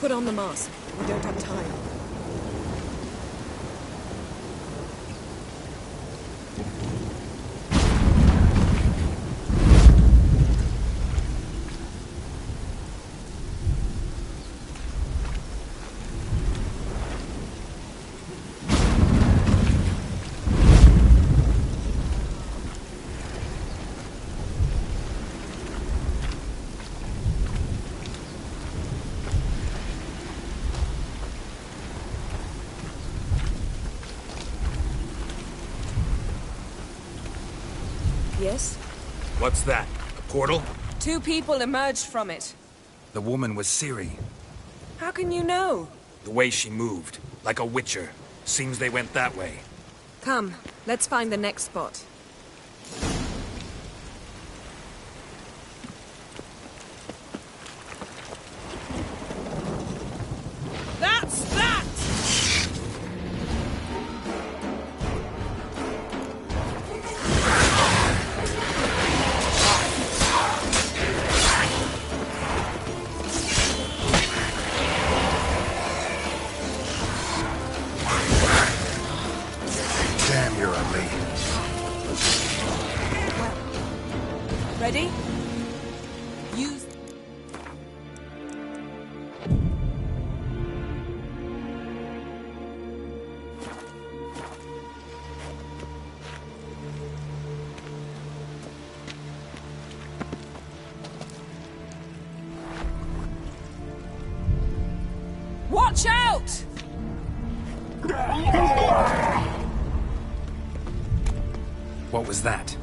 Put on the mask. We don't have time. Yes? What's that? A portal? 2 people emerged from it. The woman was Ciri. How can you know? The way she moved, like a witcher. Seems they went that way. Come, let's find the next spot. That's that! Damn, you're ugly. Ready? Use... Watch out! What was that?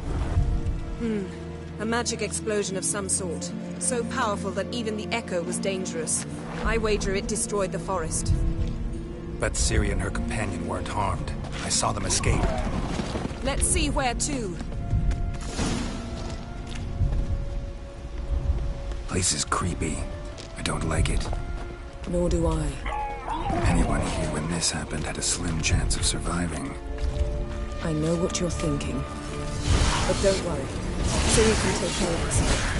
A magic explosion of some sort. So powerful that even the echo was dangerous. I wager it destroyed the forest. But Ciri and her companion weren't harmed. I saw them escape. Let's see where to. Place is creepy. I don't like it. Nor do I. Anyone here when this happened had a slim chance of surviving. I know what you're thinking. But don't worry. Ciri can take care of herself.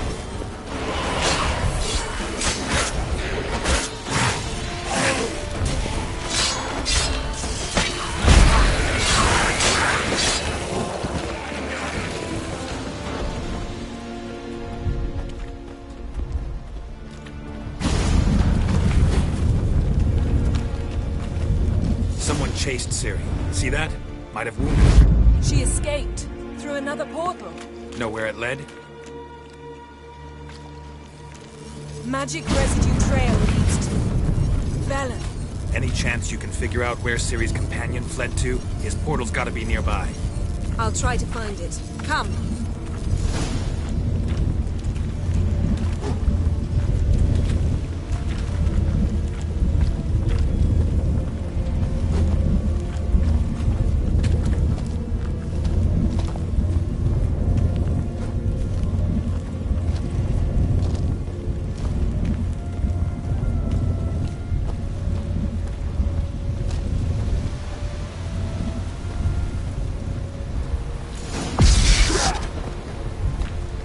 Someone chased Ciri. See that? Might have wounded her. She escaped through another portal. Know where it led? Magic residue trail leads to Velen. Any chance you can figure out where Ciri's companion fled to? His portal's gotta be nearby. I'll try to find it. Come.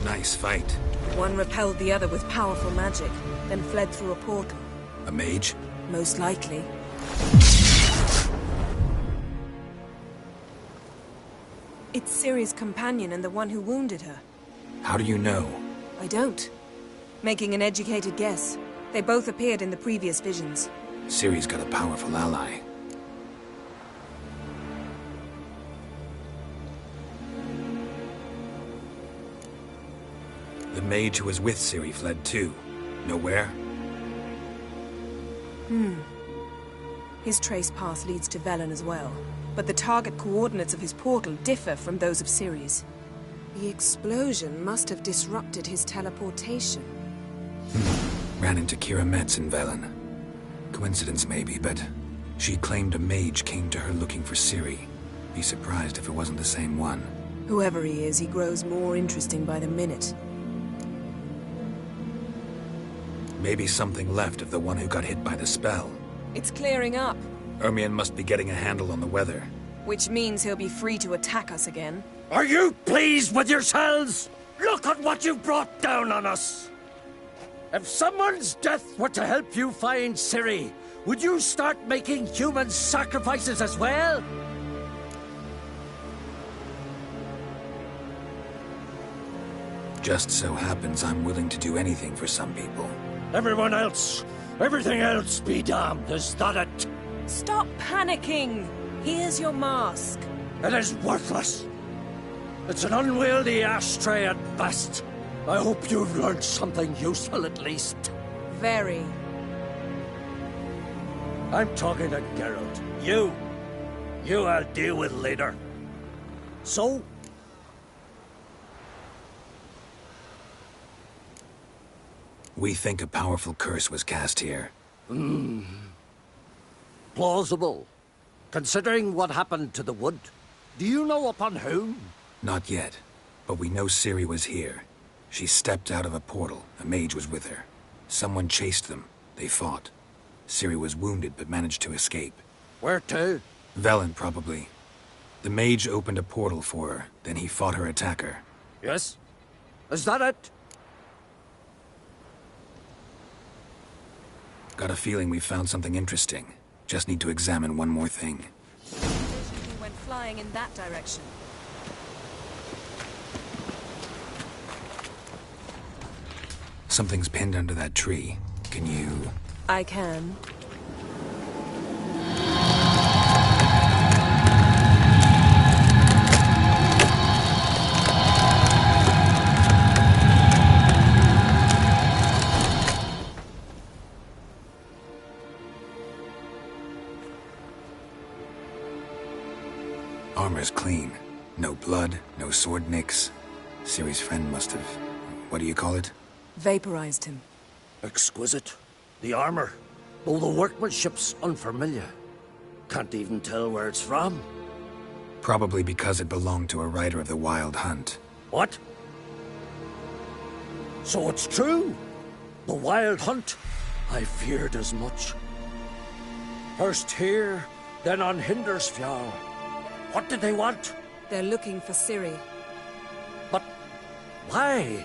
Nice fight. One repelled the other with powerful magic, then fled through a portal. A mage? Most likely. It's Ciri's companion and the one who wounded her. How do you know? I don't. Making an educated guess. They both appeared in the previous visions. Ciri's got a powerful ally. The mage who was with Ciri fled too. Know where? His trace path leads to Velen as well. But the target coordinates of his portal differ from those of Ciri's. The explosion must have disrupted his teleportation. Ran into Kira Metz in Velen. Coincidence maybe, but she claimed a mage came to her looking for Ciri. Be surprised if it wasn't the same one. Whoever he is, he grows more interesting by the minute. Maybe something left of the one who got hit by the spell. It's clearing up, Ermion must be getting a handle on the weather. which means he'll be free to attack us again. Are you pleased with yourselves? Look at what you've brought down on us! If someone's death were to help you find Ciri, would you start making human sacrifices as well? Just so happens I'm willing to do anything for some people. Everyone else, everything else be damned, is that it? Stop panicking! Here's your mask. It is worthless. It's an unwieldy ashtray at best. I hope you've learned something useful at least. Very. I'm talking to Geralt. You I'll deal with later. So? We think a powerful curse was cast here. Plausible. Considering what happened to the wood. Do you know upon whom? Not yet, but we know Ciri was here. She stepped out of a portal. A mage was with her. Someone chased them. They fought. Ciri was wounded but managed to escape. Where to? Velen, probably. The mage opened a portal for her, then he fought her attacker. Yes? Is that it? Got a feeling we found something interesting. Just need to examine one more thing. You went flying in that direction. Something's pinned under that tree. Can you... I can. Armor's clean. No blood, no sword nicks. Ciri's friend must have... what do you call it? Vaporized him. Exquisite. The armor, though the workmanship's unfamiliar. Can't even tell where it's from. Probably because it belonged to a rider of the Wild Hunt. What? So it's true? The Wild Hunt? I feared as much. First here, then on Hindersfjall. What did they want? They're looking for Ciri. But why?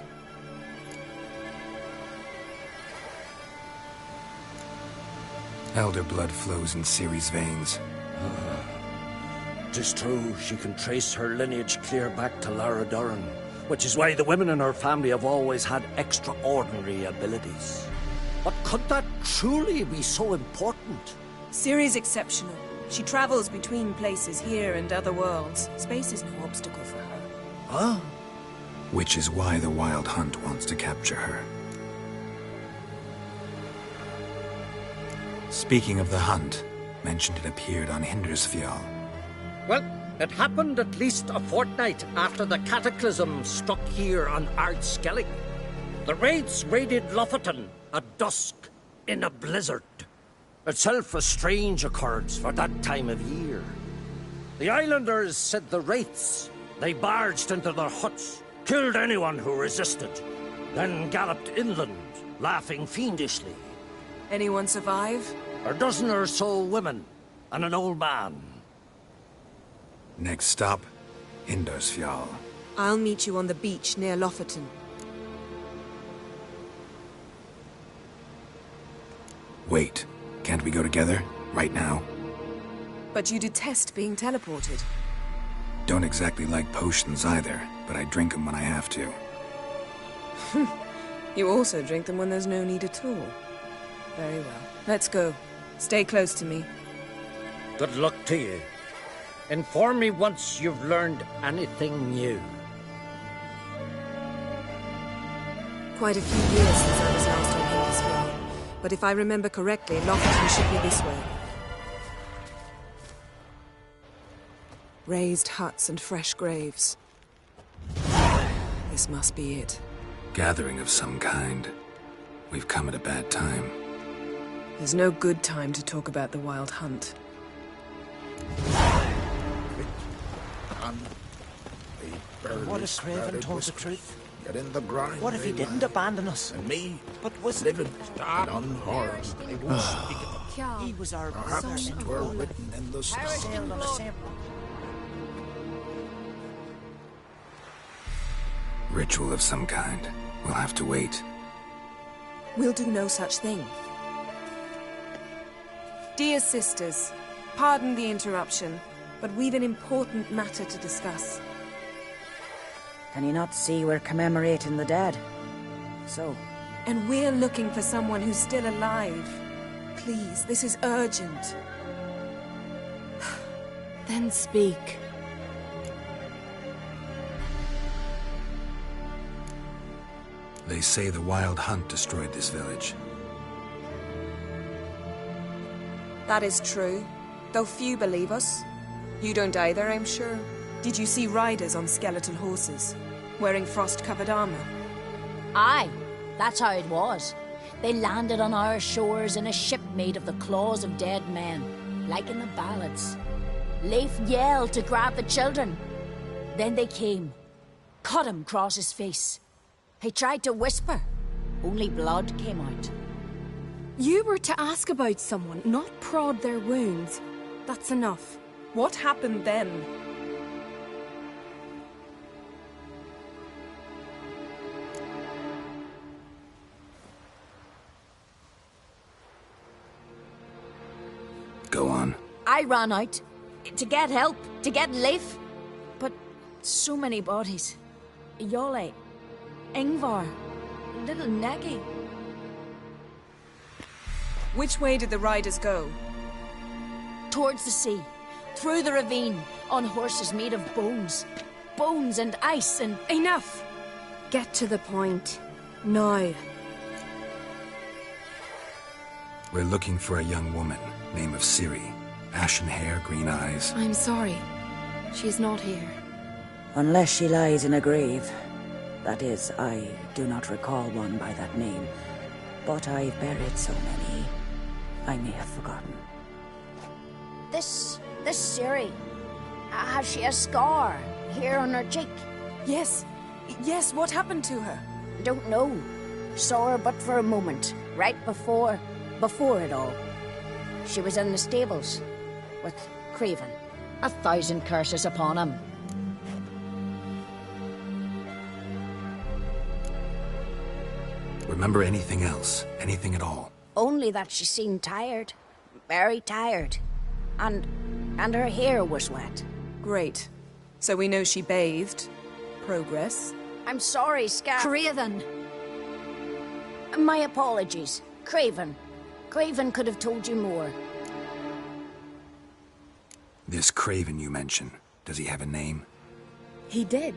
Elder blood flows in Ciri's veins. 'Tis true, she can trace her lineage clear back to Lara Doran, which is why the women in her family have always had extraordinary abilities. But could that truly be so important? Ciri's exceptional. She travels between places here and other worlds. Space is no obstacle for her. Huh? Which is why the Wild Hunt wants to capture her. Speaking of the hunt, mentioned it appeared on Hindersfjall. Well, it happened at least a fortnight after the cataclysm struck here on Ardskellig. The raids raided Lofoten at dusk in a blizzard. Itself a strange occurrence for that time of year. The islanders said the wraiths. They barged into their huts, killed anyone who resisted, then galloped inland, laughing fiendishly. Anyone survive? A dozen or so women, and an old man. Next stop, Hindersfjall. I'll meet you on the beach near Lofoten. Wait, can't we go together? Right now? But you detest being teleported. Don't exactly like potions either, but I drink them when I have to. You also drink them when there's no need at all. Very well. Let's go. Stay close to me. Good luck to you. Inform me once you've learned anything new. Quite a few years since I was last on Hindersfjall. But if I remember correctly, Lofoten should be this way. Raised huts and fresh graves. This must be it. Gathering of some kind. We've come at a bad time. There's no good time to talk about the Wild Hunt. What if Craven told the truth? Get in the grind. What if he didn't abandon us? And me, But was living and unharmed. he was our Perhaps brother? 'twere written in the stars. Sailed on the same. Ritual of some kind. We'll have to wait. We'll do no such thing. Dear sisters, pardon the interruption, but we've an important matter to discuss. Can you not see we're commemorating the dead? So? And we're looking for someone who's still alive. Please, this is urgent. Then speak. They say the Wild Hunt destroyed this village. That is true, though few believe us. You don't either, I'm sure. Did you see riders on skeletal horses, wearing frost-covered armor? Aye, that's how it was. They landed on our shores in a ship made of the claws of dead men, like in the ballads. Leif yelled to grab the children. Then they came, cut him across his face. He tried to whisper, only blood came out. You were to ask about someone, not prod their wounds. That's enough. What happened then? Go on. I ran out to get help, to get Leif. But so many bodies. Yole, Ingvar, little Negi. Which way did the riders go? Towards the sea, through the ravine, on horses made of bones. Bones and ice and... Enough! Get to the point. Now. We're looking for a young woman, name of Ciri. Ashen hair, green eyes. I'm sorry. She's not here. Unless she lies in a grave. That is, I do not recall one by that name. But I've buried so many, I may have forgotten. This Ciri, has she a scar here on her cheek? Yes. Yes, what happened to her? Don't know. Saw her but for a moment, right before it all. She was in the stables with Craven. 1,000 curses upon him. Remember anything else? Anything at all? Only that she seemed tired. Very tired. And her hair was wet. Great. So we know she bathed. Progress. I'm sorry, Scar. Craven! My apologies. Craven. Craven could have told you more. This Craven you mention, does he have a name? He did.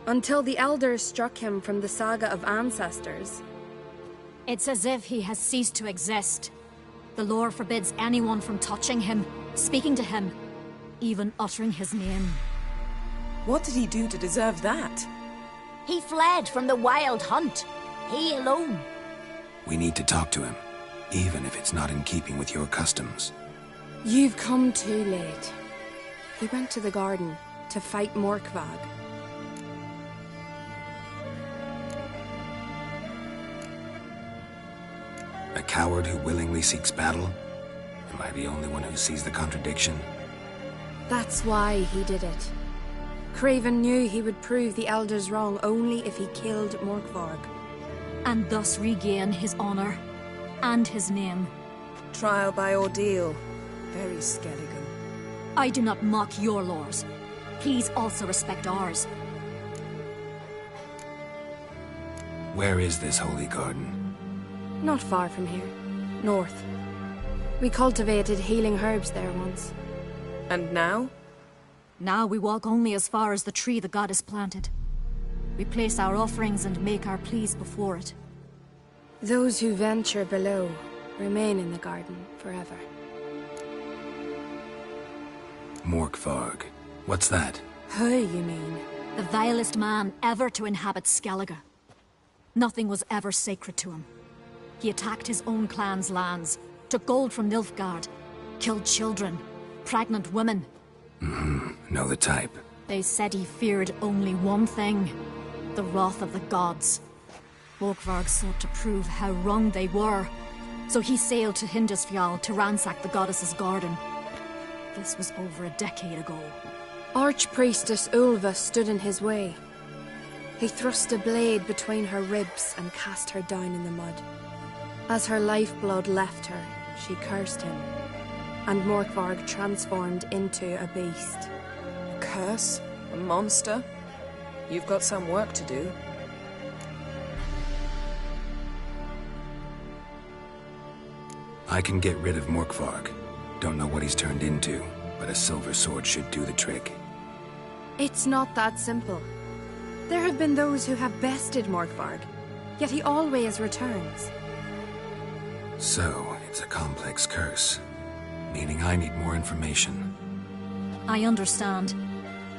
Until the Elders struck him from the Saga of Ancestors. It's as if he has ceased to exist. The lore forbids anyone from touching him, speaking to him, even uttering his name. What did he do to deserve that? He fled from the Wild Hunt. He alone. We need to talk to him, even if it's not in keeping with your customs. You've come too late. He went to the garden to fight Morkvag. A coward who willingly seeks battle? Am I the only one who sees the contradiction? That's why he did it. Craven knew he would prove the Elders wrong only if he killed Morkvarg. And thus regain his honor and his name. Trial by ordeal. Very Skelligan. I do not mock your laws. Please also respect ours. Where is this holy garden? Not far from here. North. We cultivated healing herbs there once. And now? Now we walk only as far as the tree the goddess planted. We place our offerings and make our pleas before it. Those who venture below remain in the garden forever. Morkvarg. What's that? Who, you mean? The vilest man ever to inhabit Skellige. Nothing was ever sacred to him. He attacked his own clan's lands, took gold from Nilfgaard, killed children, pregnant women. Know the type. They said he feared only one thing, the wrath of the gods. Morkvarg sought to prove how wrong they were, so he sailed to Hindisfjall to ransack the goddess's garden. This was over a decade ago. Archpriestess Ulva stood in his way. He thrust a blade between her ribs and cast her down in the mud. As her lifeblood left her, she cursed him, and Morkvarg transformed into a beast. A curse? A monster? You've got some work to do. I can get rid of Morkvarg. Don't know what he's turned into, but a silver sword should do the trick. It's not that simple. There have been those who have bested Morkvarg, yet he always returns. So, it's a complex curse, meaning I need more information. I understand,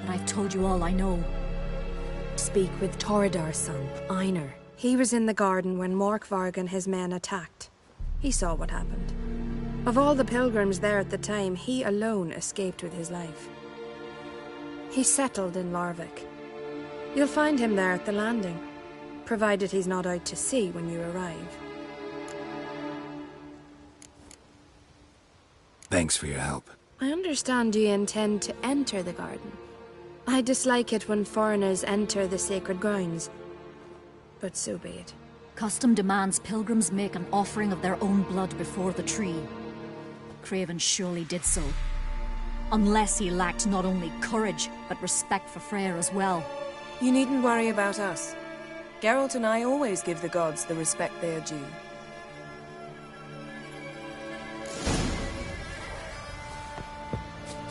but I've told you all I know. Speak with Torridar's son, Einar. He was in the garden when Morkvarg and his men attacked. He saw what happened. Of all the pilgrims there at the time, he alone escaped with his life. He settled in Larvik. You'll find him there at the landing, provided he's not out to sea when you arrive. Thanks for your help. I understand you intend to enter the garden. I dislike it when foreigners enter the sacred grounds, but so be it. Custom demands pilgrims make an offering of their own blood before the tree. Craven surely did so. Unless he lacked not only courage, but respect for Freyr as well. You needn't worry about us. Geralt and I always give the gods the respect they are due.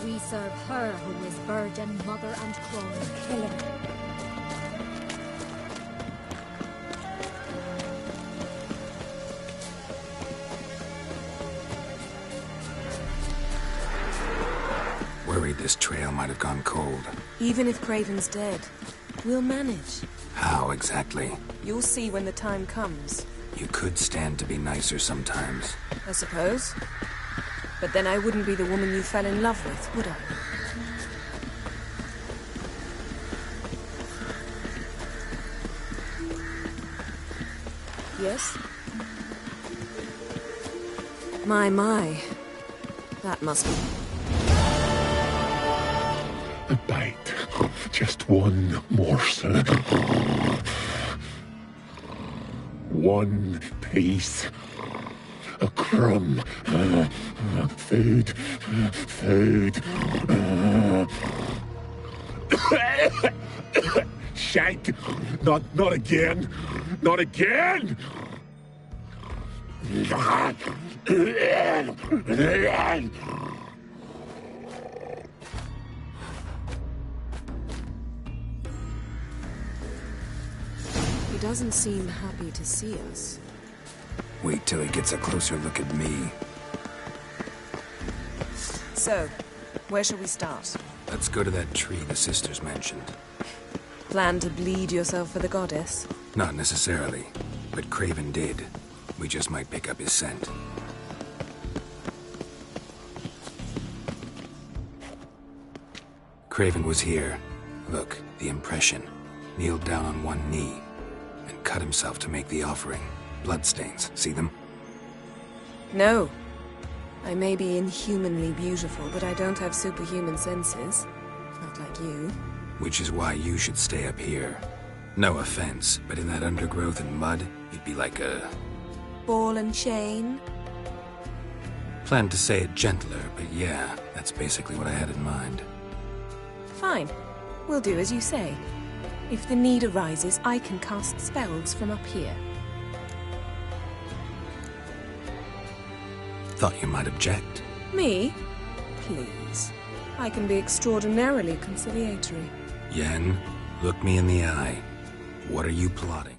We serve her who is virgin, mother, and crone. Kill him. Worried this trail might have gone cold. Even if Craven's dead, we'll manage. How exactly? You'll see when the time comes. You could stand to be nicer sometimes. I suppose. But then I wouldn't be the woman you fell in love with, would I? Yes? My. That must be... A bite. Just one morsel. One piece. A crumb. Food. Shank. Not again. Not again. He doesn't seem happy to see us. Wait till he gets a closer look at me. So, where shall we start? Let's go to that tree the sisters mentioned. Plan to bleed yourself for the goddess? Not necessarily, but Craven did. We just might pick up his scent. Craven was here. Look, the impression. Kneeled down on one knee and cut himself to make the offering. Bloodstains, see them? No. I may be inhumanly beautiful, but I don't have superhuman senses. Not like you. Which is why you should stay up here. No offense, but in that undergrowth and mud, you'd be like a... ball and chain? Planned to say it gentler, but yeah, that's basically what I had in mind. Fine. We'll do as you say. If the need arises, I can cast spells from up here. Thought you might object. Me? Please. I can be extraordinarily conciliatory. Yen, look me in the eye. What are you plotting?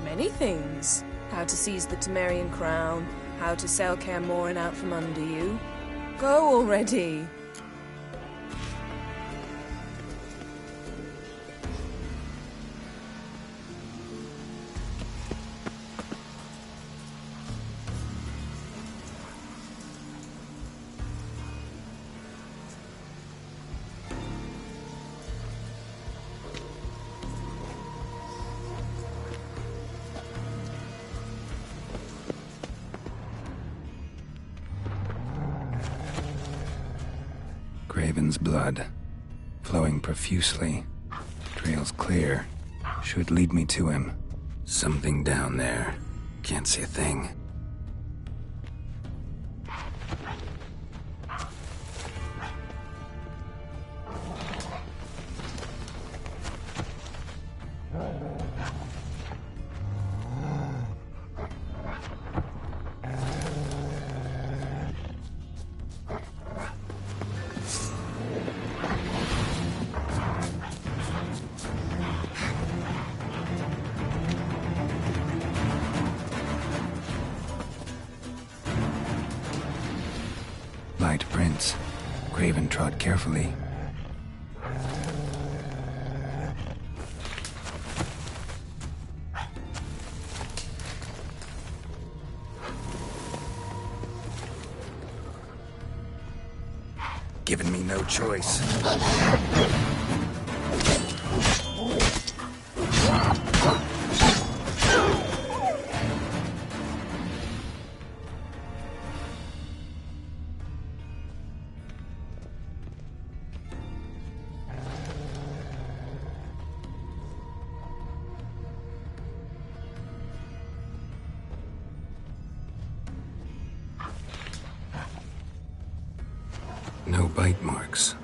Many things. How to seize the Temerian crown, how to sell Kaer Morhen out from under you. Go already! Craven's blood, flowing profusely. Trail's clear. Should lead me to him. Something down there. Can't see a thing. Light prints. Craven trod carefully. Given me no choice. No bite marks.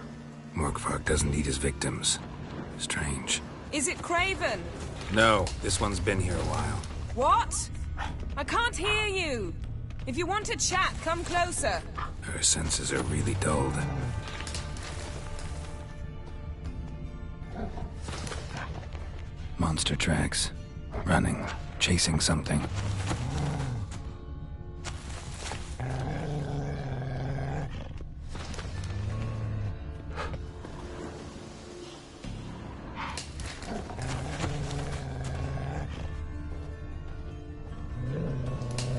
Morkvarg doesn't eat his victims. Strange. Is it Craven? No, this one's been here a while. What? I can't hear you. If you want to chat, come closer. Her senses are really dulled. Monster tracks. Running. Chasing something.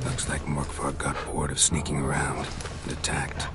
Looks like Morkvarg got bored of sneaking around and attacked.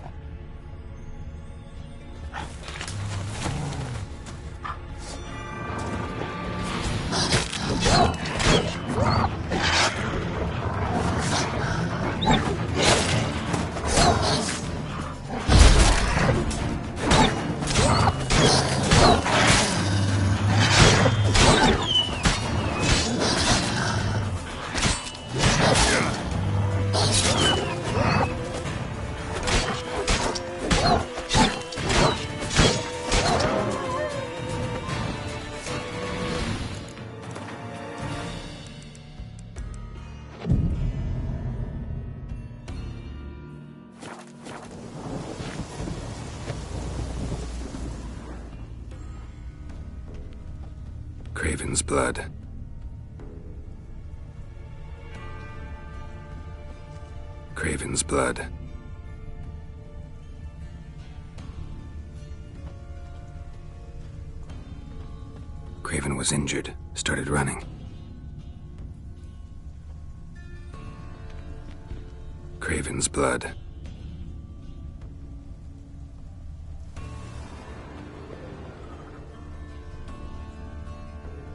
Craven's blood. Craven's blood. Craven was injured, started running. Craven's blood.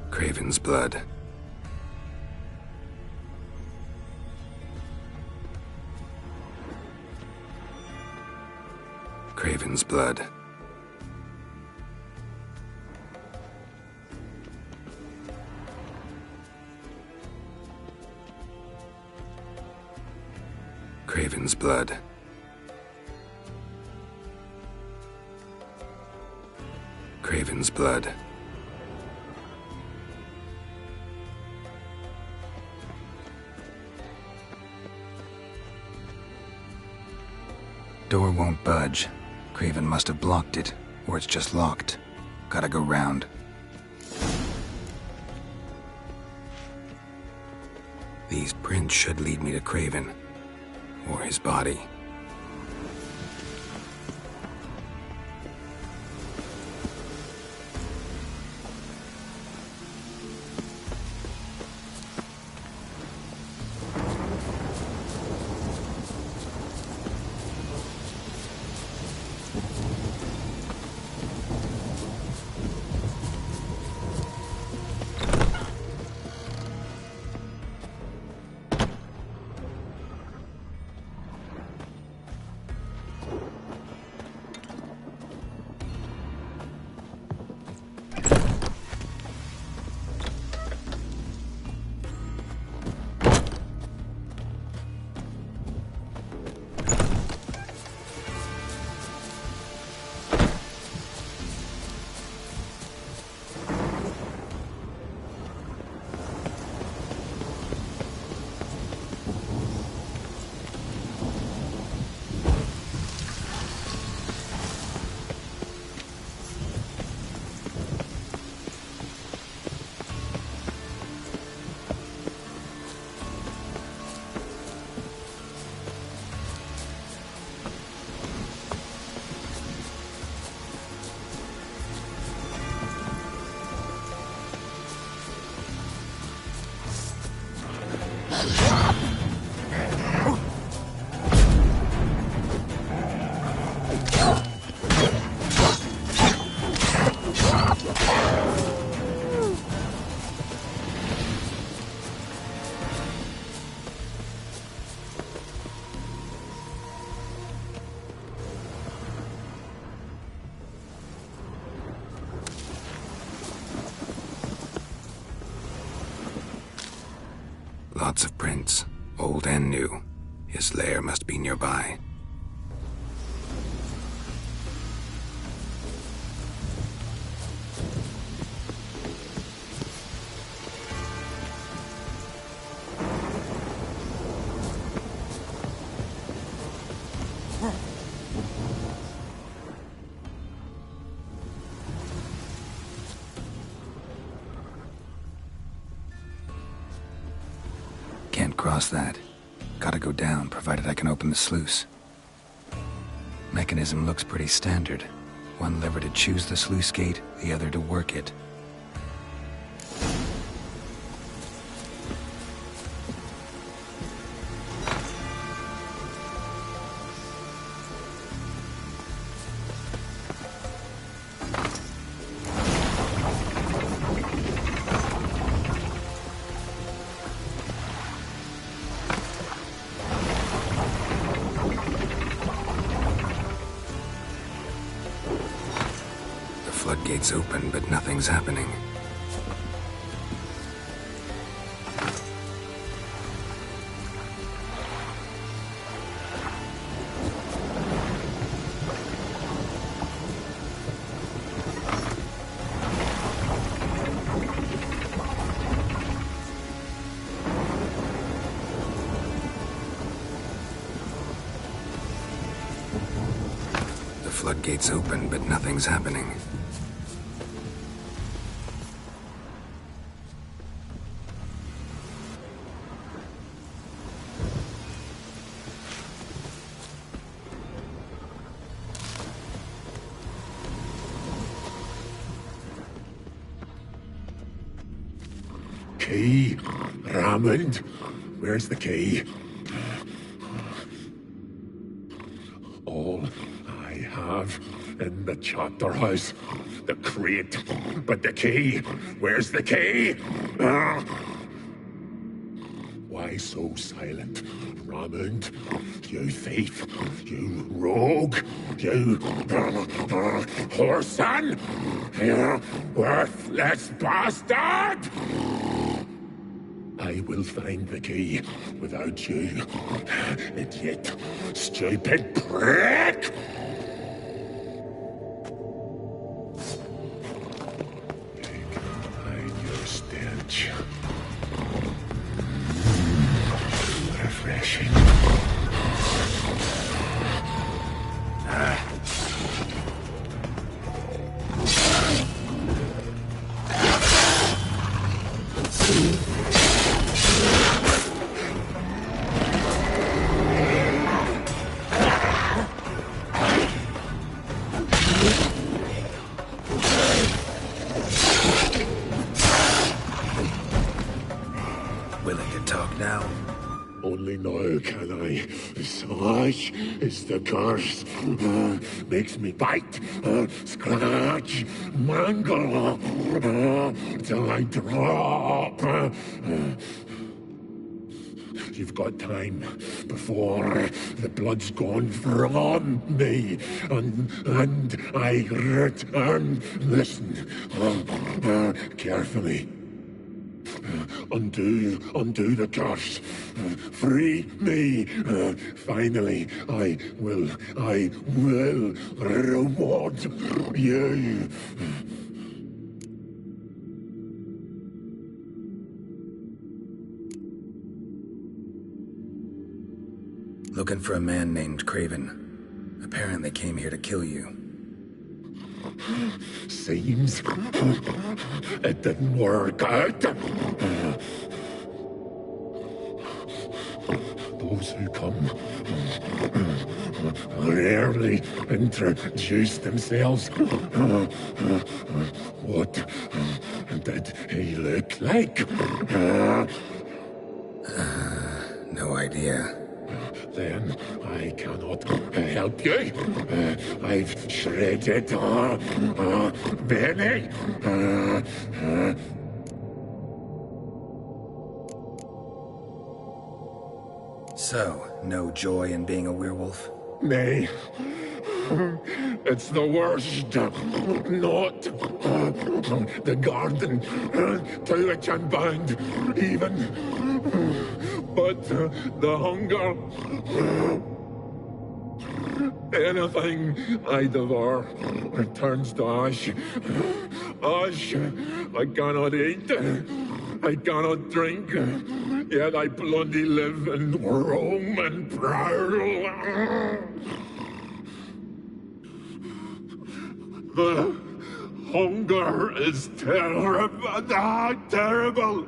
Craven's blood. Craven's blood. Craven's blood. Craven's blood. Door won't budge. Craven must have blocked it, or it's just locked. Gotta go round. These prints should lead me to Craven, or his body. Lots of prints, old and new. His lair must be nearby. Can't cross that. Gotta go down, provided I can open the sluice. Mechanism looks pretty standard. One lever to choose the sluice gate, the other to work it. Floodgates open, but nothing's happening. The floodgates open, but nothing's happening. Key, Raymond, where's the key? All I have in the chapter house, the crate, but the key, where's the key? Why so silent, Raymond? You thief, you rogue, you whoreson, you worthless bastard! I will find the key without you, idiot, stupid prick! You can hide your stench. Refreshing. Willing to talk now? Only now can I. Such is the curse. Makes me bite, scratch, mangle, till I drop. You've got time before the blood's gone from me, and I return. Listen, carefully. Undo the curse. Free me. Finally, I will reward you. Looking for a man named Craven. Apparently came here to kill you. Seems it didn't work out. Those who come rarely introduce themselves. What did he look like? no idea. Then I cannot help you. I've shredded many. So, no joy in being a werewolf? Nay. It's the worst. Not the garden to which I'm bound, even. But the hunger. Anything I devour turns to ash. Ash. I cannot eat. I cannot drink. Yet I bloody live and roam and prowl. The hunger is terrible. Terrible.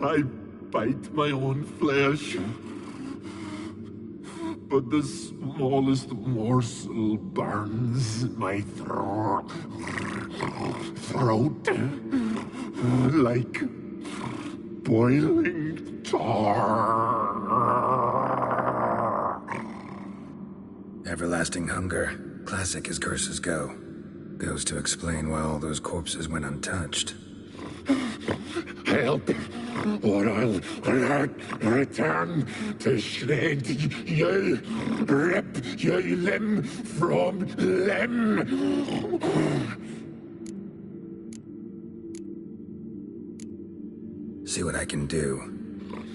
I bite my own flesh. But the smallest morsel burns my throat. Like boiling tar. Everlasting hunger. Classic as curses go. Goes to explain why all those corpses went untouched. Help, or I'll return to shred you, rip you limb from limb. See what I can do.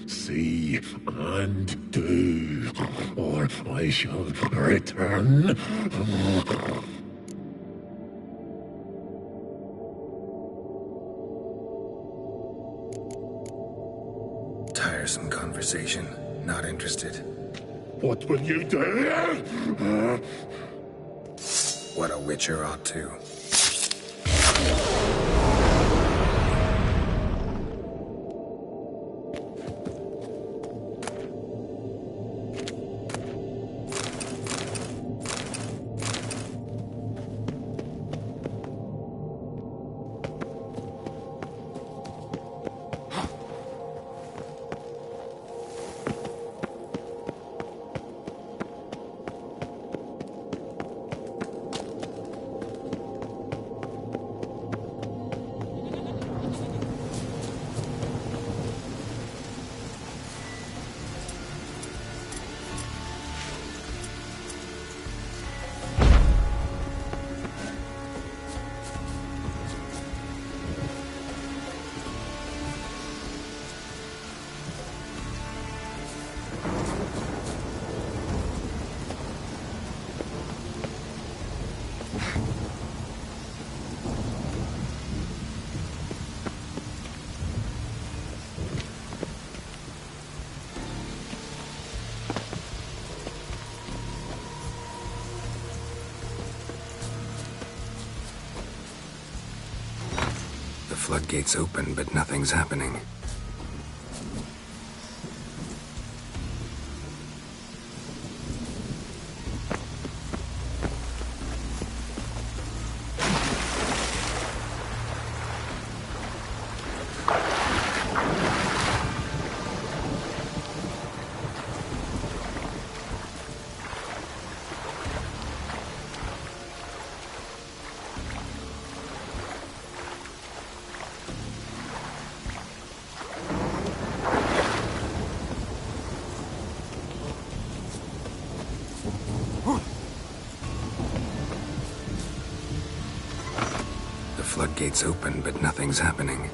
See and do, or I shall return. Tiresome conversation. Not interested. What will you do? What a witcher ought to. The floodgates open, but nothing's happening. Floodgates open, but nothing's happening.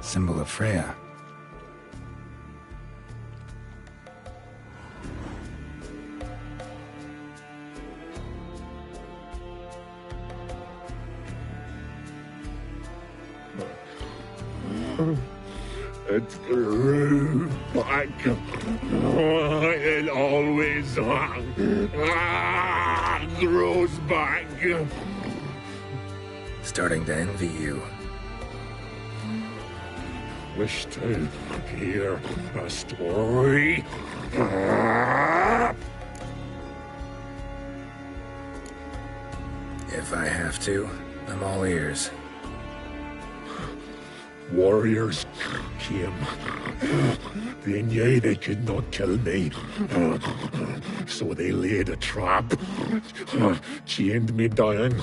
Symbol of Freya. It grew back. It always grows back. Starting to envy you. Wish to hear a story. If I have to, I'm all ears. Warriors came. They knew they could not kill me. So they laid a trap. Chained me down.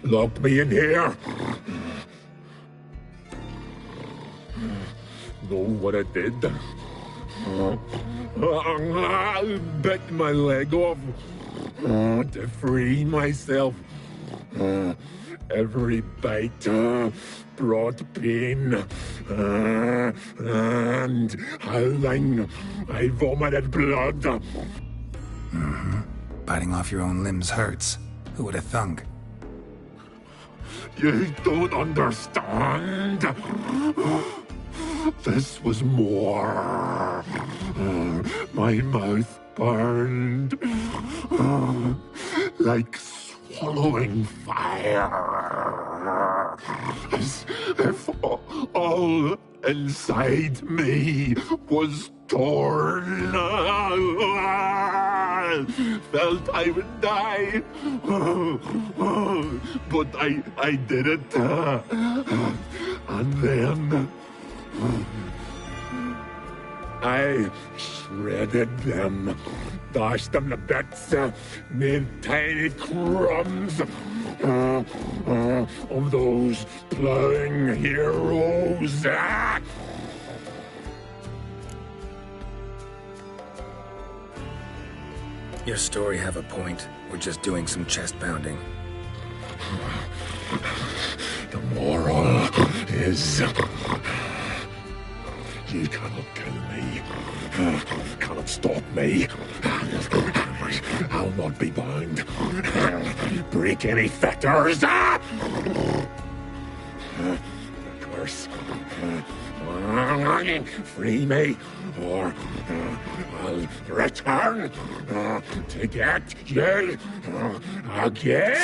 Locked me in here. Know what I did? I bit my leg off to free myself. Every bite brought pain, and howling, I vomited blood. Mm-hmm. Biting off your own limbs hurts. Who would have thunk? You don't understand. This was more. My mouth burned like swallowing fire, as if all inside me was torn. Felt I would die, but I did it, and then I shredded them, dashed them to bits, made tiny crumbs of those plowing heroes. Your story have a point. We're just doing some chest pounding. The moral is, you cannot kill me. Cannot stop me. I'll not be bound. Break any fetters. The curse. Free me, or I'll return to get you again.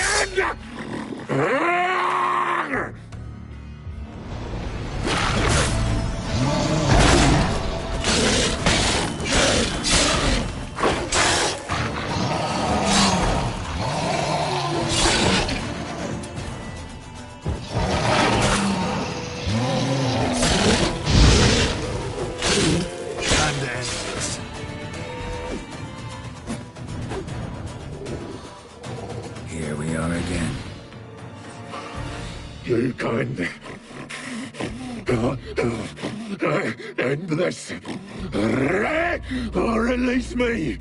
Here we are again. You can end this. Release me.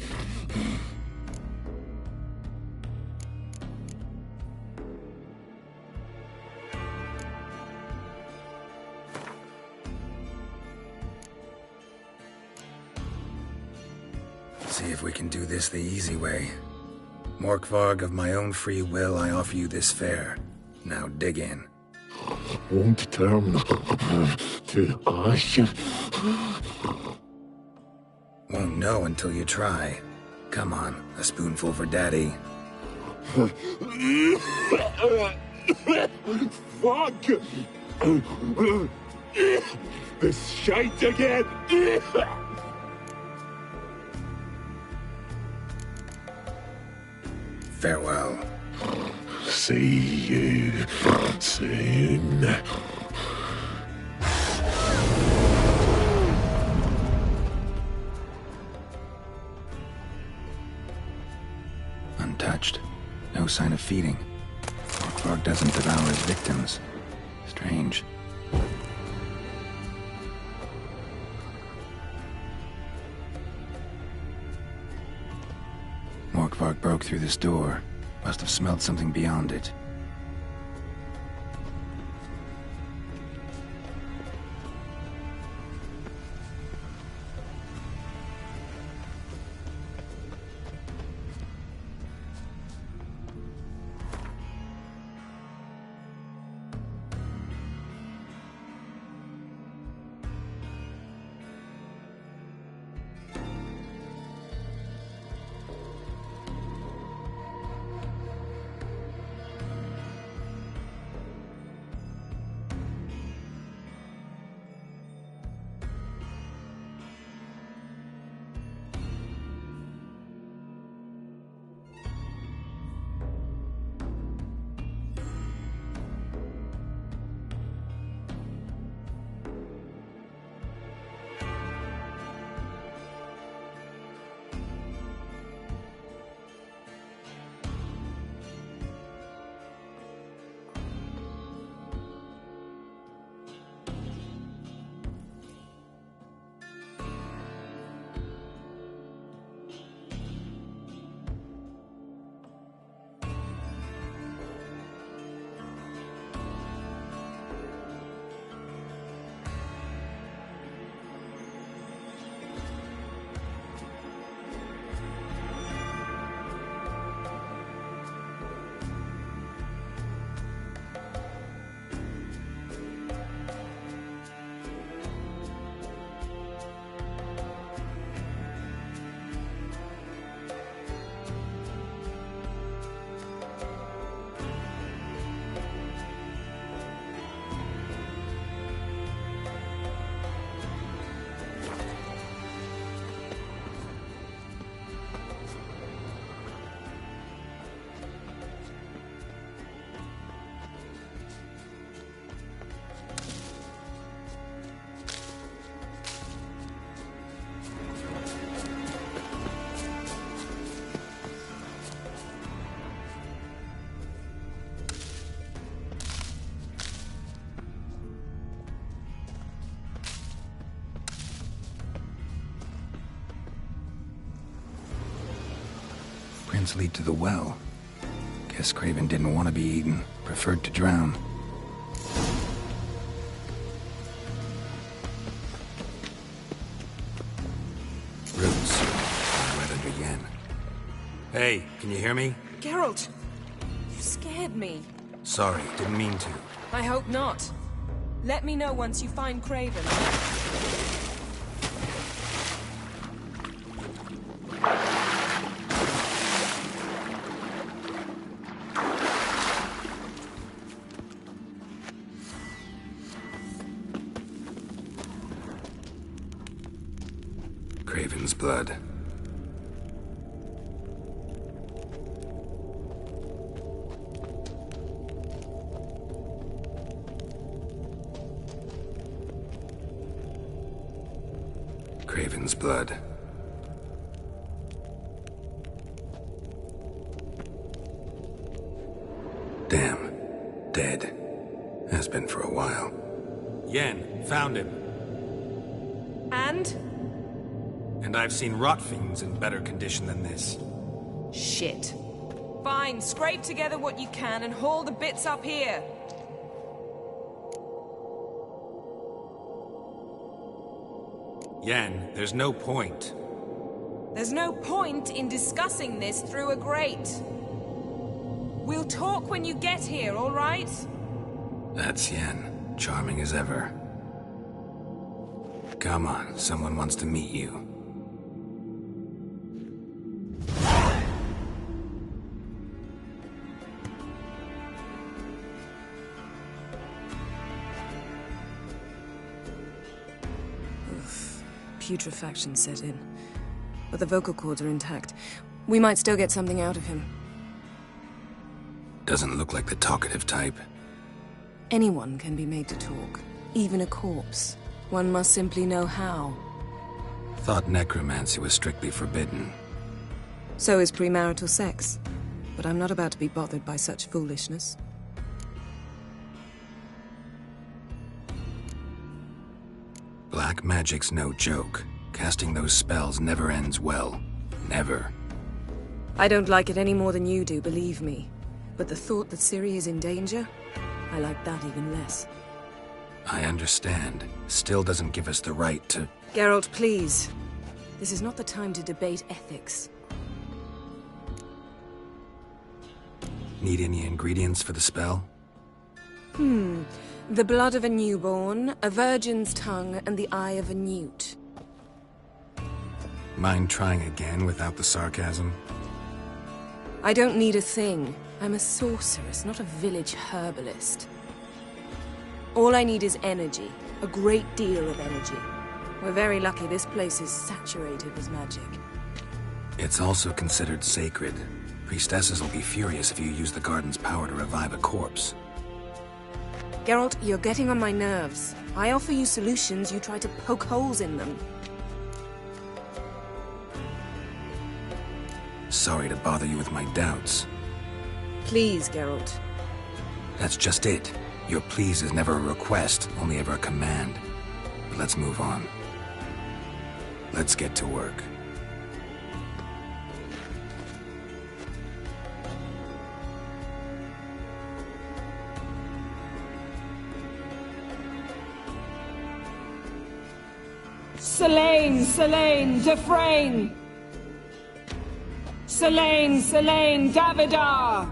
See if we can do this the easy way. Morkvarg, of my own free will, I offer you this fare. Now dig in. Won't turn to ash. Won't know until you try. Come on, a spoonful for Daddy. Fuck! This shite again! Farewell. See you soon. Untouched. No sign of feeding. Morkvarg doesn't devour his victims. Strange. Morkvarg broke through this door. Must have smelled something beyond it. Prints lead to the well. Guess Craven didn't want to be eaten. Preferred to drown. Roots. Right under Yen. Hey, can you hear me? Geralt! You scared me. Sorry, didn't mean to. I hope not. Let me know once you find Craven. Craven's blood. Craven's blood. Damn. Dead. Has been for a while. Yen, found him. And? And I've seen rot fiends in better condition than this. Shit. Fine, scrape together what you can and haul the bits up here. Yen, there's no point. There's no point in discussing this through a grate. We'll talk when you get here, all right? That's Yen. Charming as ever. Come on, someone wants to meet you. putrefaction set in. But the vocal cords are intact. We might still get something out of him. Doesn't look like the talkative type. Anyone can be made to talk, even a corpse. One must simply know how. Thought necromancy was strictly forbidden. So is premarital sex. But I'm not about to be bothered by such foolishness. Black magic's no joke. Casting those spells never ends well. Never. I don't like it any more than you do, believe me. But the thought that Ciri is in danger, I like that even less. I understand. Still doesn't give us the right to... Geralt, please. This is not the time to debate ethics. Need any ingredients for the spell? The blood of a newborn, a virgin's tongue, and the eye of a newt. Mind trying again without the sarcasm? I don't need a thing. I'm a sorceress, not a village herbalist. All I need is energy. A great deal of energy. We're very lucky this place is saturated with magic. It's also considered sacred. Priestesses will be furious if you use the garden's power to revive a corpse. Geralt, you're getting on my nerves. I offer you solutions, you try to poke holes in them. Sorry to bother you with my doubts. Please, Geralt. That's just it. Your please is never a request, only ever a command. But let's move on. Let's get to work. Selene, Selene, Dufresne! Selene, Selene, Davidar!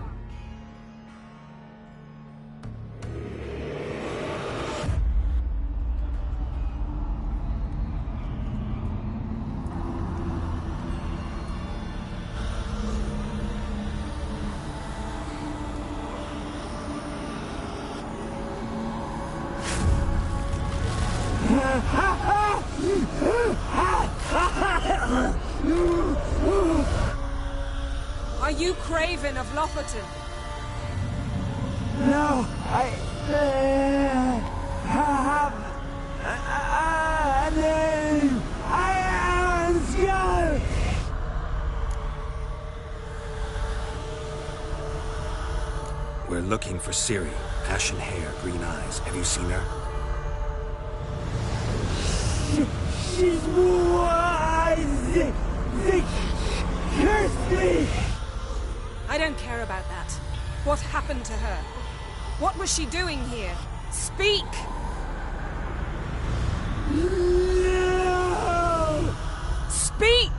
Are you Craven of Lofoten? No, I have a name. I am Skull. We're looking for Ciri. Ashen hair, green eyes. Have you seen her? She's wise. They cursed me. I don't care about that. What happened to her? What was she doing here? Speak! No! Speak!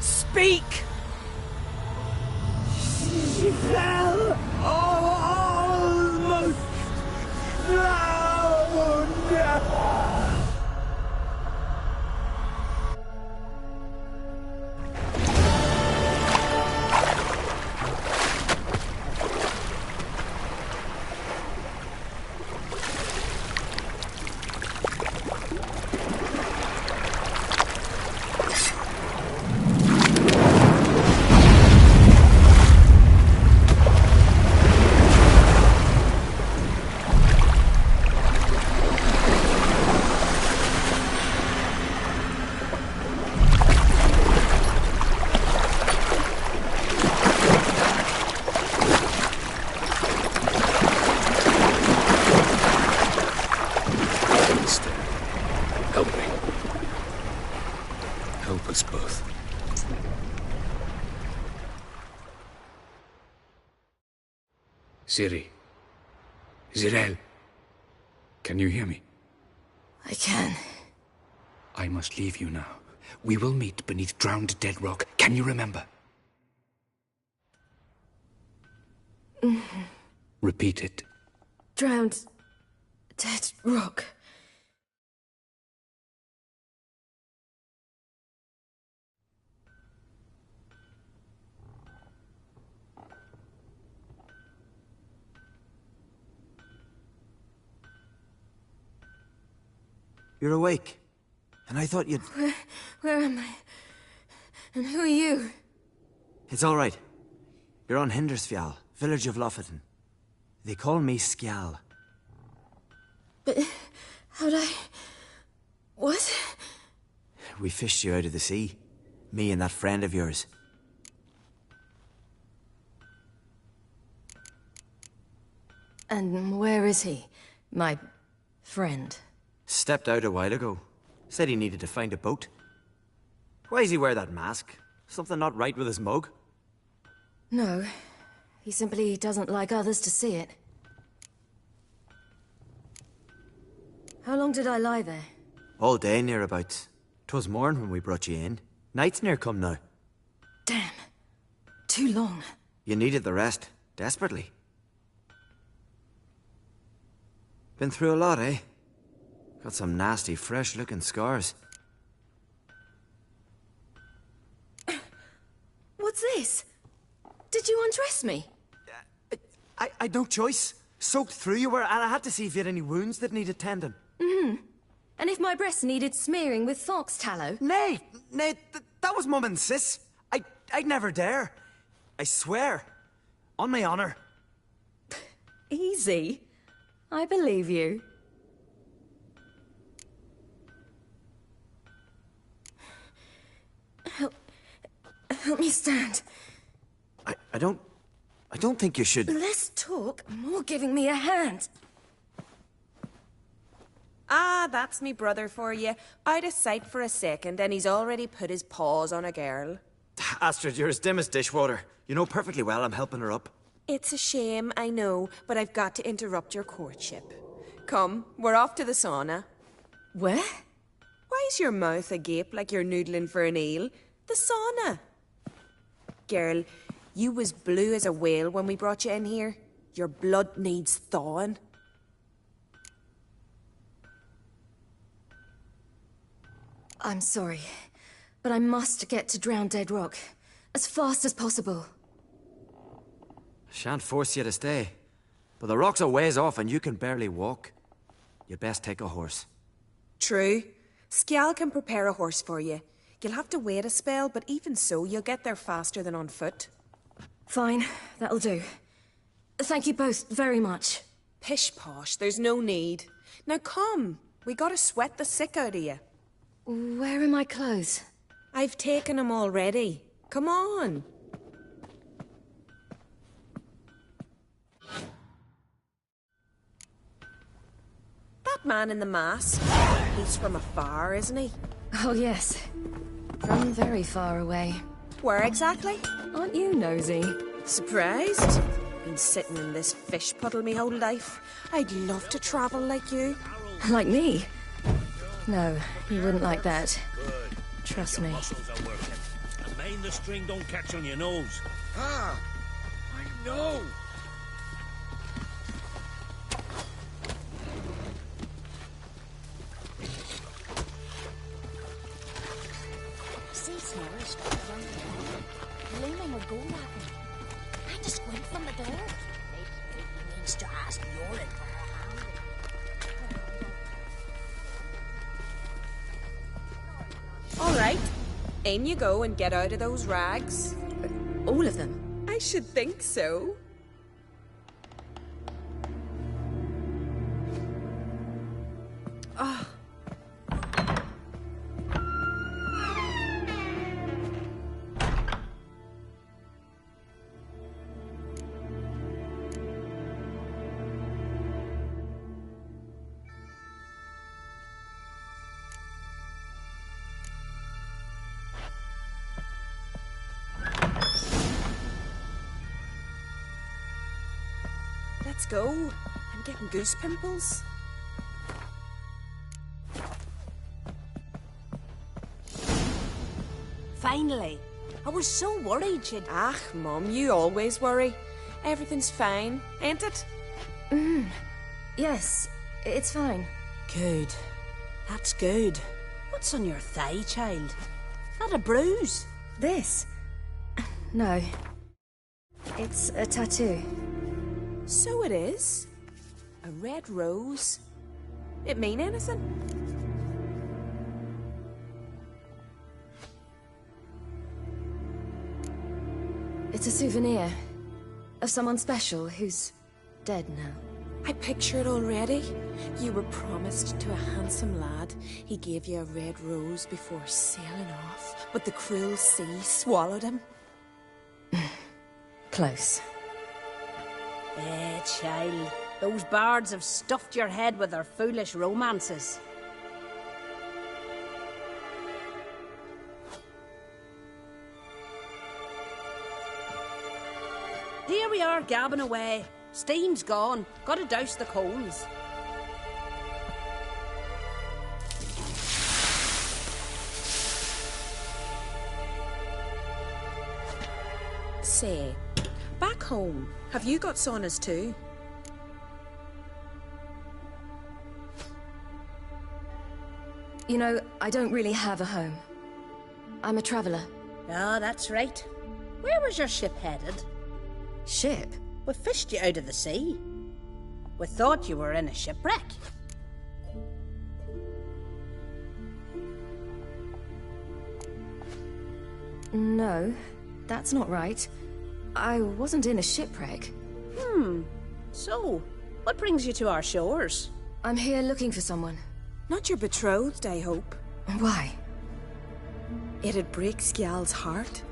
Speak! She fell almost drowned. Ciri. Zirael. Can you hear me? I can. I must leave you now. We will meet beneath drowned dead rock. Can you remember? Repeat it. Drowned. Dead rock. You're awake. And I thought you'd... Where am I? And who are you? It's all right. You're on Hindersfjall, village of Lofoten. They call me Skjal. But how'd I... What? We fished you out of the sea. Me and that friend of yours. And where is he? My friend? Stepped out a while ago. Said he needed to find a boat. Why does he wear that mask? Something not right with his mug? No. He simply doesn't like others to see it. How long did I lie there? All day, nearabouts. 'Twas morn when we brought you in. Night's near come now. Damn. Too long. You needed the rest, desperately. Been through a lot, eh? Got some nasty, fresh-looking scars. What's this? Did you undress me? I'd no choice. Soaked through you were, and I had to see if you had any wounds that needed tending. And if my breasts needed smearing with fox tallow? Nay, that was Mum and Sis. I'd never dare. I swear. On my honor. Easy. I believe you. Help me stand. I don't think you should... Less talk, more giving me a hand. Ah, that's me brother for you. Out of sight for a second, and he's already put his paws on a girl. Astrid, you're as dim as dishwater. You know perfectly well I'm helping her up. It's a shame, I know, but I've got to interrupt your courtship. Come, we're off to the sauna. Where? Why is your mouth agape like you're noodling for an eel? The sauna. Girl, you was blue as a whale when we brought you in here. Your blood needs thawing. I'm sorry, but I must get to Drowned Dead Rock as fast as possible. Shan't force you to stay. But the rock's a ways off and you can barely walk. You'd best take a horse. True. Skjal can prepare a horse for you. You'll have to wait a spell, but even so, you'll get there faster than on foot. Fine, that'll do. Thank you both very much. Pish-posh, there's no need. Now come, we gotta sweat the sick out of you. Where are my clothes? I've taken them already. Come on. That man in the mask, he's from afar, isn't he? Oh, yes. From very far away. Where exactly? Aren't you nosy? Surprised? Been sitting in this fish puddle me whole life. I'd love to travel like you. Like me? No, you wouldn't like that. Trust me. Mind the string don't catch on your nose. Ah, I know. See Snorri stuck around the corner, gleaming a gold at me. I just squint from the door. He means to ask Yorin for her hand. All right. In you go and get out of those rags. All of them? I should think so. Oh. Let's go. I'm getting goose pimples. Finally. I was so worried she'd... Ah, Mum, you always worry. Everything's fine, ain't it? Yes, it's fine. Good. That's good. What's on your thigh, child? Not a bruise? This? No. It's a tattoo. So it is. A red rose. It mean anything? It's a souvenir of someone special who's dead now. I picture it already. You were promised to a handsome lad. He gave you a red rose before sailing off, but the cruel sea swallowed him. Close. Child. Those bards have stuffed your head with their foolish romances. Here we are, gabbing away. Steam's gone. Gotta douse the coals. Say, back home, have you got saunas too? You know, I don't really have a home. I'm a traveller. Ah, that's right. Where was your ship headed? Ship? We fished you out of the sea. We thought you were in a shipwreck. No, that's not right. I wasn't in a shipwreck. So, what brings you to our shores? I'm here looking for someone. Not your betrothed, I hope. Why? It'd break Skjal's heart.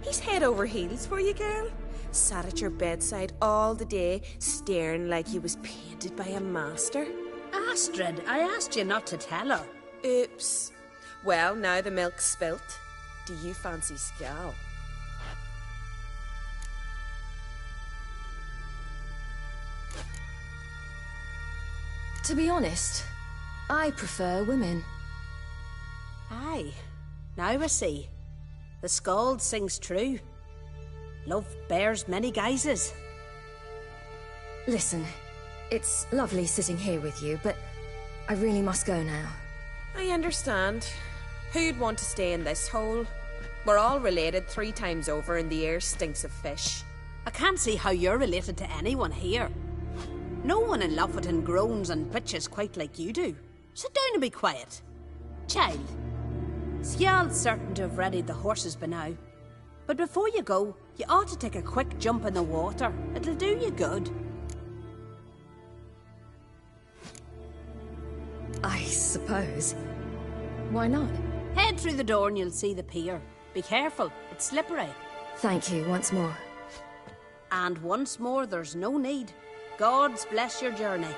He's head over heels for you, girl. Sat at your bedside all the day, staring like he was painted by a master. Astrid, I asked you not to tell her. Oops. Well, now the milk's spilt. Do you fancy Skjal? To be honest, I prefer women. Aye. Now I see. The Skald sings true. Love bears many guises. Listen, it's lovely sitting here with you, but I really must go now. I understand. Who'd want to stay in this hole? We're all related 3 times over and the air stinks of fish. I can't see how you're related to anyone here. No one in Lofoten groans and bitches quite like you do. Sit down and be quiet. Child, Skjal's certain to have readied the horses by now. But before you go, you ought to take a quick jump in the water. It'll do you good. I suppose. Why not? Head through the door and you'll see the pier. Be careful, it's slippery. Thank you once more. And once more, there's no need. Gods bless your journey.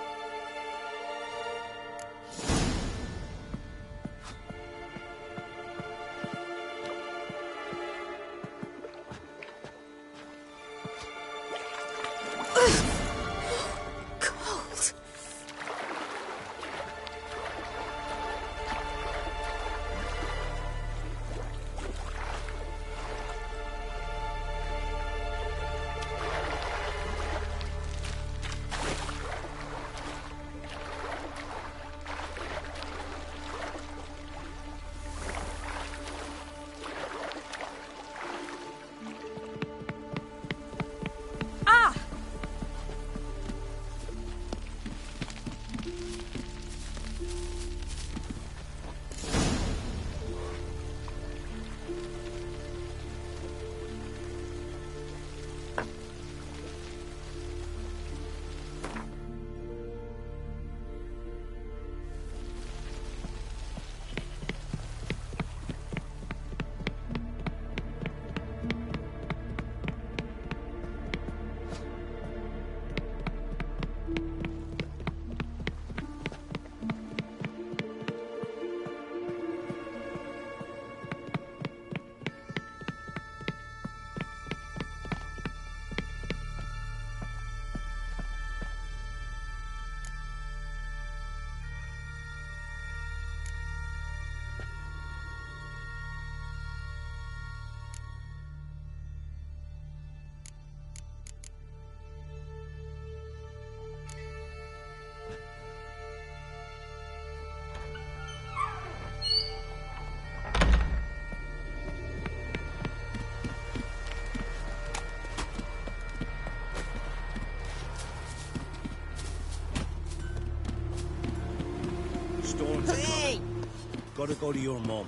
Cold. Hey! Gotta go to your mum.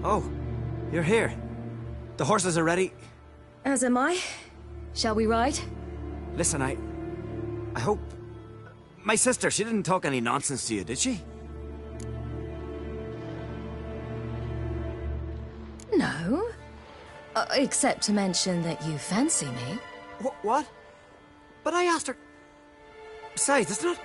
Oh, you're here. The horses are ready. As am I. Shall we ride? Listen, I hope... My sister, she didn't talk any nonsense to you, did she? No. Except to mention that you fancy me. What? But I asked her... Besides, it's not...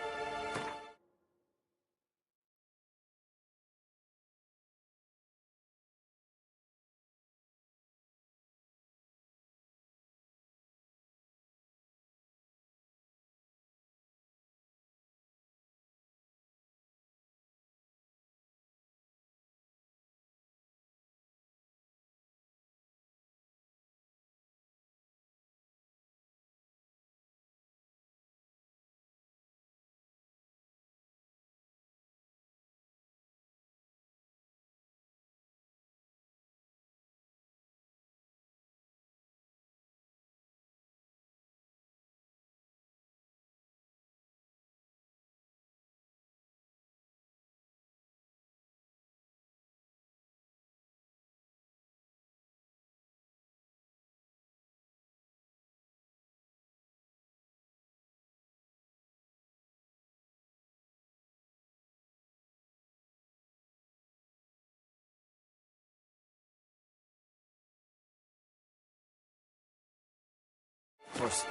Of course.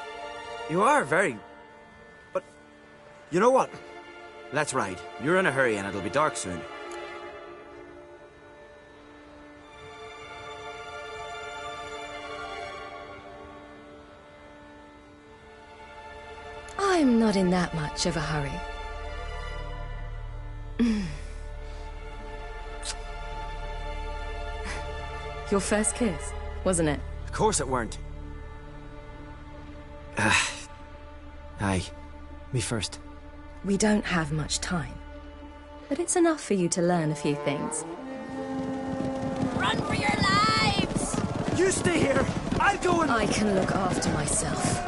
You are very... But... You know what? Let's ride. You're in a hurry and it'll be dark soon. I'm not in that much of a hurry. Your first kiss, wasn't it? Of course it weren't. Aye. Me first. We don't have much time. But it's enough for you to learn a few things. Run for your lives! You stay here! I'll go and... I can look after myself.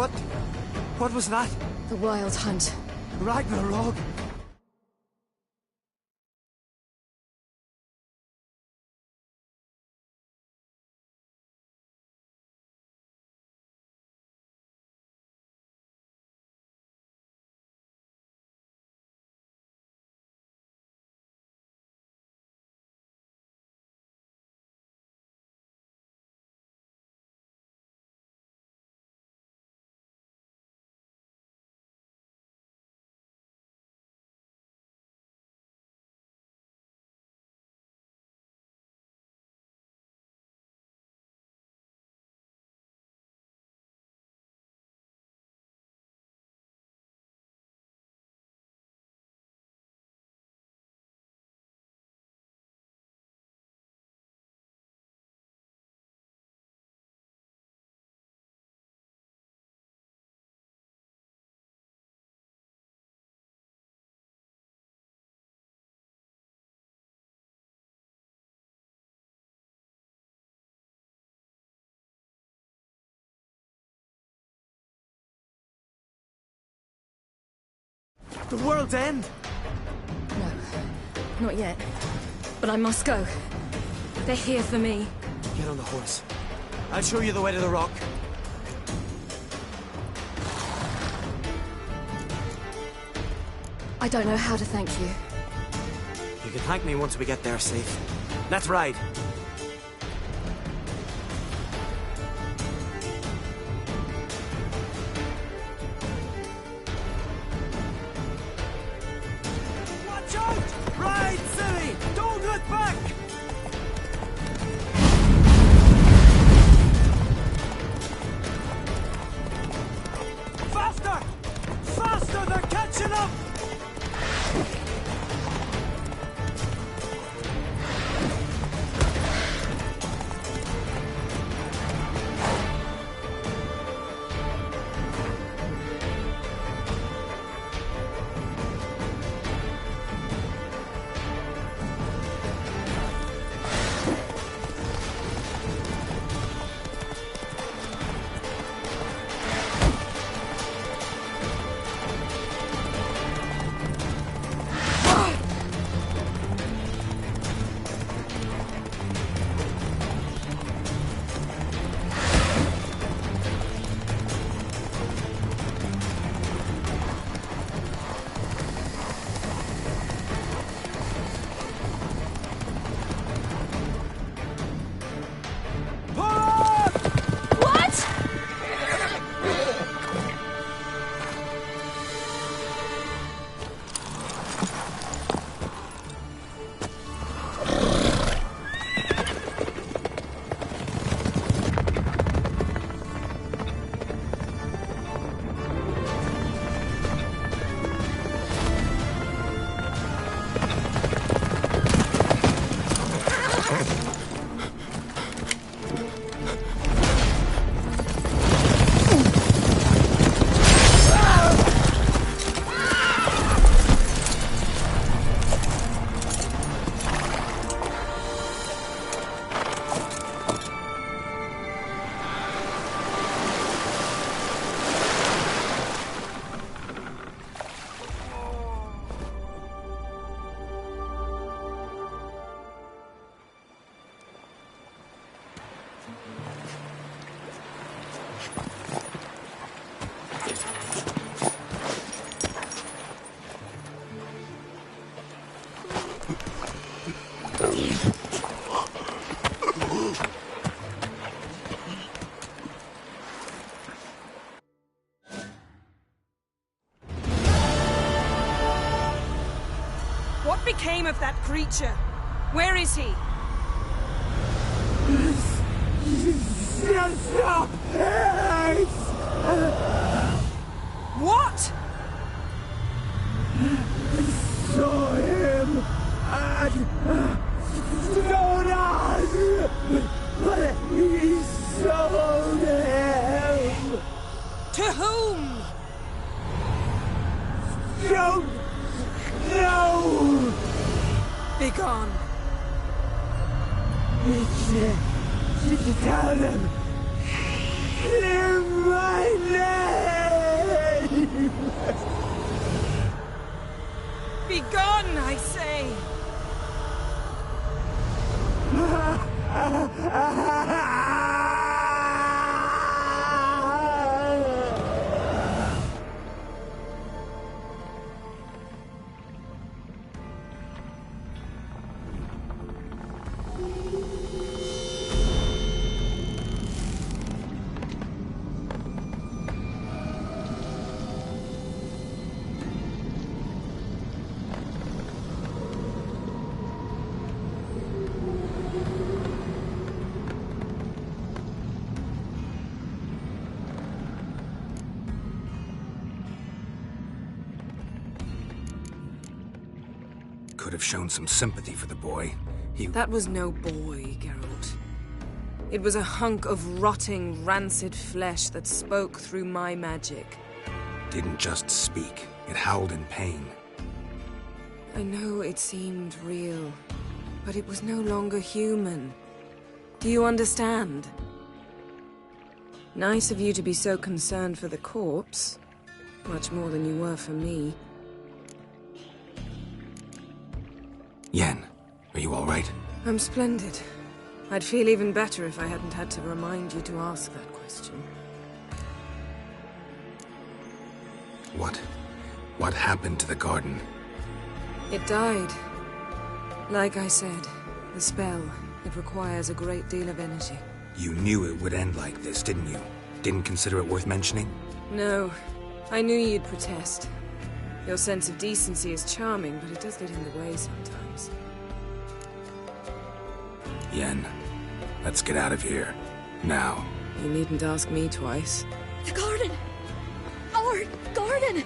What was that? The Wild Hunt. Ragnarok? The world's end? No, not yet. But I must go. They're here for me. Get on the horse. I'll show you the way to the rock. I don't know how to thank you. You can thank me once we get there safe. Let's ride. Watch out! Ride, silly! Don't look back! Faster! Faster! They're catching up! What became of that creature? Where is he? Stop! What? Saw him at Stonas, but he sold him. To whom? Don't know. Begone. Tell them. Clear my name. Be gone, I say! Could have shown some sympathy for the boy. That was no boy, Geralt. It was a hunk of rotting, rancid flesh that spoke through my magic. Didn't just speak. It howled in pain. I know it seemed real, but it was no longer human. Do you understand? Nice of you to be so concerned for the corpse. Much more than you were for me. Yen, are you all right? I'm splendid. I'd feel even better if I hadn't had to remind you to ask that question. What happened to the garden? It died. Like I said, the spell, it requires a great deal of energy. You knew it would end like this, didn't you? Didn't consider it worth mentioning? No. I knew you'd protest. Your sense of decency is charming, but it does get in the way sometimes. Yen, let's get out of here. Now. You needn't ask me twice. The garden! Our garden!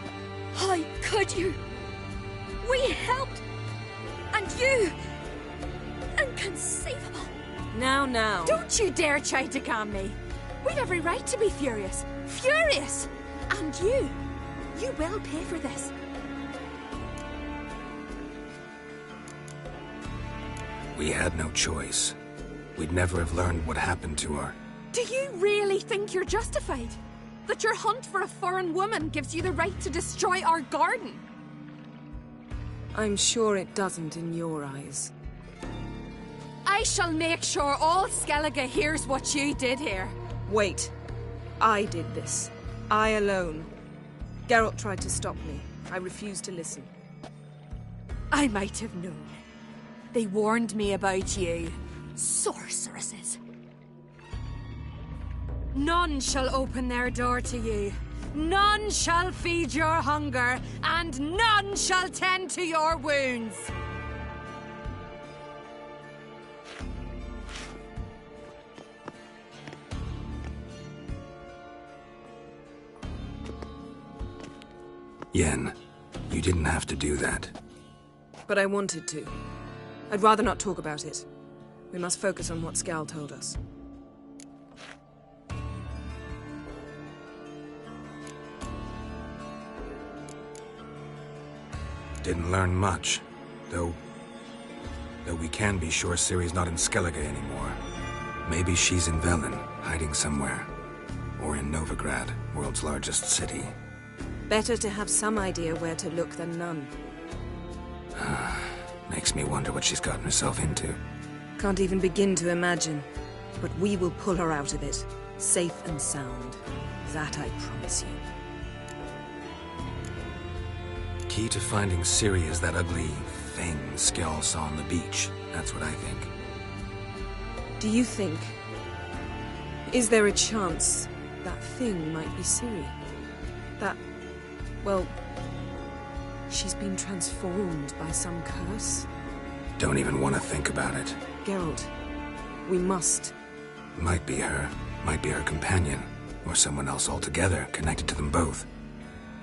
How could you? We helped! And you! Inconceivable! Now. Don't you dare try to calm me. We've every right to be furious. Furious! And you will pay for this. We had no choice. We'd never have learned what happened to her. Do you really think you're justified? That your hunt for a foreign woman gives you the right to destroy our garden? I'm sure it doesn't in your eyes. I shall make sure all Skellige hears what you did here. Wait. I did this. I alone. Geralt tried to stop me. I refused to listen. I might have known. They warned me about you. Sorceresses. None shall open their door to you. None shall feed your hunger, and none shall tend to your wounds. Yen, you didn't have to do that. But I wanted to. I'd rather not talk about it. We must focus on what Skal told us. Didn't learn much, though we can be sure Ciri's not in Skellige anymore. Maybe she's in Velen, hiding somewhere. Or in Novigrad, world's largest city. Better to have some idea where to look than none. Makes me wonder what she's gotten herself into. Can't even begin to imagine. But we will pull her out of it, safe and sound. That I promise you. Key to finding Ciri is that ugly thing Skjall saw on the beach. That's what I think. Do you think... Is there a chance that thing might be Ciri? That... well... she's been transformed by some curse? Don't even want to think about it. Geralt, we must. Might be her companion, or someone else altogether connected to them both.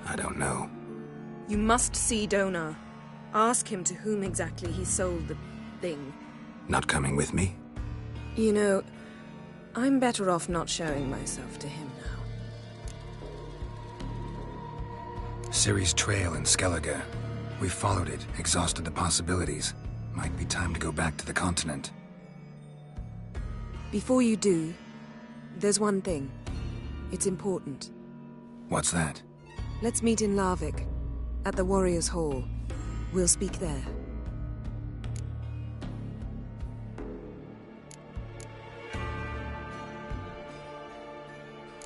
I don't know. You must see Donar. Ask him to whom exactly he sold the thing. Not coming with me? You know, I'm better off not showing myself to him now. Ciri's trail in Skellige. We followed it, exhausted the possibilities. Might be time to go back to the continent. Before you do, there's one thing. It's important. What's that? Let's meet in Larvik, at the Warriors' Hall. We'll speak there.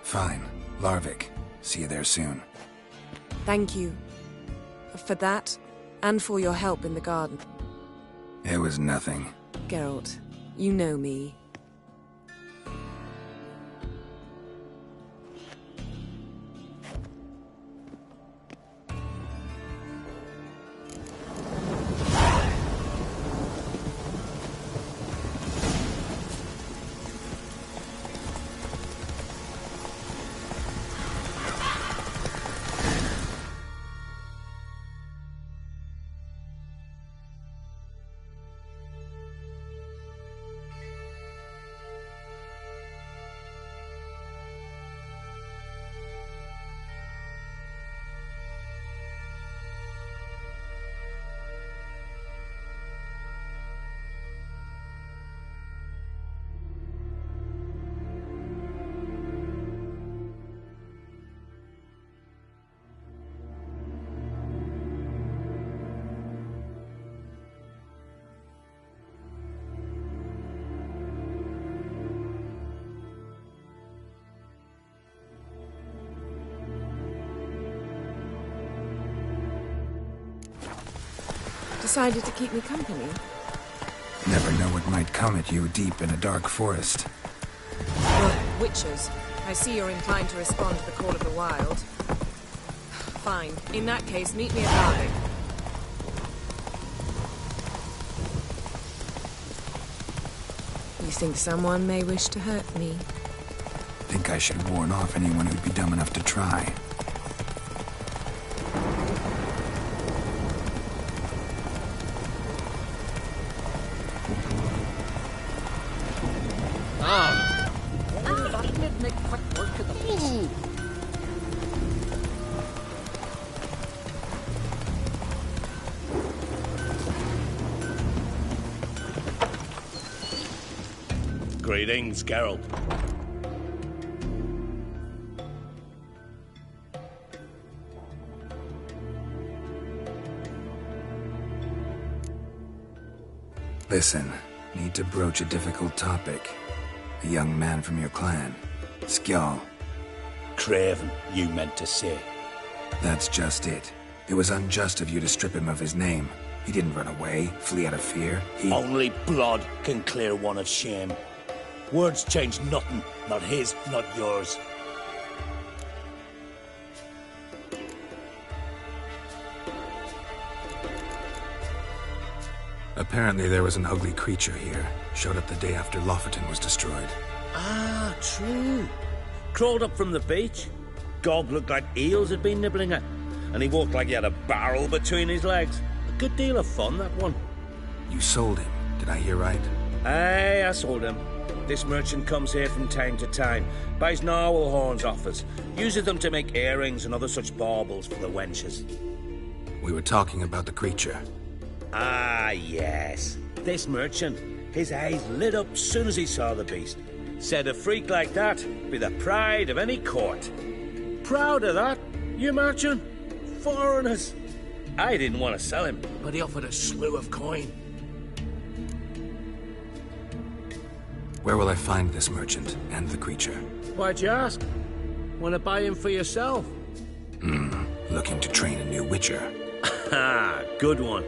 Fine. Larvik. See you there soon. Thank you. For that, and for your help in the garden. It was nothing. Geralt, you know me. Decided to keep me company? Never know what might come at you deep in a dark forest. Witches. I see you're inclined to respond to the call of the wild. Fine. In that case, meet me at Larvik. You think someone may wish to hurt me? Think I should warn off anyone who'd be dumb enough to try. That did make quick work of the place. Greetings, Geralt. Listen, need to broach a difficult topic. A young man from your clan. Skjall. Craven, you meant to say. That's just it. It was unjust of you to strip him of his name. He didn't run away, flee out of fear. Only blood can clear one of shame. Words change nothing. Not his, not yours. Apparently there was an ugly creature here. Showed up the day after Lofoten was destroyed. Ah, true. Crawled up from the beach. Gob looked like eels had been nibbling at. And he walked like he had a barrel between his legs. A good deal of fun, that one. You sold him, did I hear right? Aye, I sold him. This merchant comes here from time to time, buys narwhal horns off us, uses them to make earrings and other such baubles for the wenches. We were talking about the creature. Ah, yes. This merchant. His eyes lit up soon as he saw the beast. Said a freak like that be the pride of any court. Proud of that, you merchant? Foreigners. I didn't want to sell him, but he offered a slew of coin. Where will I find this merchant and the creature? Why'd you ask? Want to buy him for yourself? Looking to train a new witcher. Ah, good one.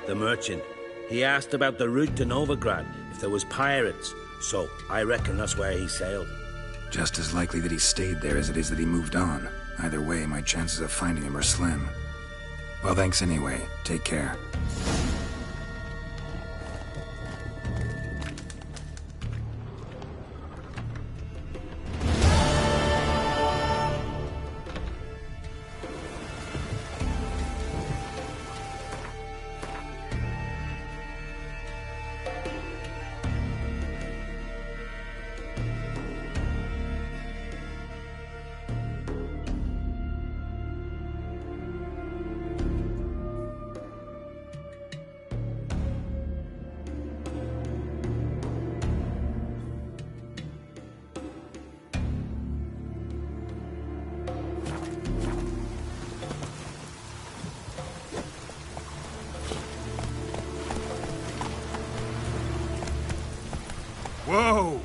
The merchant. He asked about the route to Novigrad, if there was pirates. So, I reckon that's where he sailed. Just as likely that he stayed there as it is that he moved on. Either way, my chances of finding him are slim. Well, thanks anyway. Take care. Whoa!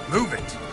Move it!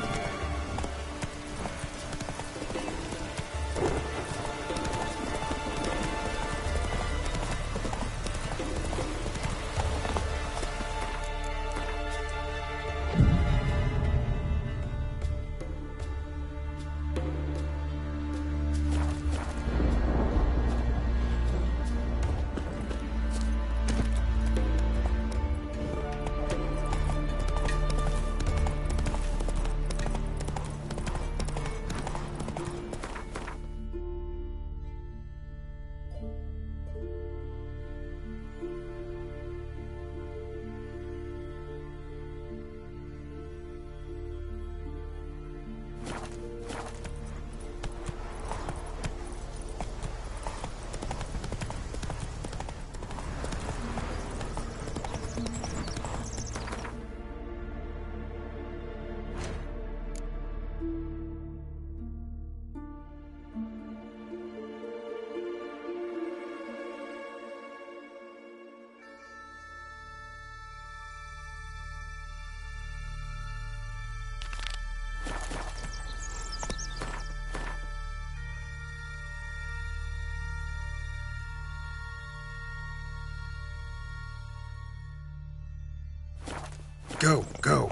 Go, go.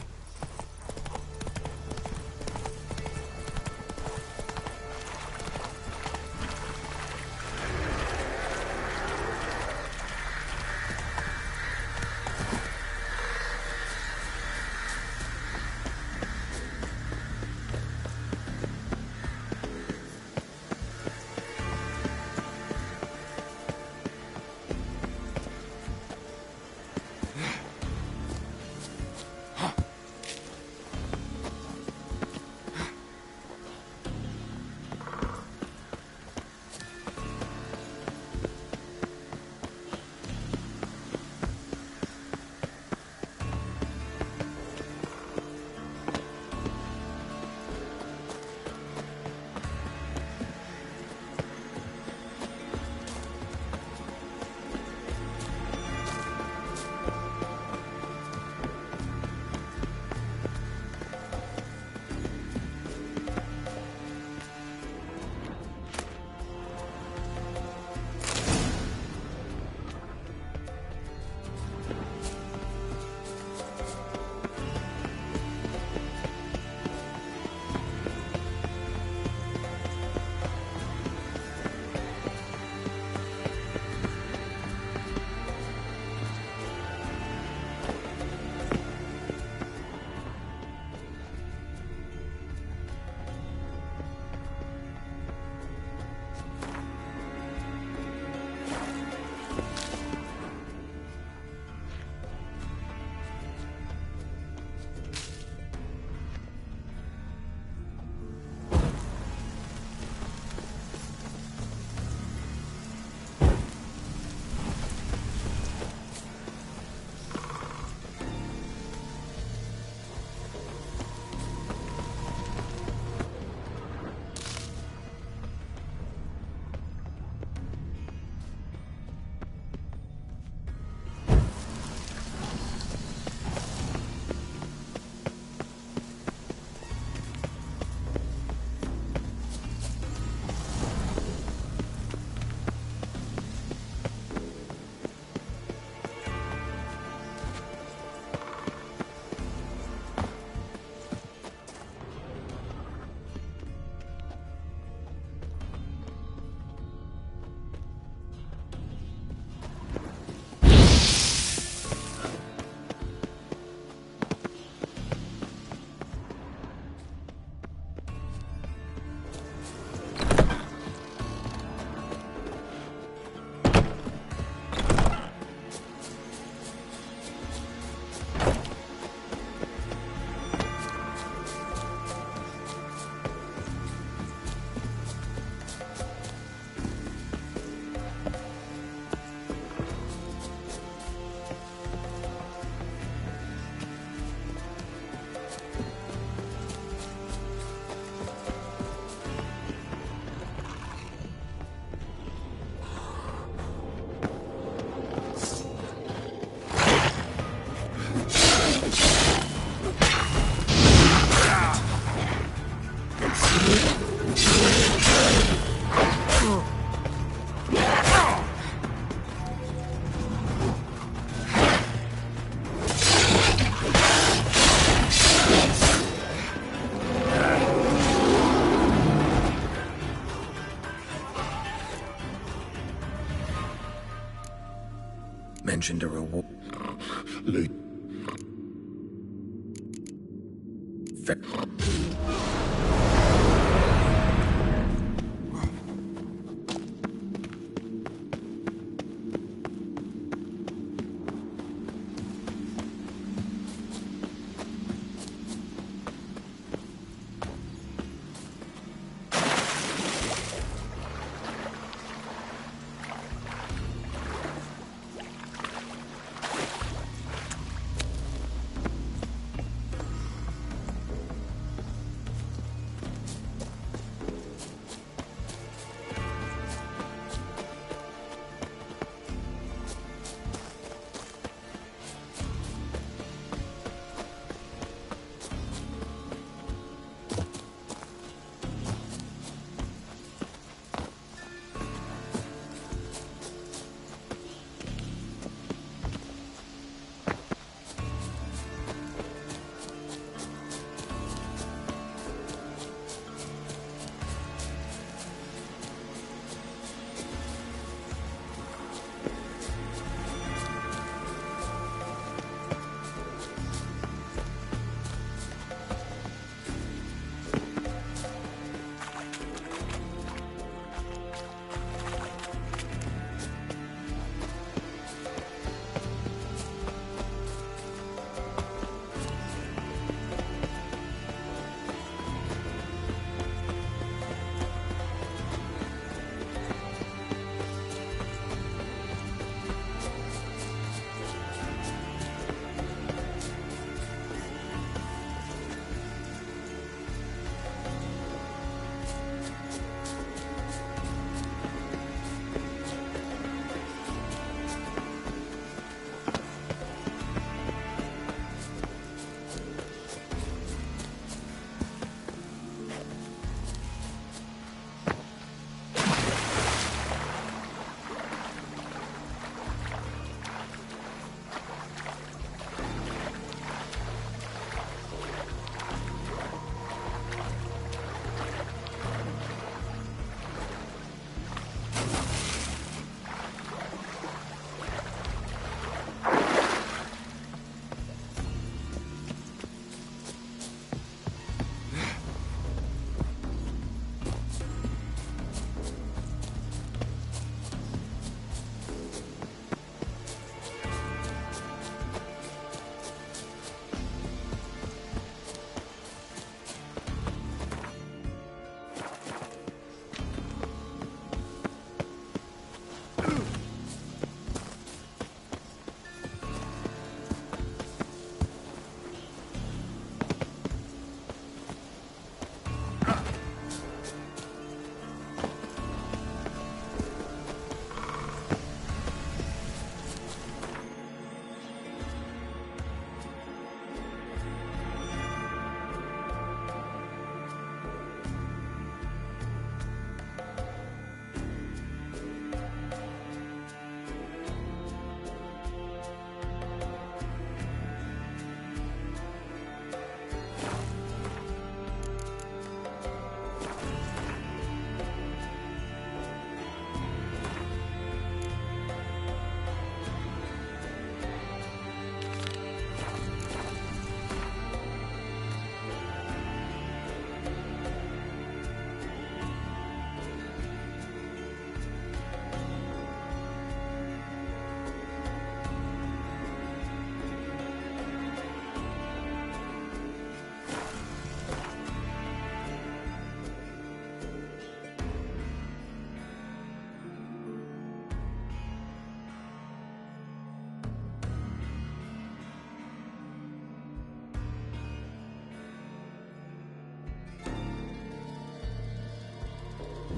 mentioned a reward.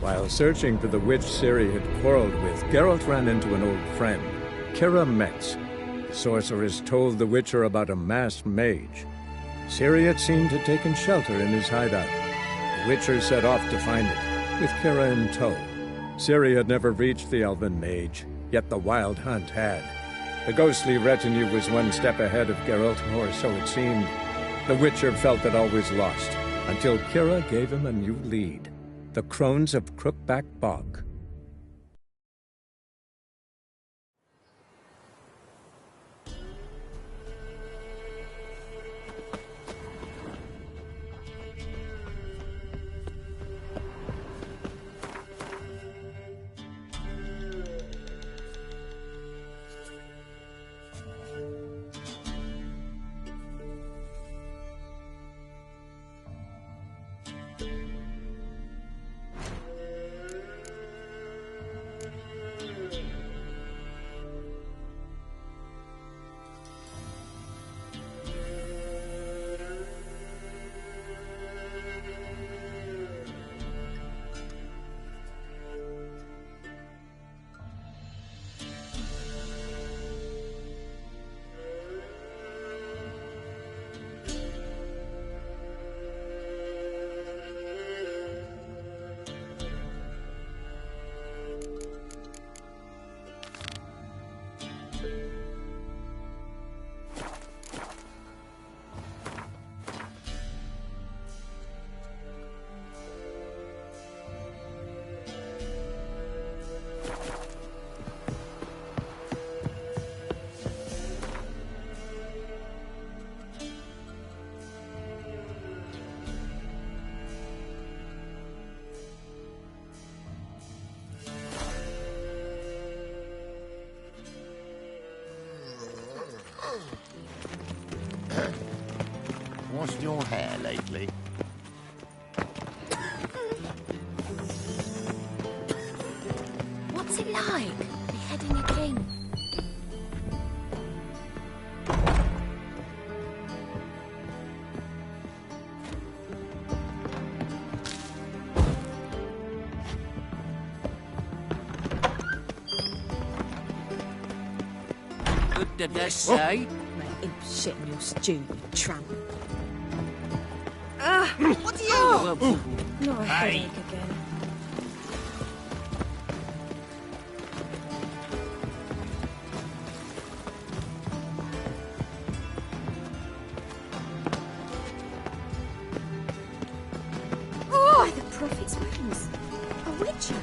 While searching for the witch Ciri had quarreled with, Geralt ran into an old friend, Keira Metz. The sorceress told the Witcher about a masked mage. Ciri, it seemed, had taken shelter in his hideout. The Witcher set off to find it, with Keira in tow. Ciri had never reached the elven mage, yet the Wild Hunt had. The ghostly retinue was one step ahead of Geralt, or so it seemed. The Witcher felt that all was lost, until Keira gave him a new lead. The Crones of Crookback Bog. washed your hair lately? What's it like, beheading a king? What did I say? Make him shit in your stew, you tramp. What do you... Not a Hey. headache again. Oh, the prophet's wings. A witcher.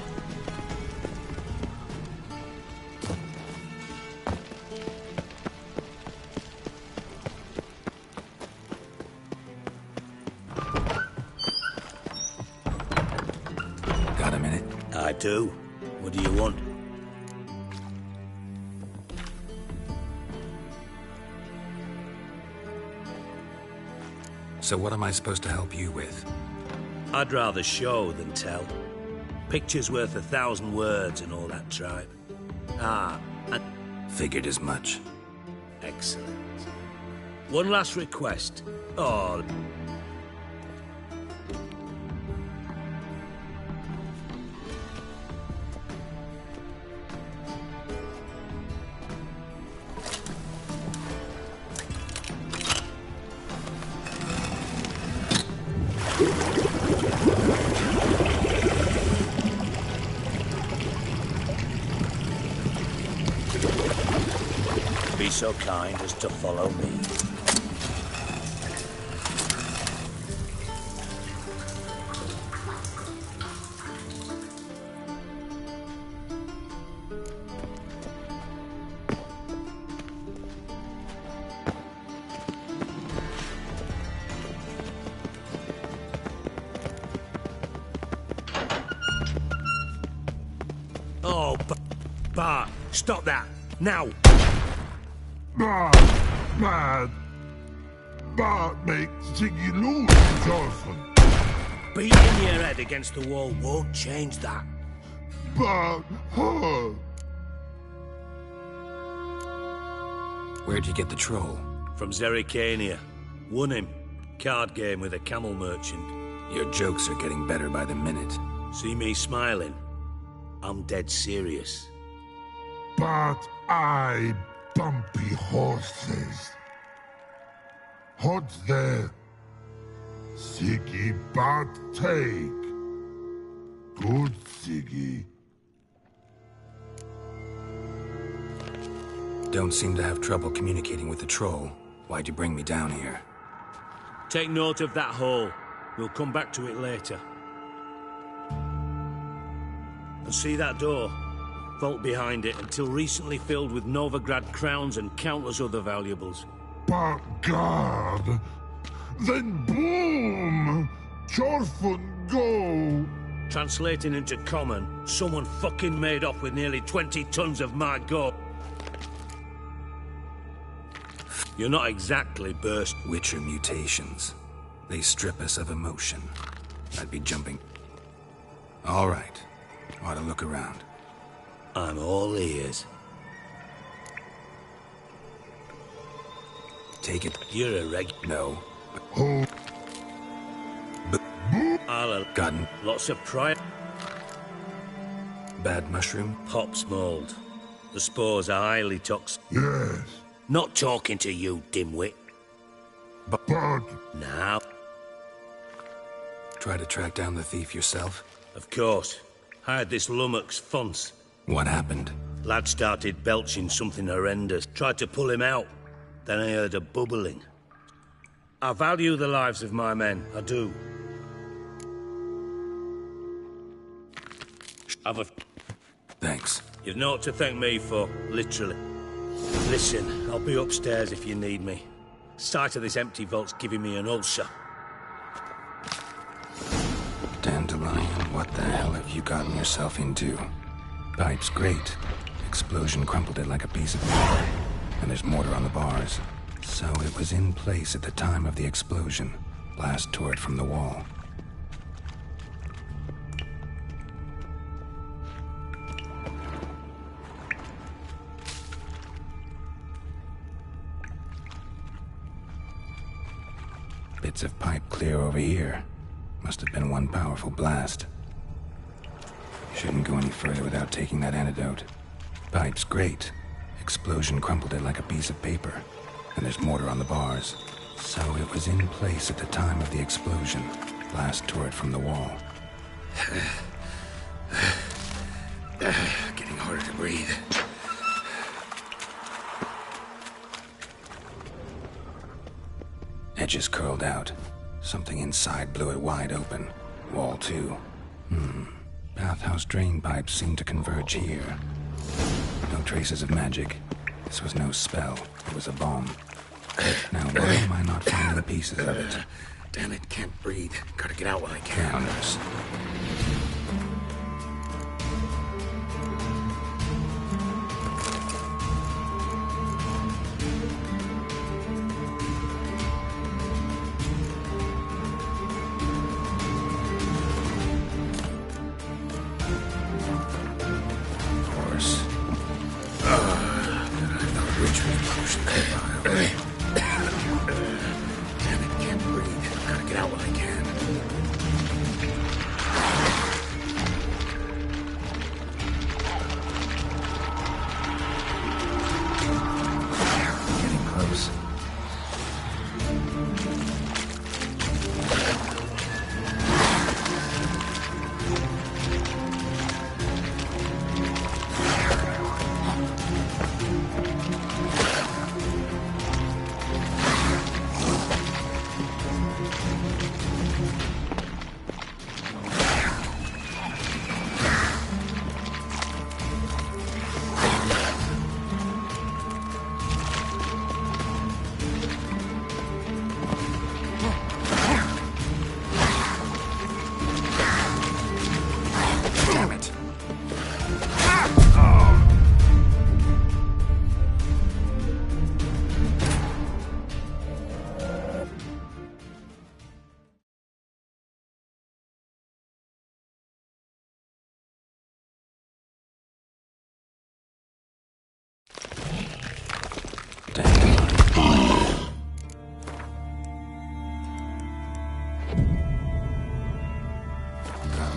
Got a minute? I do. What do you want? So what am I supposed to help you with? I'd rather show than tell. Picture's worth 1,000 words and all that tripe. And... Figured as much. Excellent. One last request. Oh... Be so kind as to follow me. Oh, Bart, stop that, now! Bad. Bart makes Ziggy lose his orphan. Beating your head against the wall won't change that. Bart hurt. Where'd you get the troll? From Zerrikania. Won him. Card game with a camel merchant. Your jokes are getting better by the minute. See me smiling? I'm dead serious. But I bumpy horses. What's there? Ziggy Bart take. Good Ziggy. Don't seem to have trouble communicating with the troll. Why'd you bring me down here? Take note of that hole. We'll come back to it later. And see that door? Vault behind it, until recently filled with Novigrad crowns and countless other valuables. But God, then boom! Chorfun go! Translating into common, someone fucking made off with nearly 20 tons of my gold. You're not exactly burst. Witcher mutations. They strip us of emotion. I'd be jumping. All right. Ought to look around. I'm all ears. Take it. You're a reg... No. Oh. I'll Gotten. Lots of pride. Bad mushroom? Pops mold. The spores are highly toxic. Yes. Not talking to you, dimwit. But... Now. Try to track down the thief yourself? Of course. Hired this lummox Fons. What happened? Lad started belching something horrendous. Tried to pull him out. Then I heard a bubbling. I value the lives of my men. I do. Have a... Thanks. You've naught to thank me for, literally. Listen, I'll be upstairs if you need me. Sight of this empty vault's giving me an ulcer. Dandelion, what the hell have you gotten yourself into? Pipe's great. Explosion crumpled it like a piece of paper. And there's mortar on the bars. So it was in place at the time of the explosion. Blast tore it from the wall. Bits of pipe clear over here. Must have been one powerful blast. Shouldn't go any further without taking that antidote. Pipe's great. Explosion crumpled it like a piece of paper. And there's mortar on the bars. So it was in place at the time of the explosion. Blast tore it from the wall. Getting harder to breathe. Edges curled out. Something inside blew it wide open. Wall too. Bathhouse drain pipes seemed to converge here. No traces of magic. This was no spell. It was a bomb. Now, why am I not finding pieces of it? Damn it, can't breathe. Gotta get out while I can. Counters.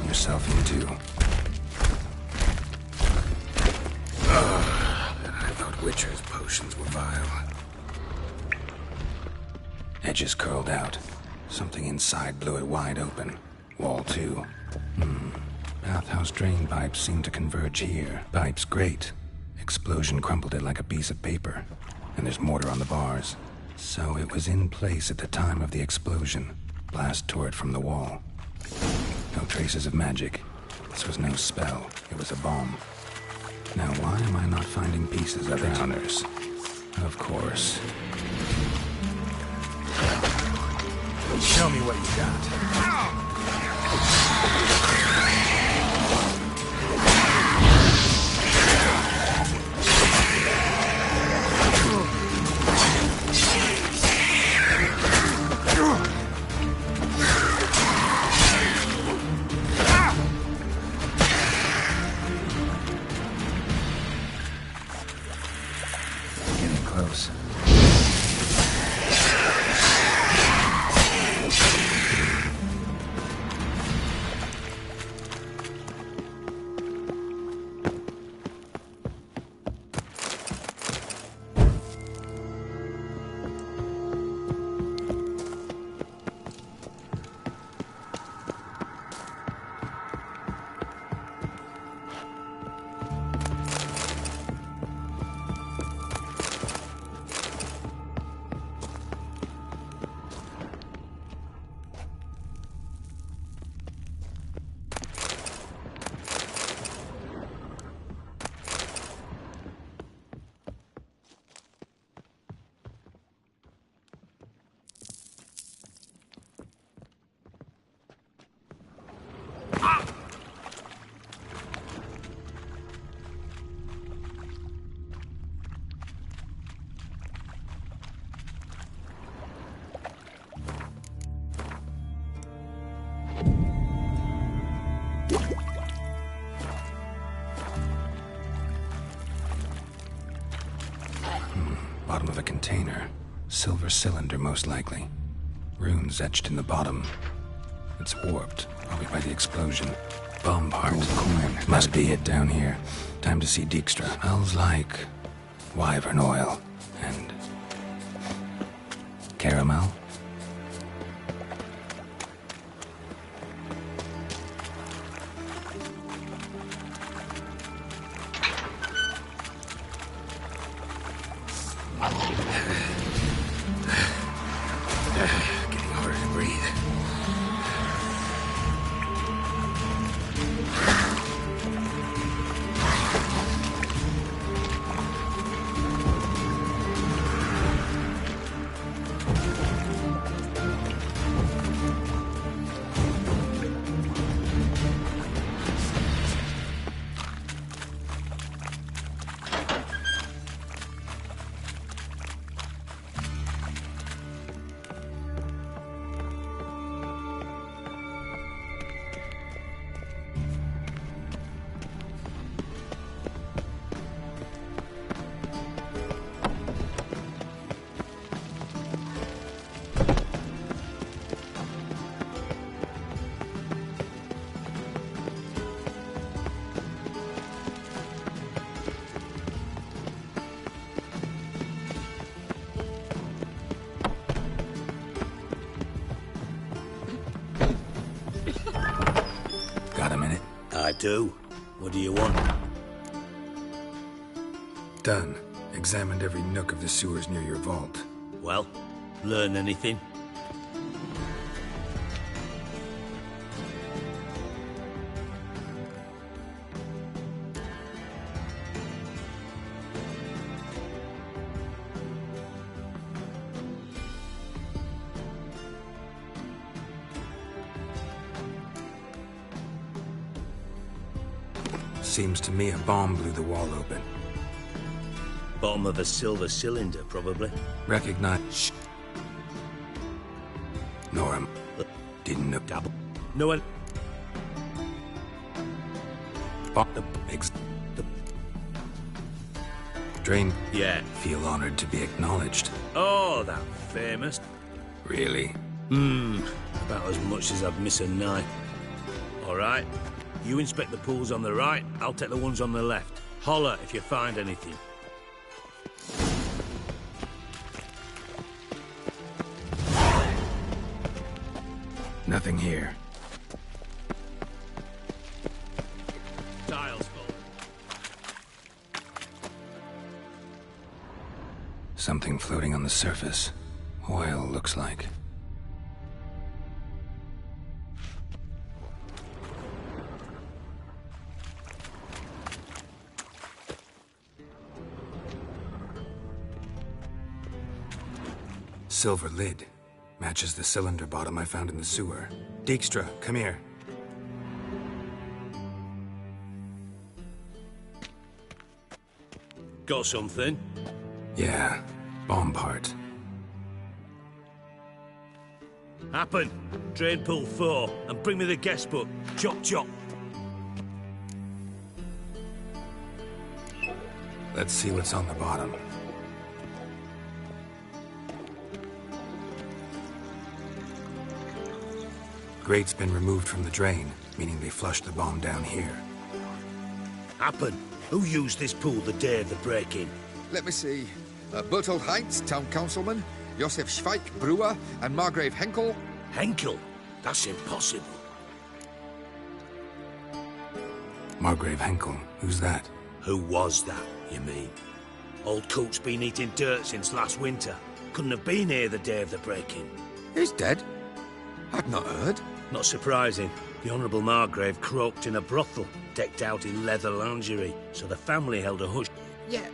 Yourself into. I thought Witcher's potions were vile. Edges curled out. Something inside blew it wide open. Wall too. Bathhouse drain pipes seemed to converge here. Pipe's great. Explosion crumpled it like a piece of paper. And there's mortar on the bars. So it was in place at the time of the explosion. Blast tore it from the wall. No traces of magic. This was no spell. It was a bomb. Now, why am I not finding pieces of it? Counters. Of course. Show me what you got. Bottom of a container. Silver cylinder, most likely. Runes etched in the bottom. It's warped, probably by the explosion. Bomb part. Coin. Must be it down here. Time to see Dijkstra. Smells like wyvern oil and caramel. Getting harder to breathe. Got a minute? I do. What do you want? Done. Examined every nook of the sewers near your vault. Well, learn anything? Seems to me a bomb blew the wall open. Bottom of a silver cylinder, probably. Recognize. Norm. Didn't know. Double. No one. Drain. Yeah. Feel honored to be acknowledged. Oh, that famous. Really? About as much as I'd miss a knife. All right. You inspect the pools on the right, I'll take the ones on the left. Holler if you find anything. Nothing here. Tiles full. Something floating on the surface. Oil, looks like. Silver lid. Matches the cylinder bottom I found in the sewer. Dijkstra, come here. Got something? Yeah, bomb part. Happen. Drain pool 4 and bring me the guest book. Chop chop. Let's see what's on the bottom. Grate's been removed from the drain, meaning they flushed the bomb down here. Happen. Who used this pool the day of the break-in? Let me see. Bertold Heinz, town councilman, Josef Schweik, brewer, and Margrave Henkel. Henkel? That's impossible. Margrave Henkel? Who's that? Who was that, you mean? Old Coot's been eating dirt since last winter. Couldn't have been here the day of the break-in. He's dead? I'd not heard. Not surprising. The Honourable Margrave croaked in a brothel, decked out in leather lingerie, so the family held a hush. Yeah,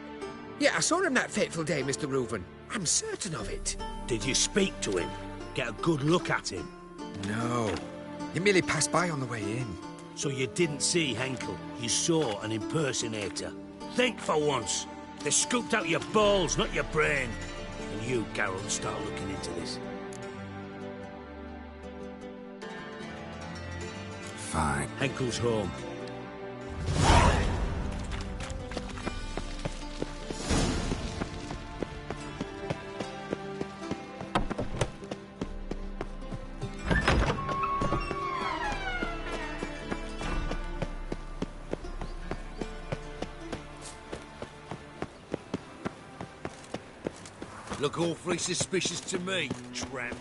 I saw him that fateful day, Mr. Reuven. I'm certain of it. Did you speak to him? Get a good look at him? No. He merely passed by on the way in. So you didn't see Henkel, you saw an impersonator. Think for once. They scooped out your balls, not your brain. And you, Geralt, start looking into this. Fine. Henkel's home. Look awfully suspicious to me, tramp.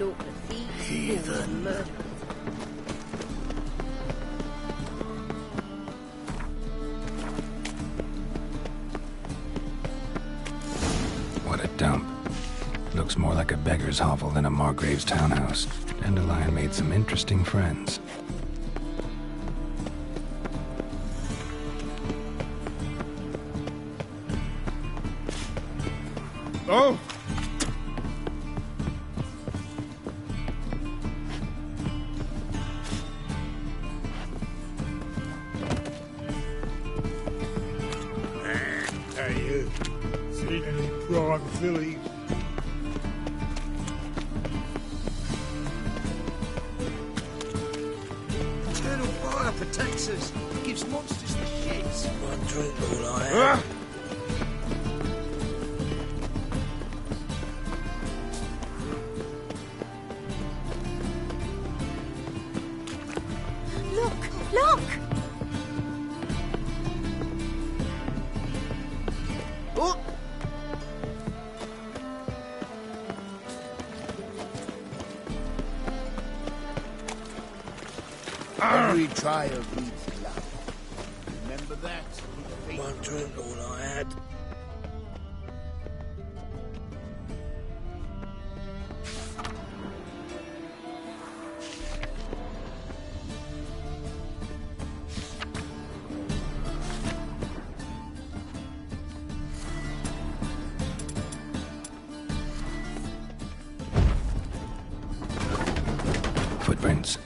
Look, the thief, Heathen. murderer. What a dump. Looks more like a beggar's hovel than a Margrave's townhouse. Dandelion made some interesting friends. Oh! Hey, you. Seen any prime fillies? Eternal fire protects us. Gives monsters the shits. One drink all I had. Look! Look! Oh! Every trial leads to love. Remember that? One drink all I had. Footprints.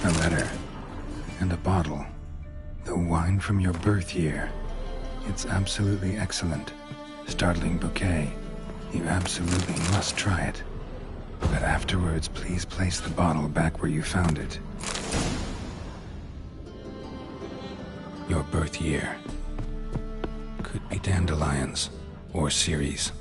A letter. And a bottle. The wine from your birth year. It's absolutely excellent. Startling bouquet. You absolutely must try it. But afterwards, please place the bottle back where you found it. Your birth year. Could be dandelions. Or Ceres.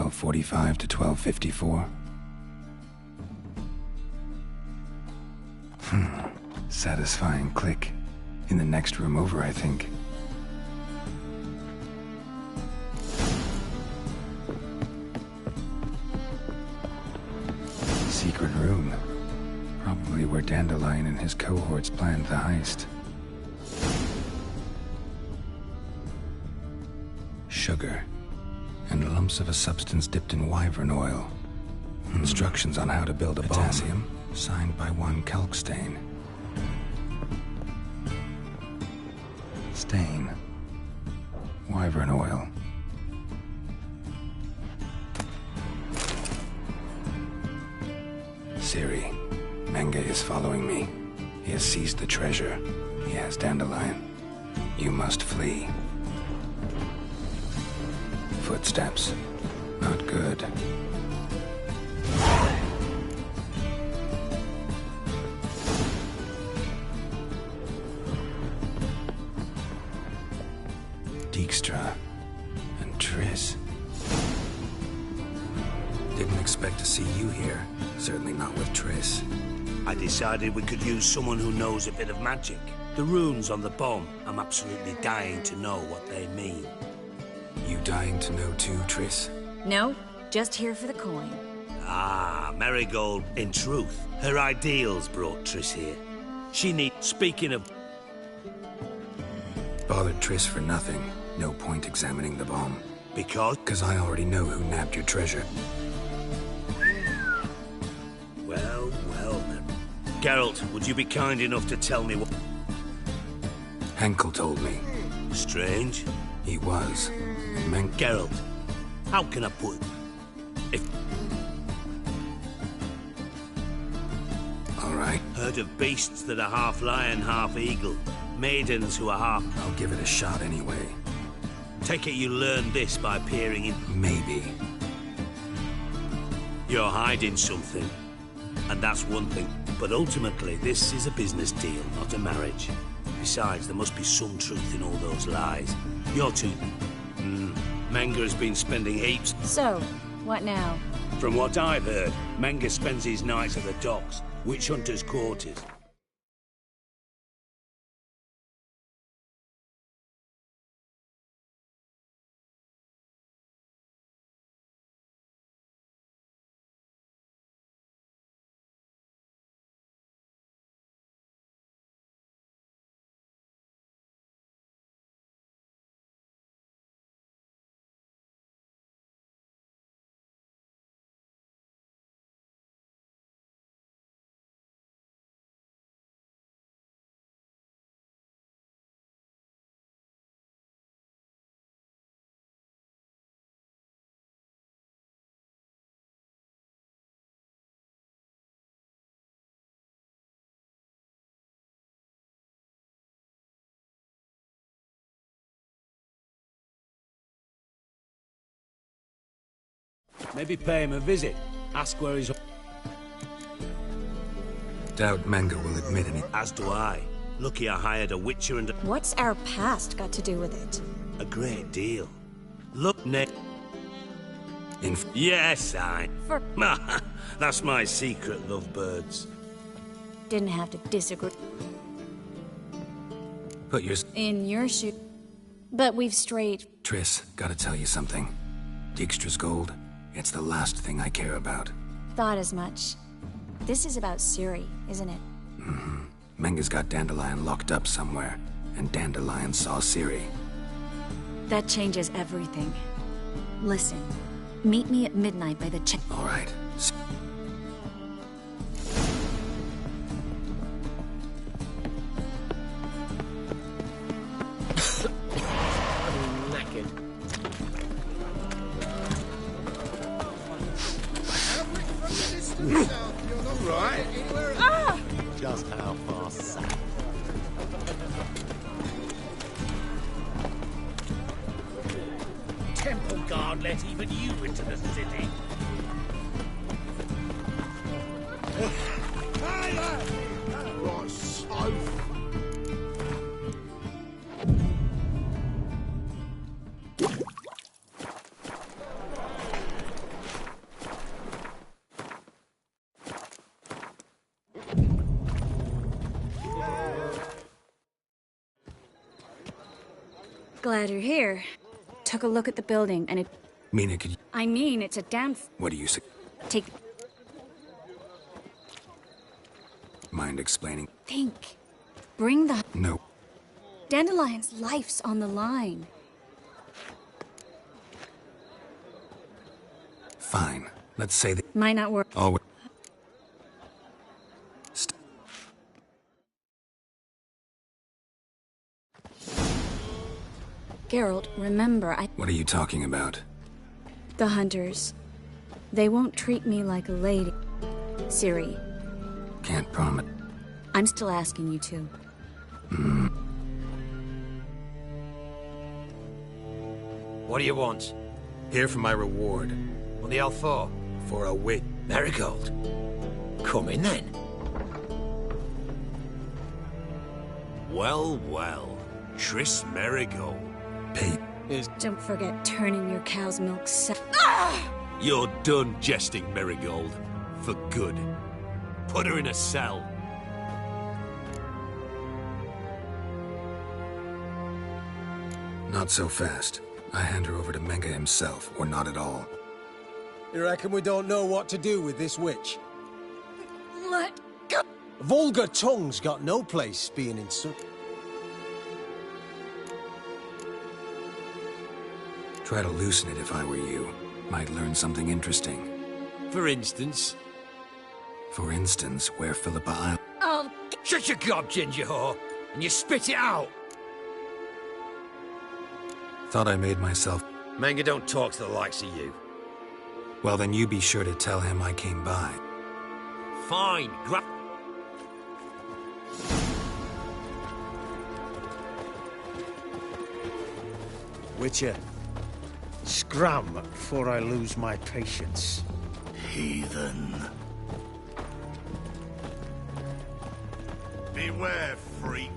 .45 to 12:54. Satisfying click. In the next room over, I think. Secret room. Probably where Dandelion and his cohorts planned the heist. Sugar. And lumps of a substance dipped in wyvern oil. Instructions on how to build a potassium, signed by one Kalkstain. Stain. Wyvern oil. Ciri. Menge is following me. He has seized the treasure. He has Dandelion. You must flee. Footsteps. Not good. Dijkstra. And Triss. Didn't expect to see you here. Certainly not with Triss. I decided we could use someone who knows a bit of magic. The runes on the bomb, I'm absolutely dying to know what they mean. You dying to know too, Triss? No, just here for the coin. Ah, Marigold, in truth, her ideals brought Triss here. She needs... Speaking of... Bothered Triss for nothing. No point examining the bomb. Because? Because I already know who nabbed your treasure. Well, well then. Geralt, would you be kind enough to tell me what... Henkel told me. Strange. He was. And meant... Geralt, How can I put it? If... All right. Herd of beasts that are half lion, half eagle. Maidens who are half... I'll give it a shot anyway. Take it you learned this by peering in... Maybe. You're hiding something. And that's one thing. But ultimately, this is a business deal, not a marriage. Besides, there must be some truth in all those lies. You're too... Menga has been spending heaps... So, what now? From what I've heard, Menga spends his nights at the docks, witch hunters' quarters. Maybe pay him a visit. Ask where he's... Doubt Menga will admit any... As do I. Lucky I hired a witcher and... What's our past got to do with it? A great deal. Look, Nick. Yes, I... That's my secret, lovebirds. Didn't have to disagree. Put your... In your shoe. But we've strayed... Triss, gotta tell you something. Dijkstra's gold, it's the last thing I care about. Thought as much. This is about Ciri, isn't it? Mm-hmm. Menga's got Dandelion locked up somewhere, and Dandelion saw Ciri. That changes everything. Listen, meet me at midnight by the check. All right. Just how far south? Temple Guard let even you into the city. Right, so... Glad you're here. Took a look at the building, and it... Mina, could you... I mean, it's a damn... What do you say? Take... Mind explaining? Think. Bring the... No. Dandelion's life's on the line. Fine. Let's say that... Might not work. Oh... Geralt, remember, What are you talking about? The hunters. They won't treat me like a lady. Ciri. Can't promise. I'm still asking you to. What do you want? Here for my reward. What the hell for? For a witch. Marigold. Come in then. Well, well. Triss Merigold. Pete. Don't forget turning your cow's milk You're done jesting, Merigold. For good. Put her in a cell. Not so fast. I hand her over to Menga himself, or not at all. You reckon we don't know what to do with this witch? Let go. Vulgar tongue's got no place being in such... Try to loosen it if I were you. Might learn something interesting. For instance? For instance, where Philippa Isle... Oh... Shut your gob, ginger whore, and you spit it out! Thought I made myself... Manga don't talk to the likes of you. Well, then you be sure to tell him I came by. Fine, Witcher, scram before I lose my patience. Heathen. Beware, freak.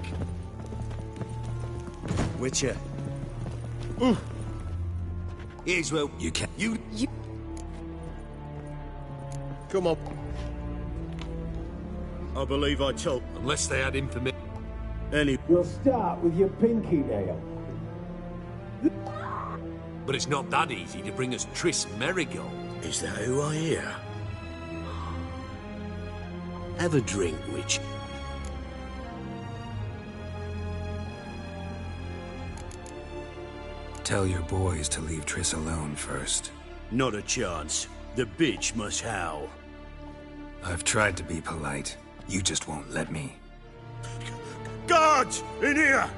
Witcher. Here's where you can. You. Come on. I believe I told. Unless they had information. You'll start with your pinky nail. But it's not that easy to bring us Triss Merigold. Is that who I hear? Have a drink, witch. Tell your boys to leave Triss alone first. Not a chance. The bitch must howl. I've tried to be polite. You just won't let me. Guards! In here!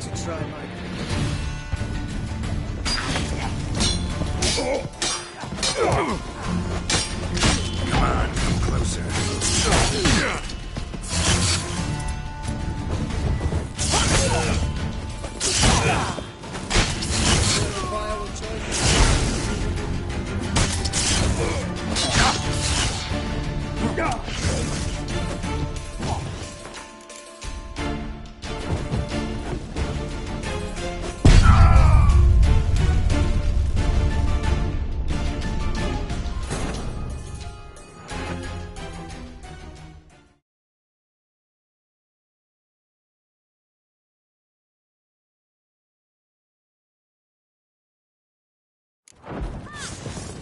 To try my... Come on, come closer.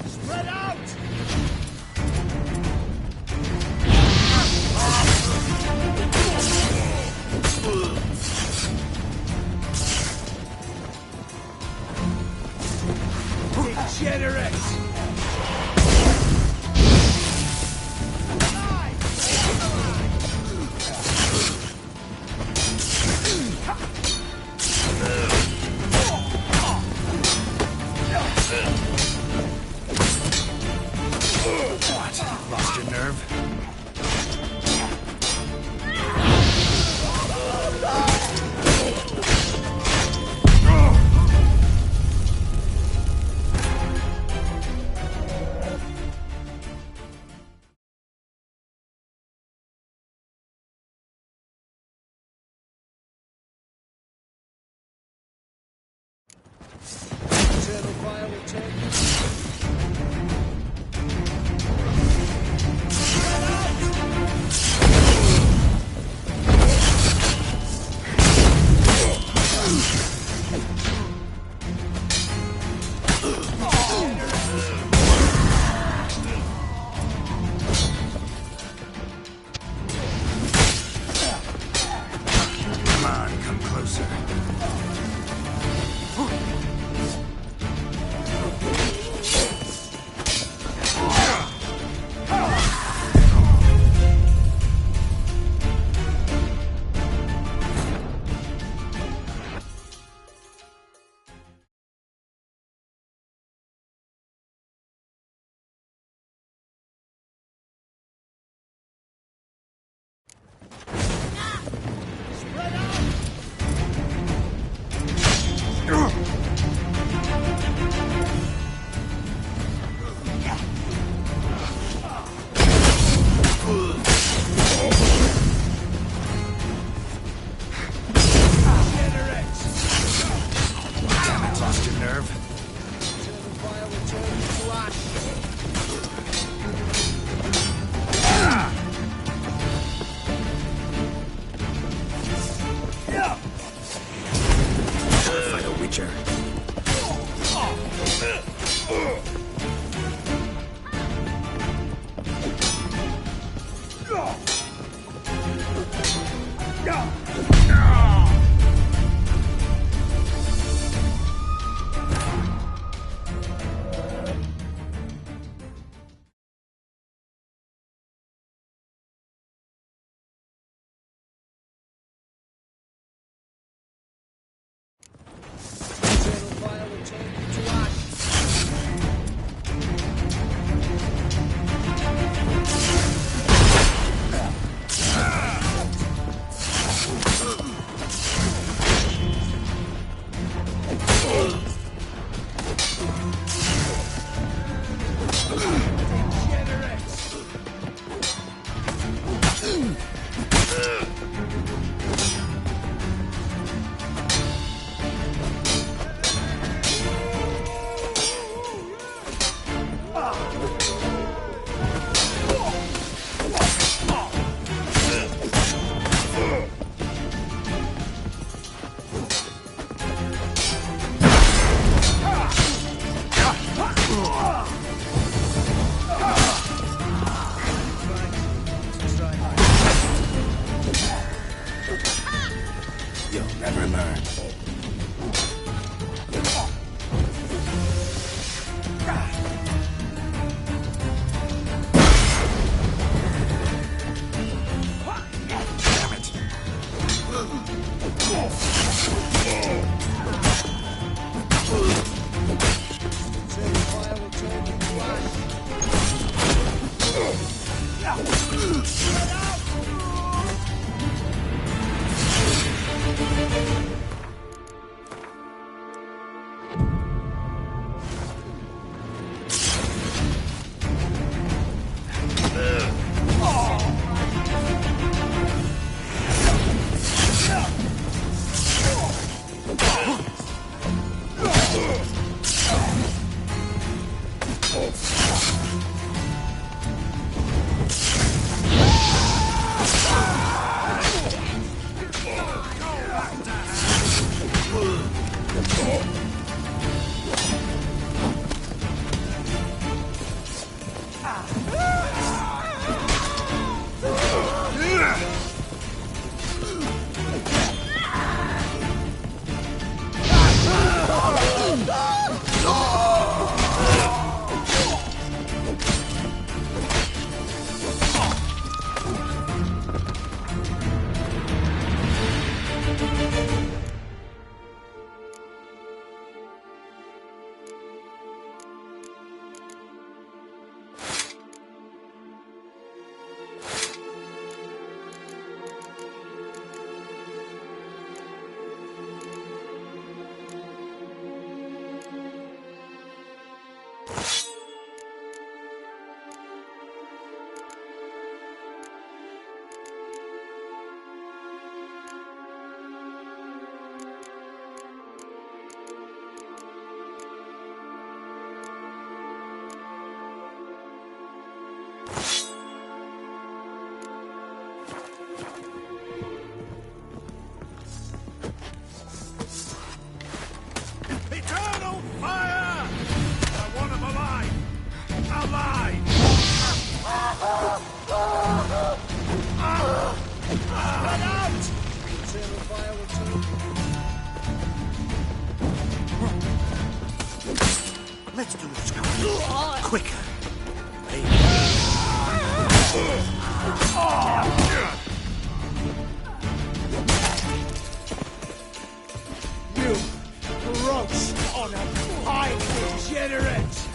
Spread out! Degenerates! What? Lost your nerve? Eternal fire will take. Let's do this quicker. You gross on a pie degenerate!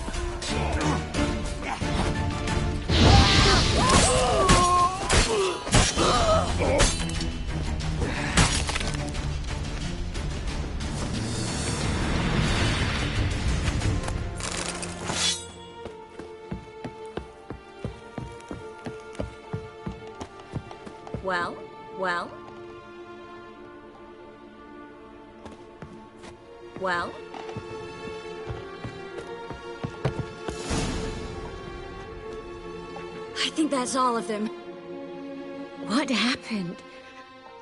Well? Well? Well? I think that's all of them. What happened?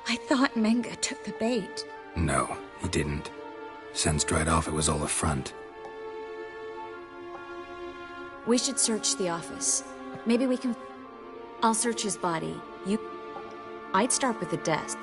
I thought Menga took the bait. No, he didn't. Sensed right off it was all a front. We should search the office. Maybe we can... I'll search his body. I'd start with the desk.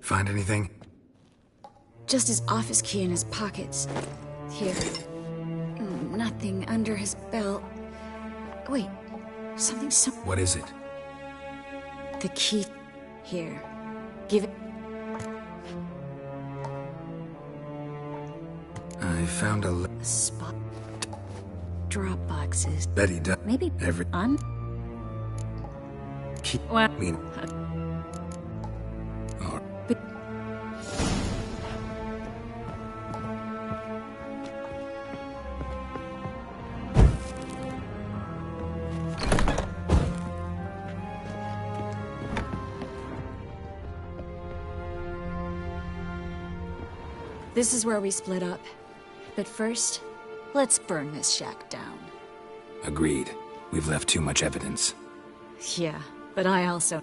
Find anything? Just his office key in his pockets. Here. Nothing under his belt. Wait. Something. What is it? The key. Here. Give it. I found a spot. Drop boxes. Betty does. Maybe every on. Key. Well. Mean. This is where we split up. But first, let's burn this shack down. Agreed. We've left too much evidence. Yeah, but I also...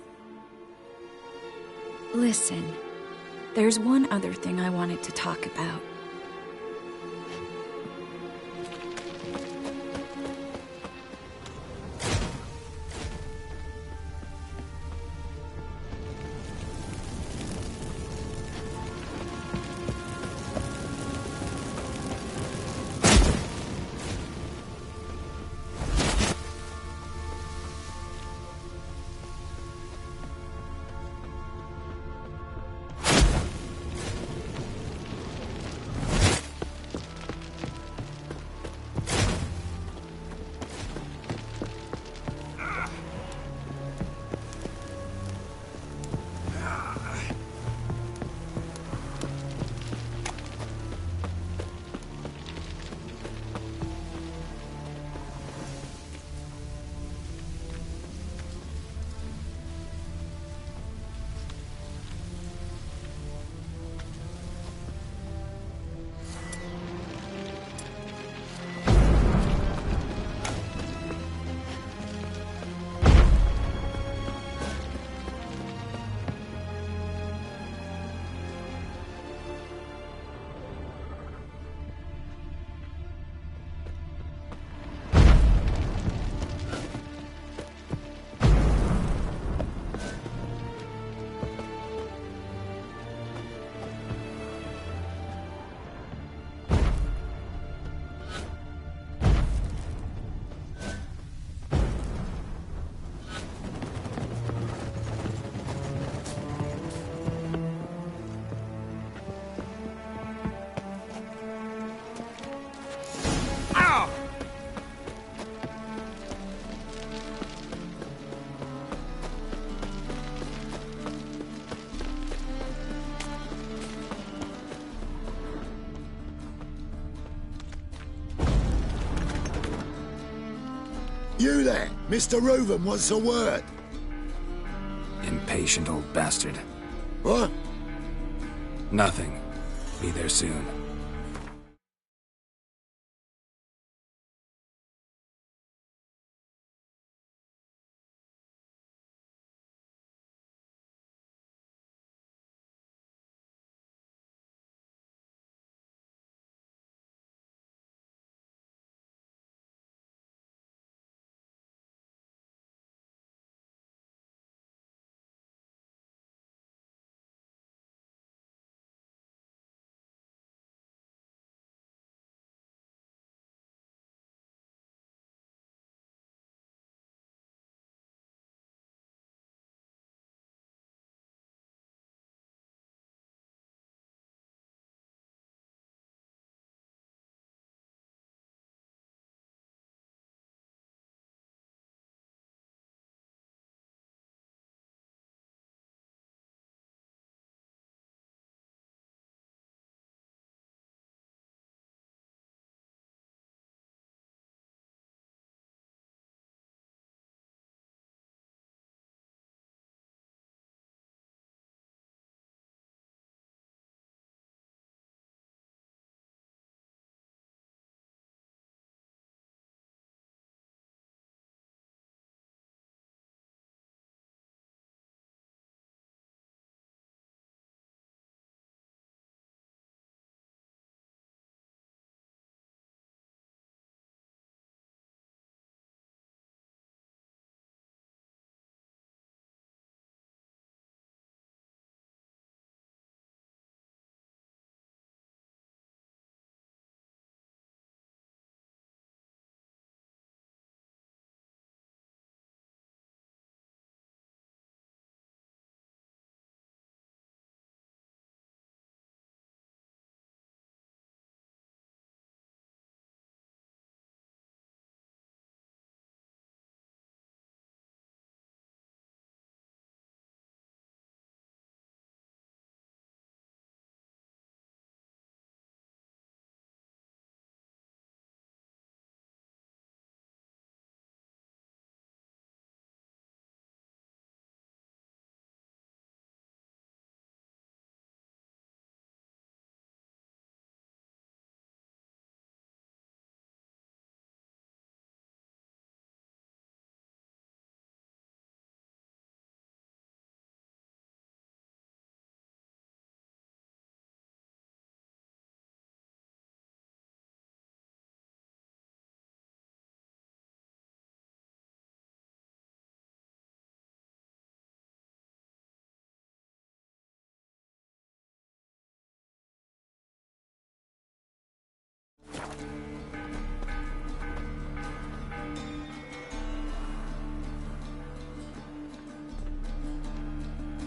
Listen, there's one other thing I wanted to talk about. You there, Mr. Reuven wants a word. Impatient old bastard. What? Nothing. Be there soon.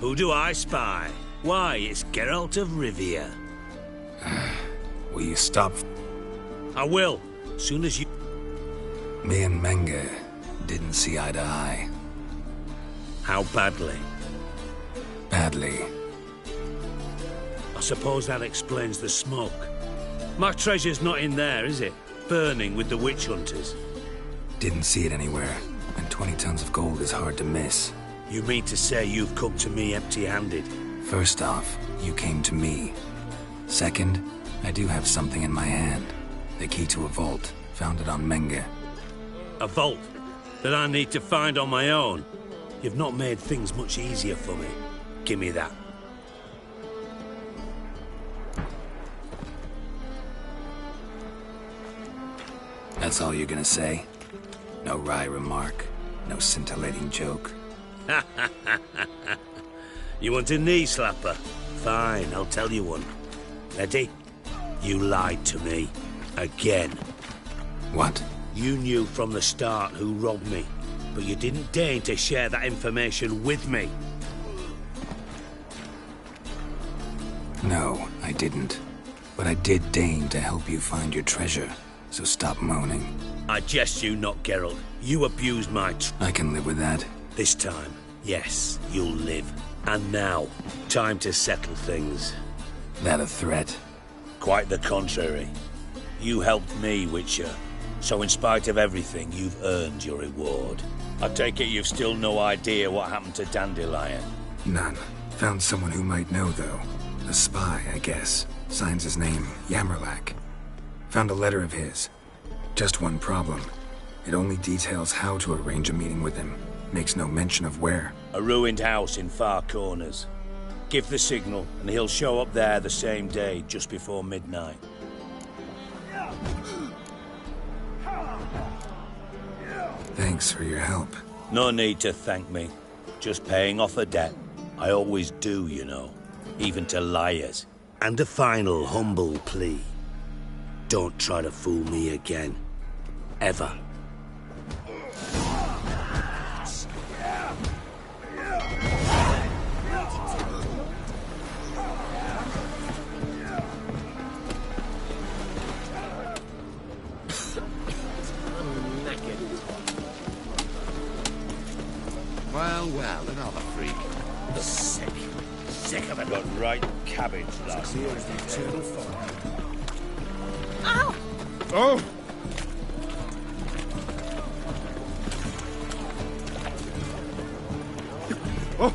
Who do I spy? Why, it's Geralt of Rivia. Will you stop? I will, soon as you... Me and Menge didn't see eye to eye. How badly? Badly. I suppose that explains the smoke. My treasure's not in there, is it? Burning with the witch hunters. Didn't see it anywhere, and 20 tons of gold is hard to miss. You mean to say you've come to me empty-handed? First off, you came to me. Second, I do have something in my hand. The key to a vault, found it on Menge. A vault? That I need to find on my own? You've not made things much easier for me. Give me that. That's all you're gonna say? No wry remark, no scintillating joke? You want a knee slapper? Fine, I'll tell you one. Ready? You lied to me. Again. What? You knew from the start who robbed me, but you didn't deign to share that information with me. No, I didn't. But I did deign to help you find your treasure, so stop moaning. I jest you not, Geralt. You abused my I can live with that. This time, yes, you'll live. And now, time to settle things. That a threat? Quite the contrary. You helped me, Witcher. So in spite of everything, you've earned your reward. I take it you've still no idea what happened to Dandelion? None. Found someone who might know, though. A spy, I guess. Signs his name, Yamerlak. Found a letter of his. Just one problem. It only details how to arrange a meeting with him. Makes no mention of where. A ruined house in Far Corners. Give the signal, and he'll show up there the same day, just before midnight. Thanks for your help. No need to thank me. Just paying off a debt. I always do, you know. Even to liars. And a final humble plea. Don't try to fool me again. Ever. Well, another freak. Sick. Sick of it. Got right cabbage last night. Eternal fire. Ow! Oh! Oh!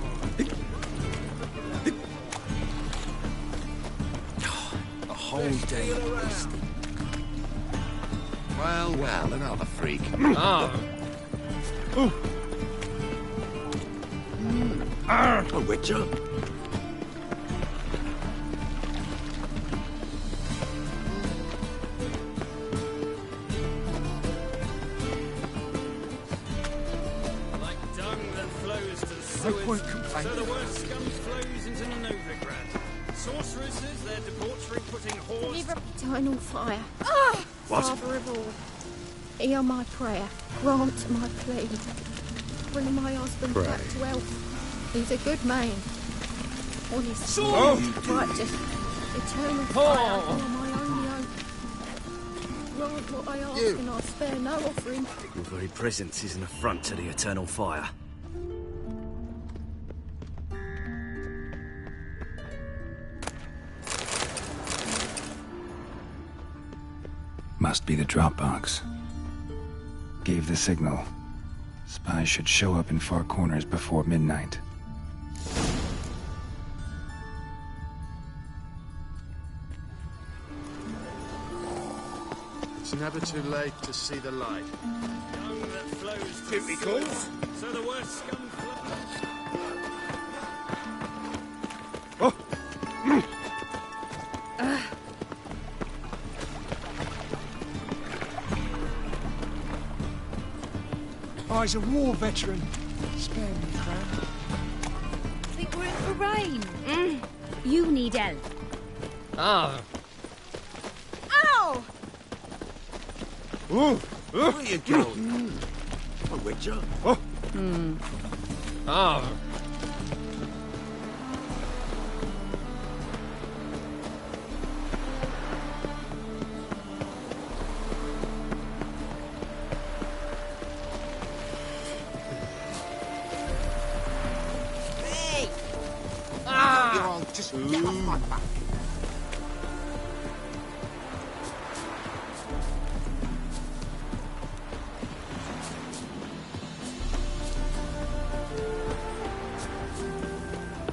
A whole day wasted. Well, another freak. Ah! Oh! A witcher? Like dung that flows to the sewers, so the worst scum flows into Novigrad. Sorceresses, their debauchery putting whores... Eternal fire. What? Father of all, hear my prayer. Grant my plea. Bring my husband Pray. back to health. He's a good man. Honest. Oh. Righteous. Eternal fire. You are my only hope. Grant what I ask and I'll spare no offering. Your very presence is an affront to the eternal fire. Must be the drop box. Gave the signal. Spies should show up in Far Corners before midnight. It's never too late to see the light. Dung that flows to Duty the calls. sewers, so the worst scum flows... I's a war veteran. Spare me, friend. Think we're in for rain. You need help. Ah. Ow! Ooh. Where are you going? A witcher? Oh. Ah. Just get off my back.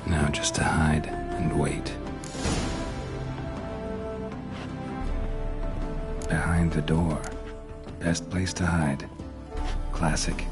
Now just to hide and wait. Behind the door. Best place to hide. Classic.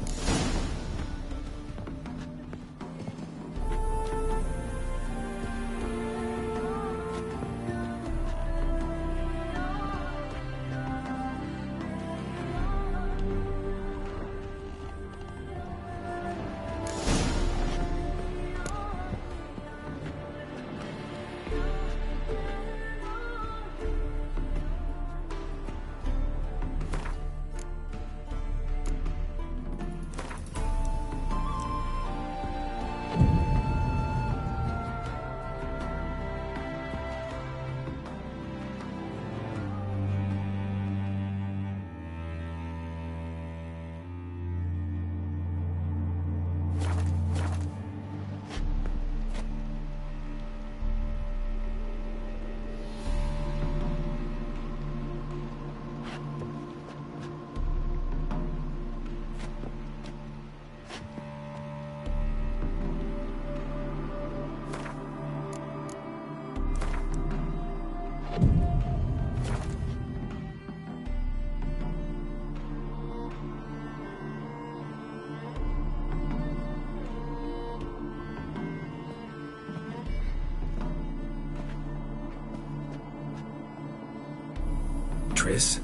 Triss?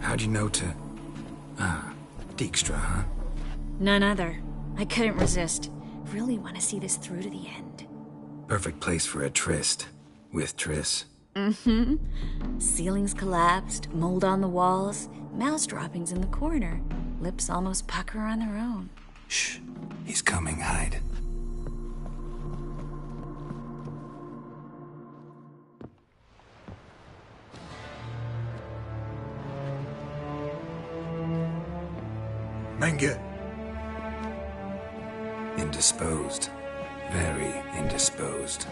How'd you know to... Dijkstra, huh? None other. I couldn't resist. Really want to see this through to the end. Perfect place for a tryst. With Triss. Mm-hmm. Ceilings collapsed, mold on the walls, mouse droppings in the corner. Lips almost pucker on their own. Shh. He's coming, hide. Menge. Indisposed. Very indisposed.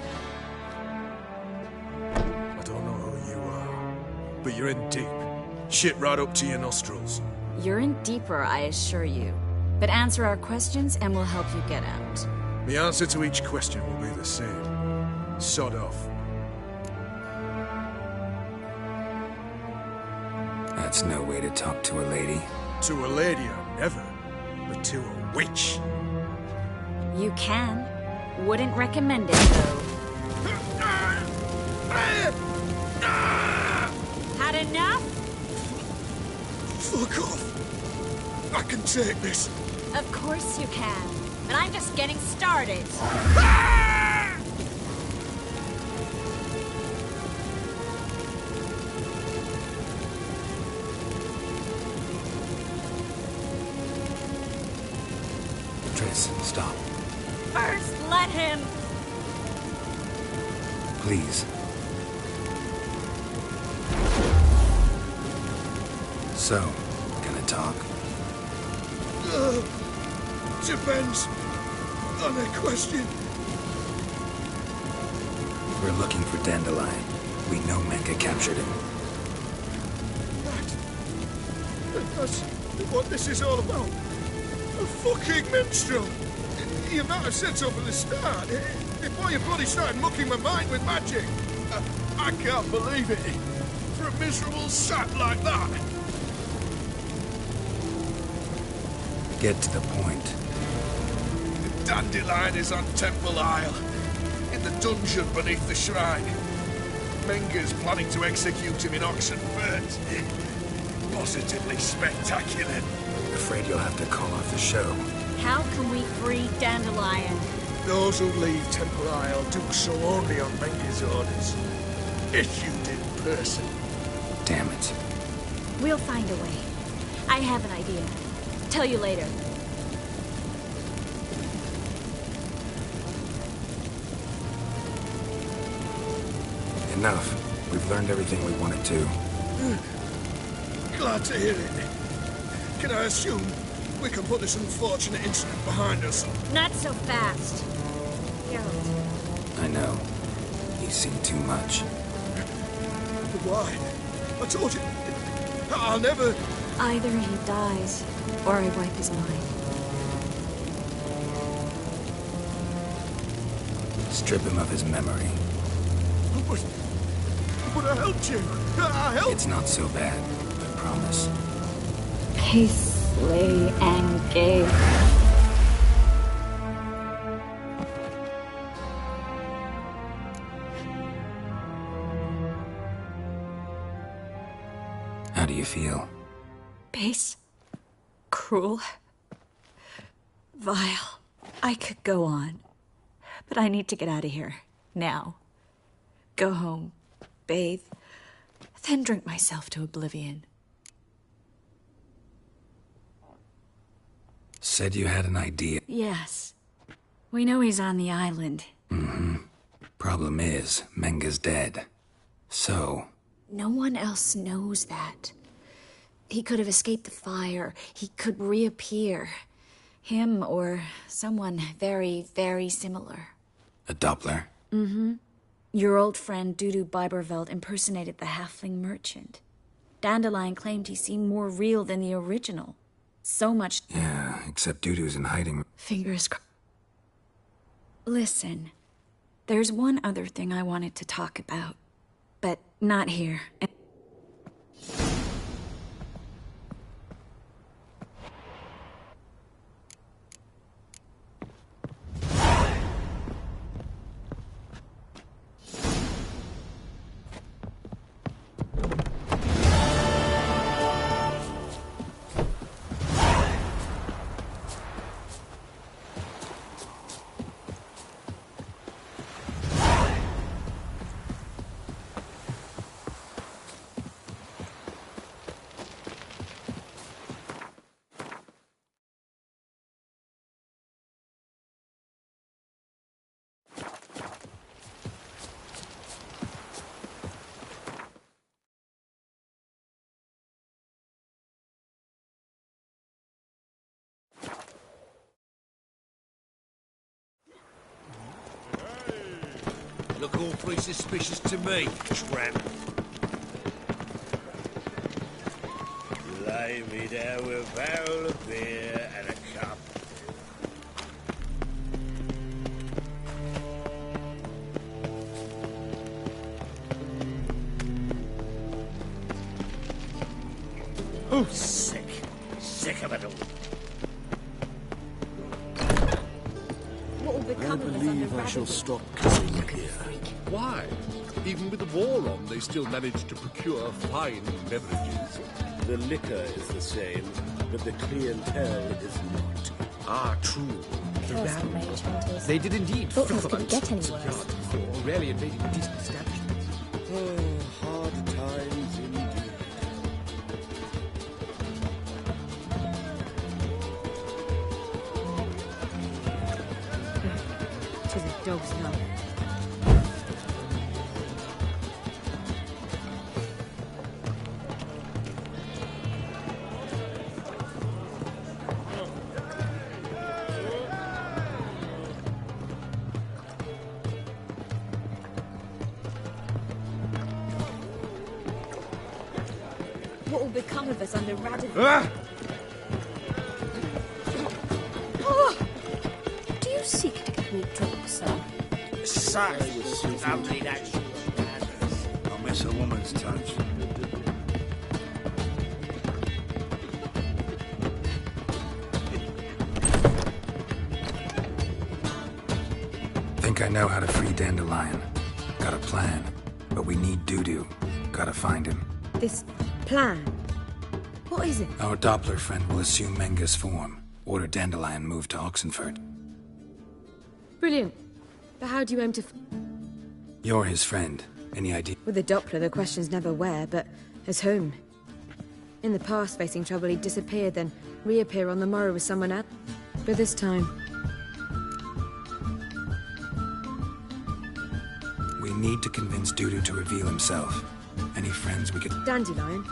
I don't know who you are, but you're in deep. Shit right up to your nostrils. You're in deeper, I assure you. But answer our questions and we'll help you get out. The answer to each question will be the same. Sod off. That's no way to talk to a lady. To a lady, I never. But to a witch. You can. Wouldn't recommend it, though. Had enough? Fuck off. I can take this. Of course you can. But I'm just getting started. Triss, stop. First, let him. Please. So, gonna talk? Depends on the question. We're looking for Dandelion. We know Menge captured him. That's what this is all about. A fucking minstrel. You might have said so from the start, before you bloody started mucking my mind with magic. I can't believe it. For a miserable sap like that. Get to the point. The Dandelion is on Temple Isle, in the dungeon beneath the shrine. Menge's planning to execute him in Oxenfurt. Positively spectacular. Afraid you'll have to call off the show. How can we free Dandelion? Those who leave Temple Isle do so only on Menge's orders. Issued in person. Damn it. We'll find a way. I have an idea. Tell you later. Enough. We've learned everything we wanted to. Glad to hear it. Can I assume we can put this unfortunate incident behind us? Not so fast. Geralt. I know. You've seen too much. But why? I told you. I'll never... Either he dies, or I wipe his mind. Strip him of his memory. But I helped you. I helped... It's not so bad, I promise. Peacefully and gay. How do you feel? Base. Cruel. Vile. I could go on. But I need to get out of here. Now. Go home. Bathe. Then drink myself to oblivion. Said you had an idea. Yes. We know he's on the island. Mm-hmm. Problem is, Menge's dead. So... No one else knows that. He could have escaped the fire. He could reappear. Him or someone very, very similar. A Doppler? Mm-hmm. Your old friend Dudu Biberveld impersonated the halfling merchant. Dandelion claimed he seemed more real than the original. So much... Yeah, except Dudu's in hiding. Fingers crossed. Listen, there's one other thing I wanted to talk about. But not here. look awfully suspicious to me, tramp. Lie me there with a barrel of beer and a cup. Oh, sick. Sick of it all. What will become of us under believe I shall stop kissing here. Why? Even with the war on, they still manage to procure fine beverages. The liquor is the same, but the clientele is not. Ah, true. The Cursed ram- mage hunters. They did indeed Thoughtless filth couldn't amongst get any some worse. yards before, rarely invading decent establishments. Oh, hard times indeed. Tis a dog's life. What will become of us under Radovid? Ah! Oh! Do you seek to get me drunk, sir? Such lovely natural manners. I'll miss a woman's touch. Think I know how to free Dandelion. Got a plan. But we need Dudu. Gotta find him. This plan? What is it? Our Doppler friend will assume Menga's form. Order Dandelion moved to Oxenfurt. Brilliant. But how do you aim to... You're his friend. Any idea? With the Doppler, the question's never where, but as whom. In the past, facing trouble, he'd disappear, then reappear on the morrow with someone else. But this time... We need to convince Dudu to reveal himself. Any friends we could... Dandelion.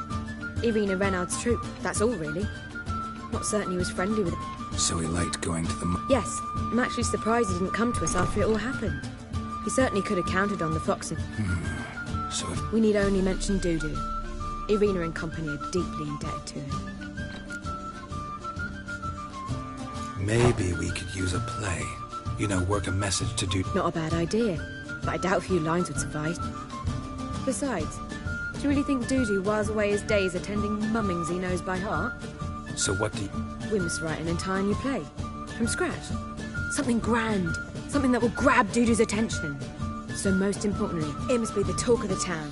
Irina Renard's troop. That's all, really. Not certain he was friendly with... So he liked going to the... Yes. I'm actually surprised he didn't come to us after it all happened. He certainly could have counted on the Foxen. So if... We need only mention Dudu. Irina and company are deeply indebted to him. Maybe we could use a play. You know, work a message to Dudu. Not a bad idea, but I doubt a few lines would suffice. Besides, do you really think Dudu whiles away his days attending mummings he knows by heart? So what do you... We must write an entire new play. From scratch. Something grand. Something that will grab Dudu's attention. So most importantly, it must be the talk of the town.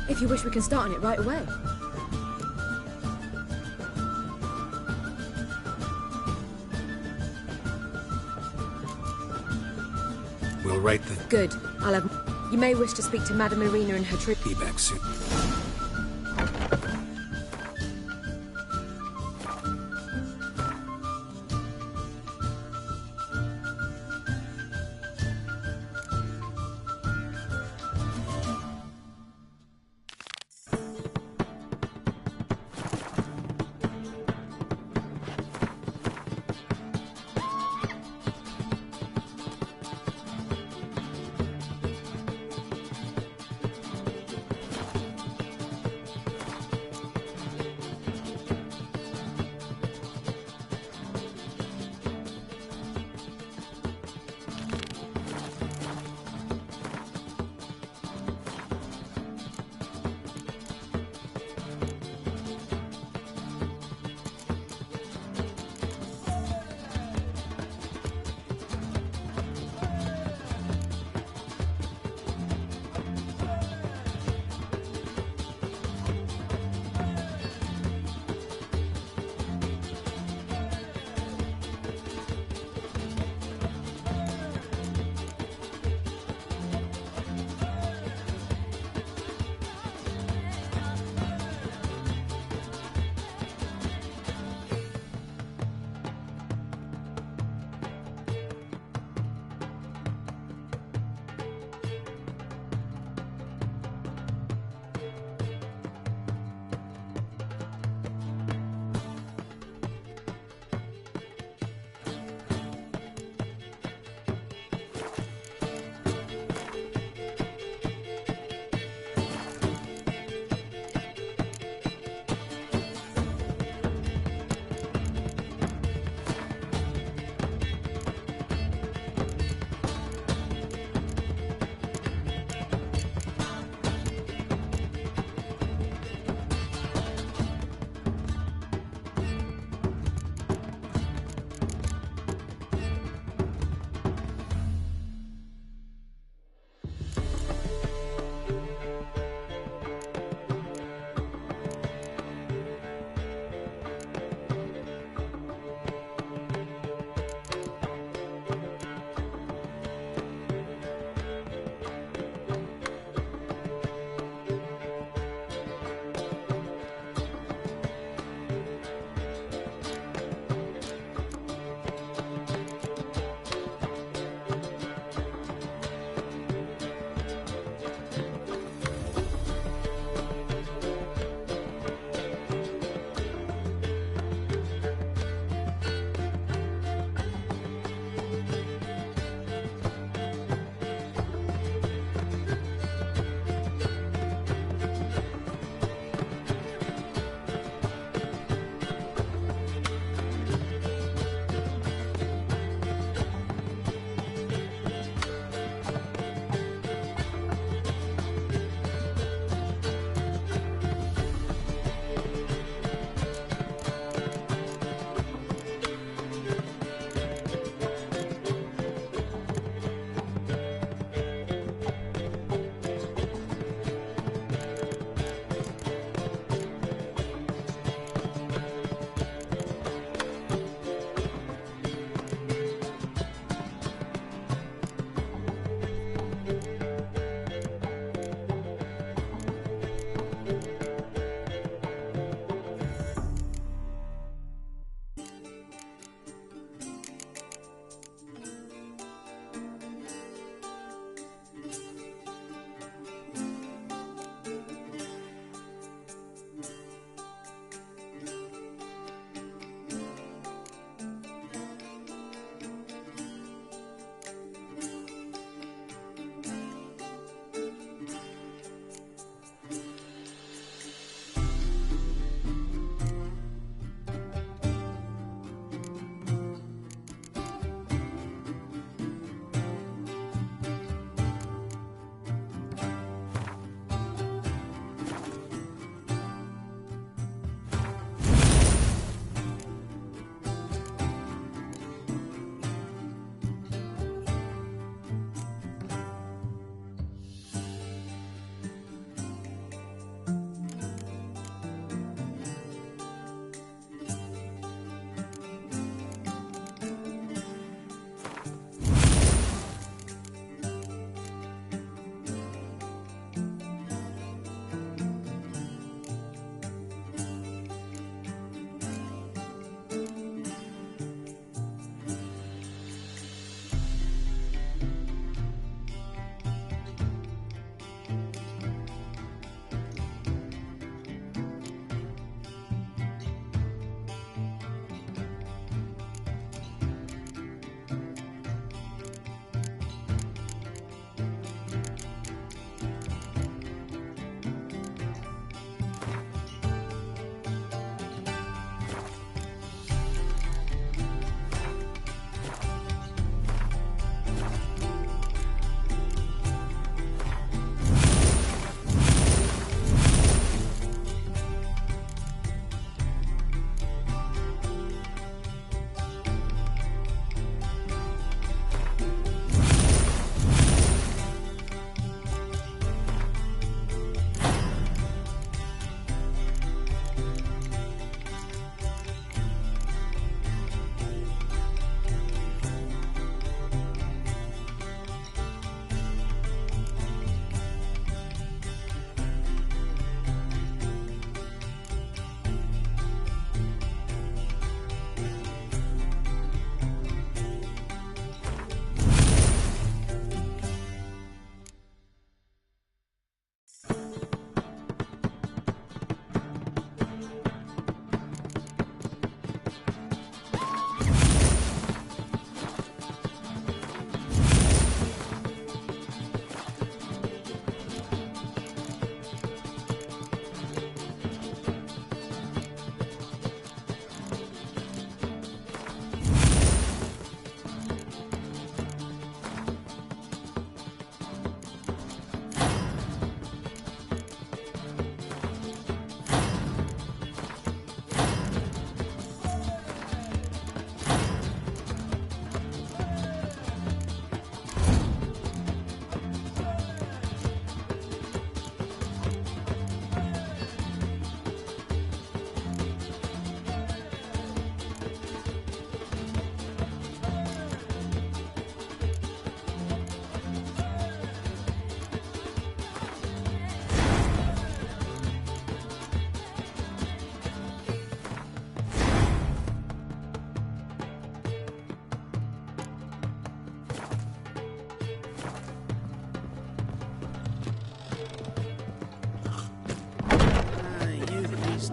If you wish, we can start on it right away. We'll write the... Good. I'll have... You may wish to speak to Madame Irina and her troop. Be back soon.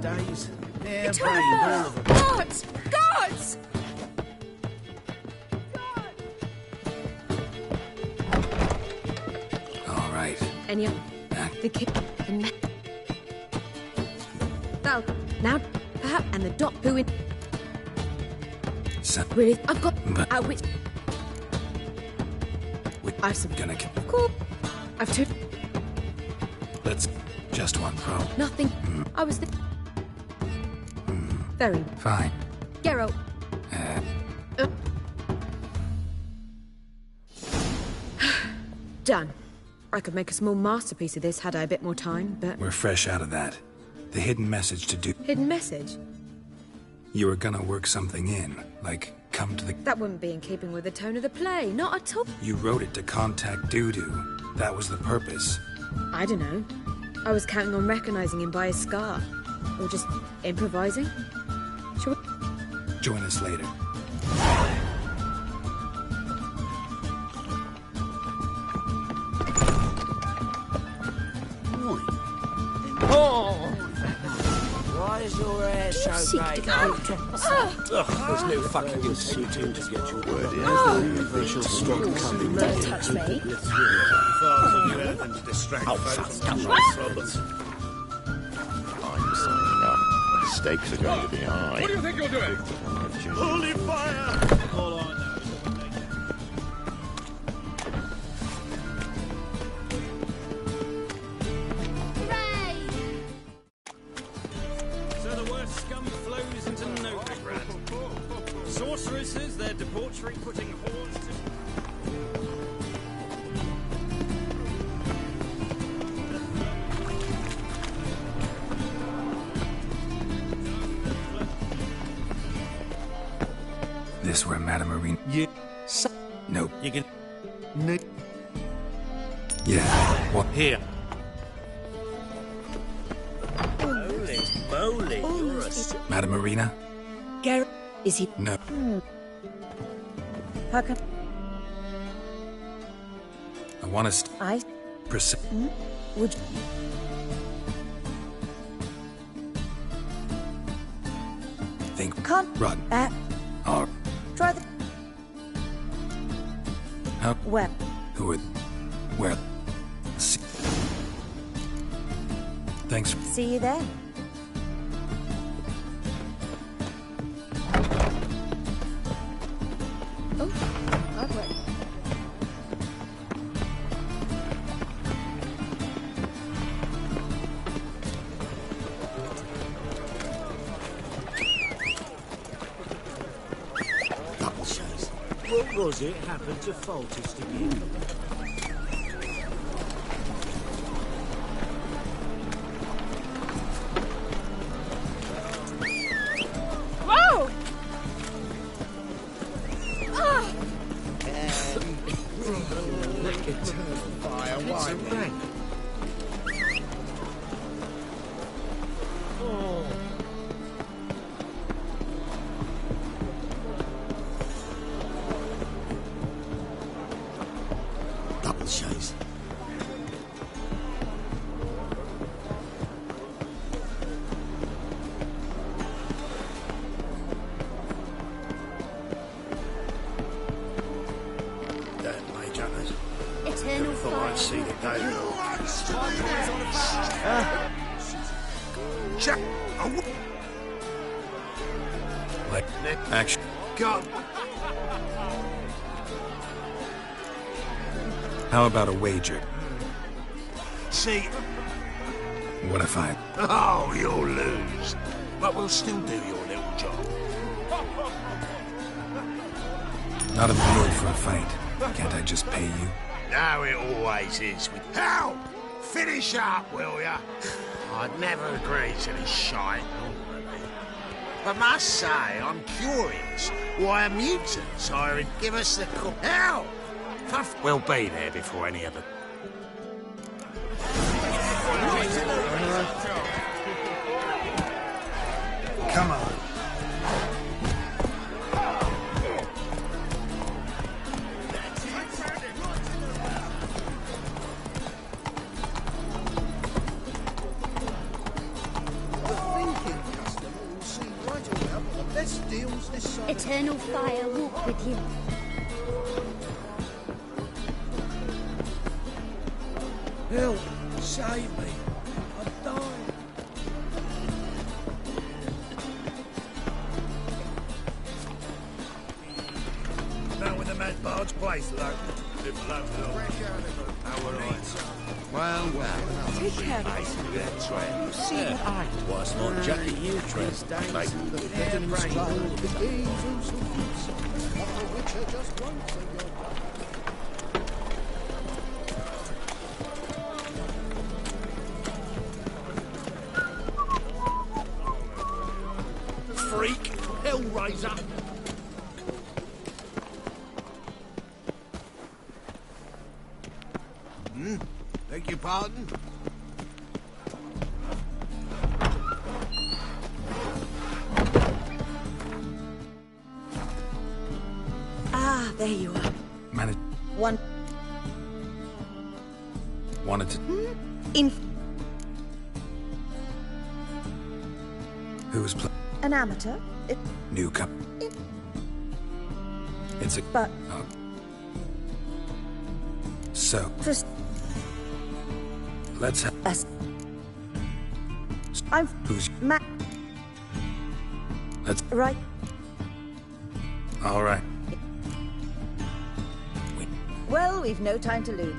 days. They're It's brave, her! all of them. Guards! Guards! All right. And you... The kid... Well, now, perhaps, and the doc who in... So, Really, I've got... But- which... I've some... gonna... Cool. I've two... Let's... Just one pro. Nothing. I was... Very... Fine. Geralt. Done. I could make a small masterpiece of this had I a bit more time, but... We're fresh out of that. The hidden message to do... Hidden message? You were gonna work something in, like come to the... That wouldn't be in keeping with the tone of the play, not at all. You wrote it to contact Dudu. That was the purpose. I don't know. I was counting on recognizing him by his scar. Or just improvising. Shall we... Join us later. Why is your hair so grey? There's no fucking suiting to get your word in. The official stock coming. Don't touch me. I'm signing up. The stakes are going to be high. What do you think you're doing? Holy fire! All I know is what they So the worst scum flows into Novigrad. Sorceresses, their debauchery putting horns to... This where Madame Marina... Yeah. Nope. You can... Yeah. What? Here. Holy moly, you're a... Madame Marina? Geralt, is he... No. How come... I want to... I... Would you... Think... Can't... Run. Or... Try the... How... Where? Who would... Where... See... Thanks. See you there. Oh, I've read. What was it happened to Foltest again? Whoa! Ah! Look at her fire, why? Double chase. Damn, Major. Eternal Thought I'd see the day. Jack! Like... Action. Go! How about a wager? See... What if I... Oh, you'll lose. But we'll still do your little job. Not in the mood for a fight. Can't I just pay you? Now it always is. Help! Finish up, will ya? I'd never agree to this shite normally. But must say, I'm curious why a mutant siren give us the call. Help! We'll be there before any of it. Come on. The thinking kills the sun. Eternal fire walk with you. Help! Save me! I'm dying! Now with the mad bard's place, look. Well, Take care of that's right. You see what I do. What's more Jackie you try like The hidden stride of the angels who feeds what the Witcher just wants of your Freak! Hellraiser! Beg your pardon? Ah, there you are. Managed. One. Wanted to. In. Who was playing? An amateur. New cup. It's a. But. Oh. So. First. Let's have. I'm. Who's. Let's. Right. All right. Well, we've no time to lose.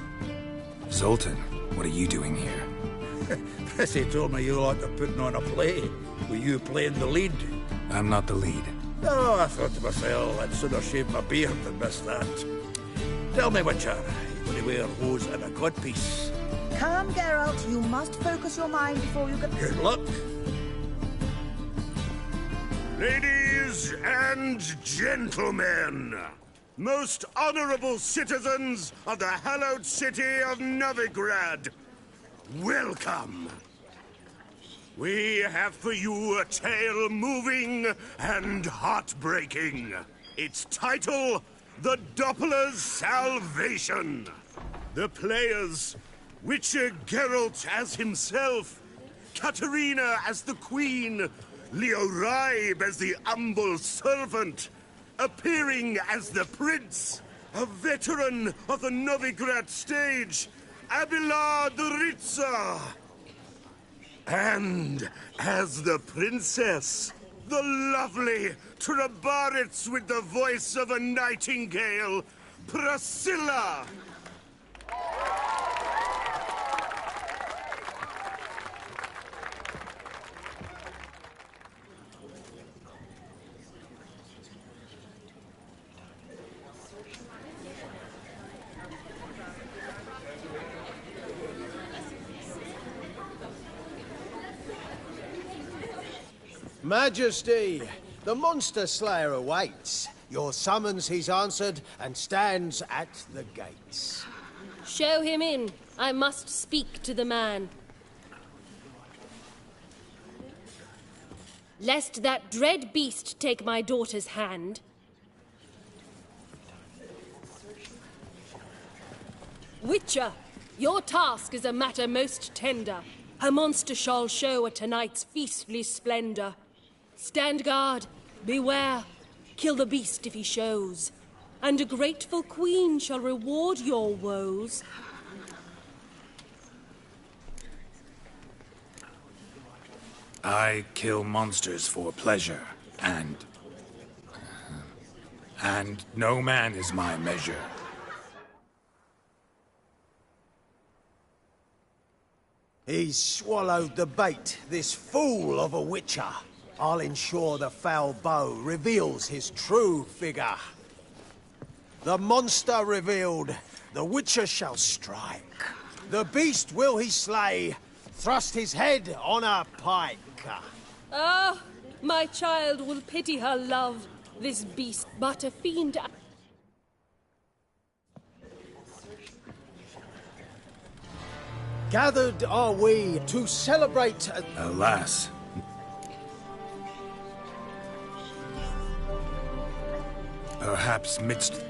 Zoltan, what are you doing here? Prissy told me you like to putting on a play. Were you playing the lead? I'm not the lead. Oh, I thought to myself, I'd sooner shave my beard than miss that. Tell me, Witcher, you going to wear hose and a codpiece? Calm, Geralt. You must focus your mind before you get. Good luck. Ladies and gentlemen, most honorable citizens of the hallowed city of Novigrad, welcome. We have for you a tale moving and heartbreaking. Its title, The Doppler's Salvation. The players, Witcher Geralt as himself, Katarina as the Queen, Leo Raib as the humble servant, appearing as the Prince, a veteran of the Novigrad stage, Abelard the Ritzer. And as the Princess, the lovely Trabaritz with the voice of a nightingale, Priscilla. Majesty, the monster slayer awaits. Your summons he's answered and stands at the gates. Show him in. I must speak to the man. Lest that dread beast take my daughter's hand. Witcher, your task is a matter most tender. Her monster shall show at tonight's feastly splendor. Stand guard, beware, kill the beast if he shows, and a grateful queen shall reward your woes. I kill monsters for pleasure, and no man is my measure. He's swallowed the bait, this fool of a Witcher. I'll ensure the foul bow reveals his true figure. The monster revealed, the Witcher shall strike. The beast will he slay, thrust his head on a pike. Ah, my child will pity her love, this beast but a fiend. Gathered are we to celebrate. Alas. Perhaps midst.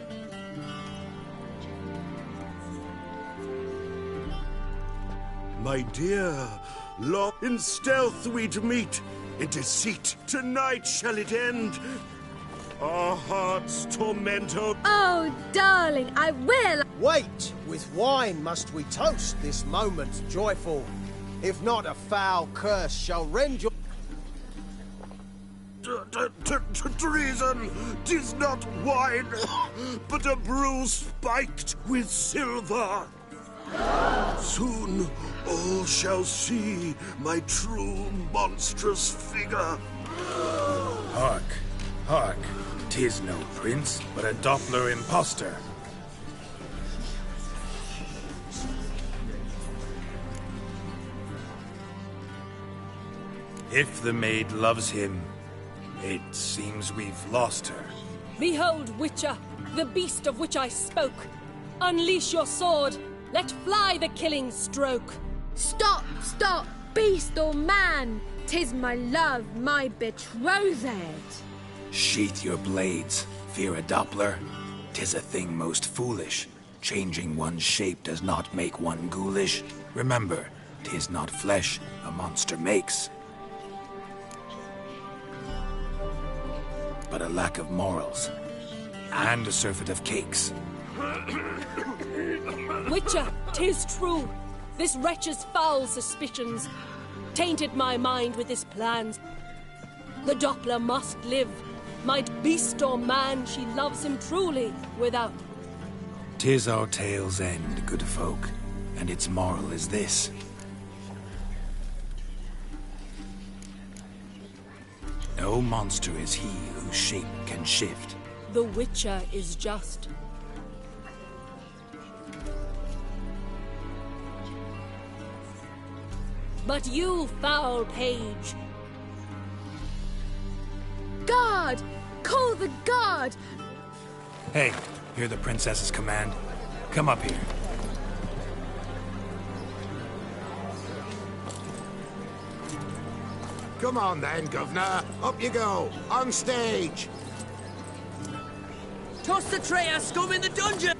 My dear, long in stealth we'd meet, in deceit tonight shall it end. our hearts tormentor. Oh, darling, I will. Wait, with wine must we toast this moment joyful. If not, a foul curse shall rend your... Treason! 'Tis not wine, but a brew spiked with silver. Soon all shall see my true monstrous figure. Hark, hark. 'Tis no prince, but a Doppler impostor. If the maid loves him, it seems we've lost her. Behold, Witcher, the beast of which I spoke. Unleash your sword. Let fly the killing stroke. Stop, stop, beast or man. 'Tis my love, my betrothed. Sheath your blades, fear a Doppler. 'Tis a thing most foolish. Changing one's shape does not make one ghoulish. Remember, 'tis not flesh a monster makes, but a lack of morals, and a surfeit of cakes. Witcher, 'tis true. This wretch's foul suspicions tainted my mind with his plans. The Doppler must live. Might beast or man, she loves him truly, without. 'Tis our tale's end, good folk, and its moral is this. No monster is he whose shape can shift. The Witcher is just. But you, foul page. Guard! Call the guard! Hey, hear the princess's command? Come up here. Come on then, Governor. Up you go. On stage. Toss the traitor scum in the dungeon!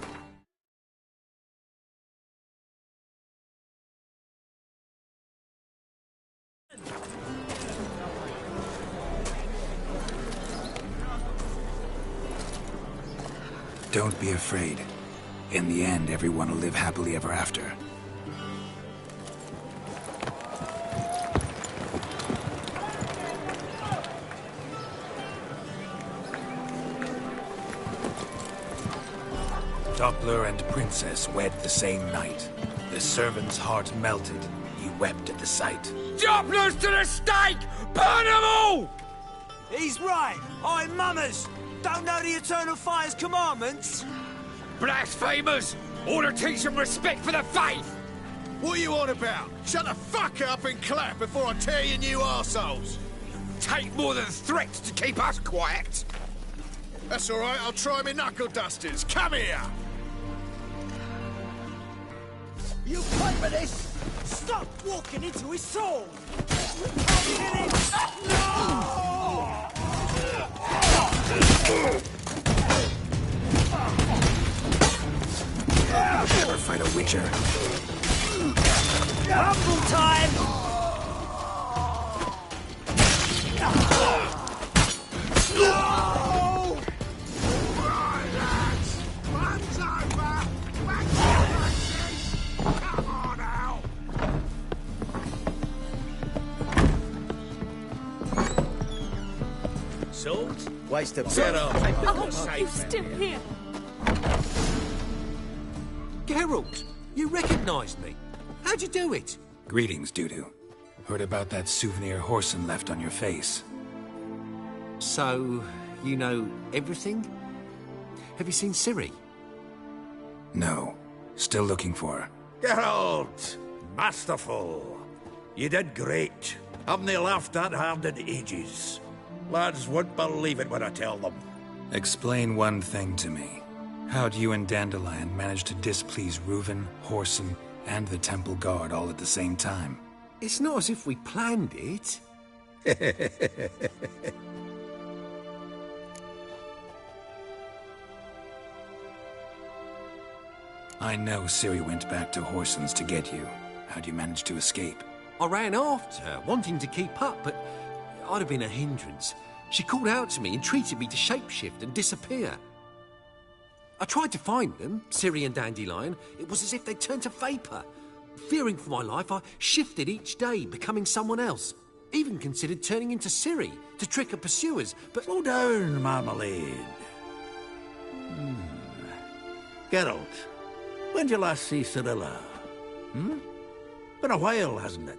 Don't be afraid. In the end, everyone will live happily ever after. Doppler and Princess wed the same night. The servant's heart melted. He wept at the sight. Dopplers to the stake! Burn them all! He's right. I'm mummers. Don't know the Eternal Fire's commandments? Blasphemers! Ought to teach them respect for the faith! What are you on about? Shut the fuck up and clap before I tear you new arseholes! Take more than threats to keep us quiet! That's all right, I'll try my knuckle dusters. Come here! You play with this? Stop walking into his soul! Never fight a Witcher. Rumble time! Swords? Waste of Get up. Oh, you still here? Geralt, you recognized me. How'd you do it? Greetings, Dudu. Heard about that souvenir Whoreson left on your face. So, you know everything? Have you seen Ciri? No. Still looking for her. Geralt! Masterful. You did great. Haven't they laughed that hard in ages? Lads won't believe it when I tell them. Explain one thing to me. How'd you and Dandelion manage to displease Reuven, Whoreson, and the Temple Guard all at the same time? It's not as if we planned it. I know Ciri went back to Whoreson's to get you. How'd you manage to escape? I ran after her, wanting to keep up, but I'd have been a hindrance. She called out to me, entreated me to shapeshift and disappear. I tried to find them, Ciri and Dandelion. It was as if they'd turned to vapour. Fearing for my life, I shifted each day, becoming someone else. Even considered turning into Ciri to trick her pursuers, but... Slow down, Marmalade. Geralt, when did you last see Cirilla? Been a while, hasn't it?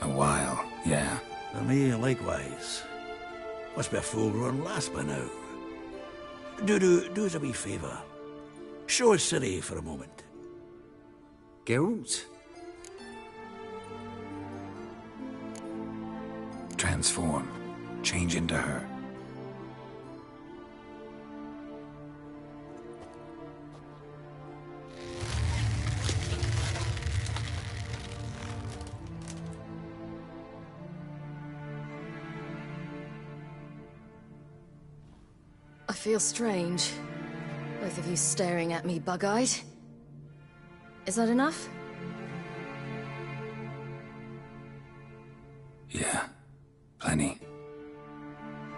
A while, yeah. For me, likewise. Must be a full-grown lass by now. Do us a wee favour. Show us Ciri for a moment. Geralt? Transform. Change into her. I feel strange. Both of you staring at me bug-eyed. Is that enough? Yeah. Plenty.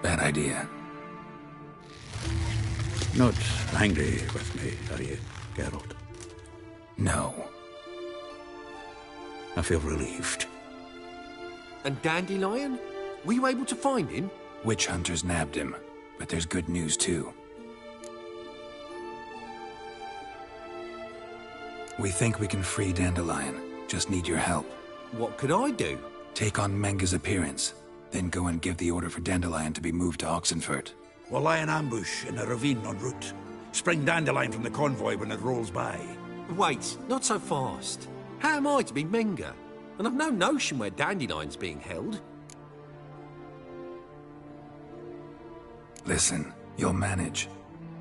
Bad idea. Not angry with me, are you, Geralt? No. I feel relieved. And Dandelion? Were you able to find him? Witch hunters nabbed him, but there's good news too. We think we can free Dandelion. Just need your help. What could I do? Take on Menga's appearance, then go and give the order for Dandelion to be moved to Oxenfurt. We'll lie in ambush in a ravine en route. Spring Dandelion from the convoy when it rolls by. Wait, not so fast. How am I to be Menga? And I've no notion where Dandelion's being held. Listen, you'll manage.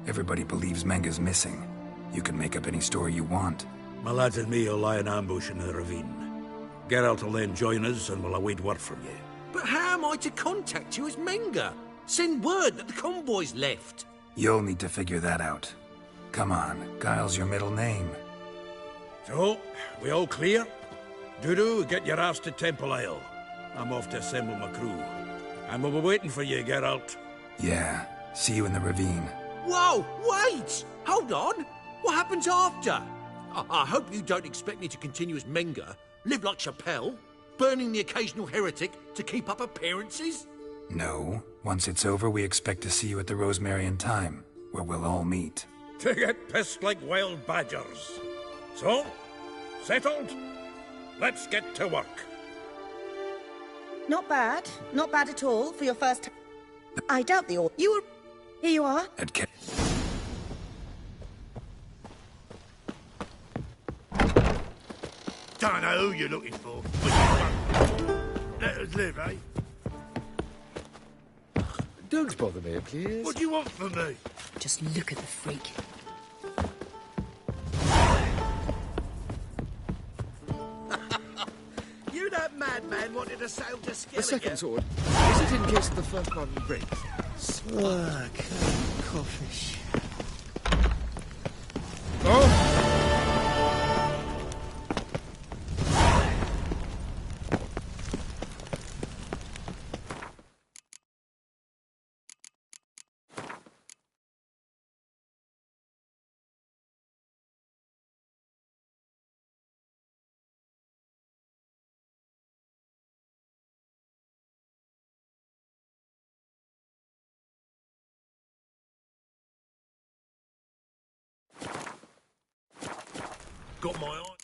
Everybody believes Menga's missing. You can make up any story you want. My lads and me will lie in ambush in the ravine. Geralt will then join us and we'll await word from you. But how am I to contact you as Menga? Send word that the convoy's left. You'll need to figure that out. Come on, Guile's your middle name. So, we all clear? Dudu, get your ass to Temple Isle. I'm off to assemble my crew. And we'll be waiting for you, Geralt. Yeah, see you in the ravine. Whoa, wait! Hold on! What happens after? I hope you don't expect me to continue as Menga, live like Chappelle, burning the occasional heretic to keep up appearances? No. Once it's over, we expect to see you at the Rosemary in Time, where we'll all meet. To get pissed like wild badgers. So, settled? Let's get to work. Not bad. Not bad at all for your first... I doubt the order. You were... Here you are. Don't know who you're looking for. Let us live, eh? Don't bother me, please. What do you want from me? Just look at the freak. You that madman wanted to sail to Skellige. A second sword. Is it in case the first one breaks? Swag, coffee. Oh! Got my eye.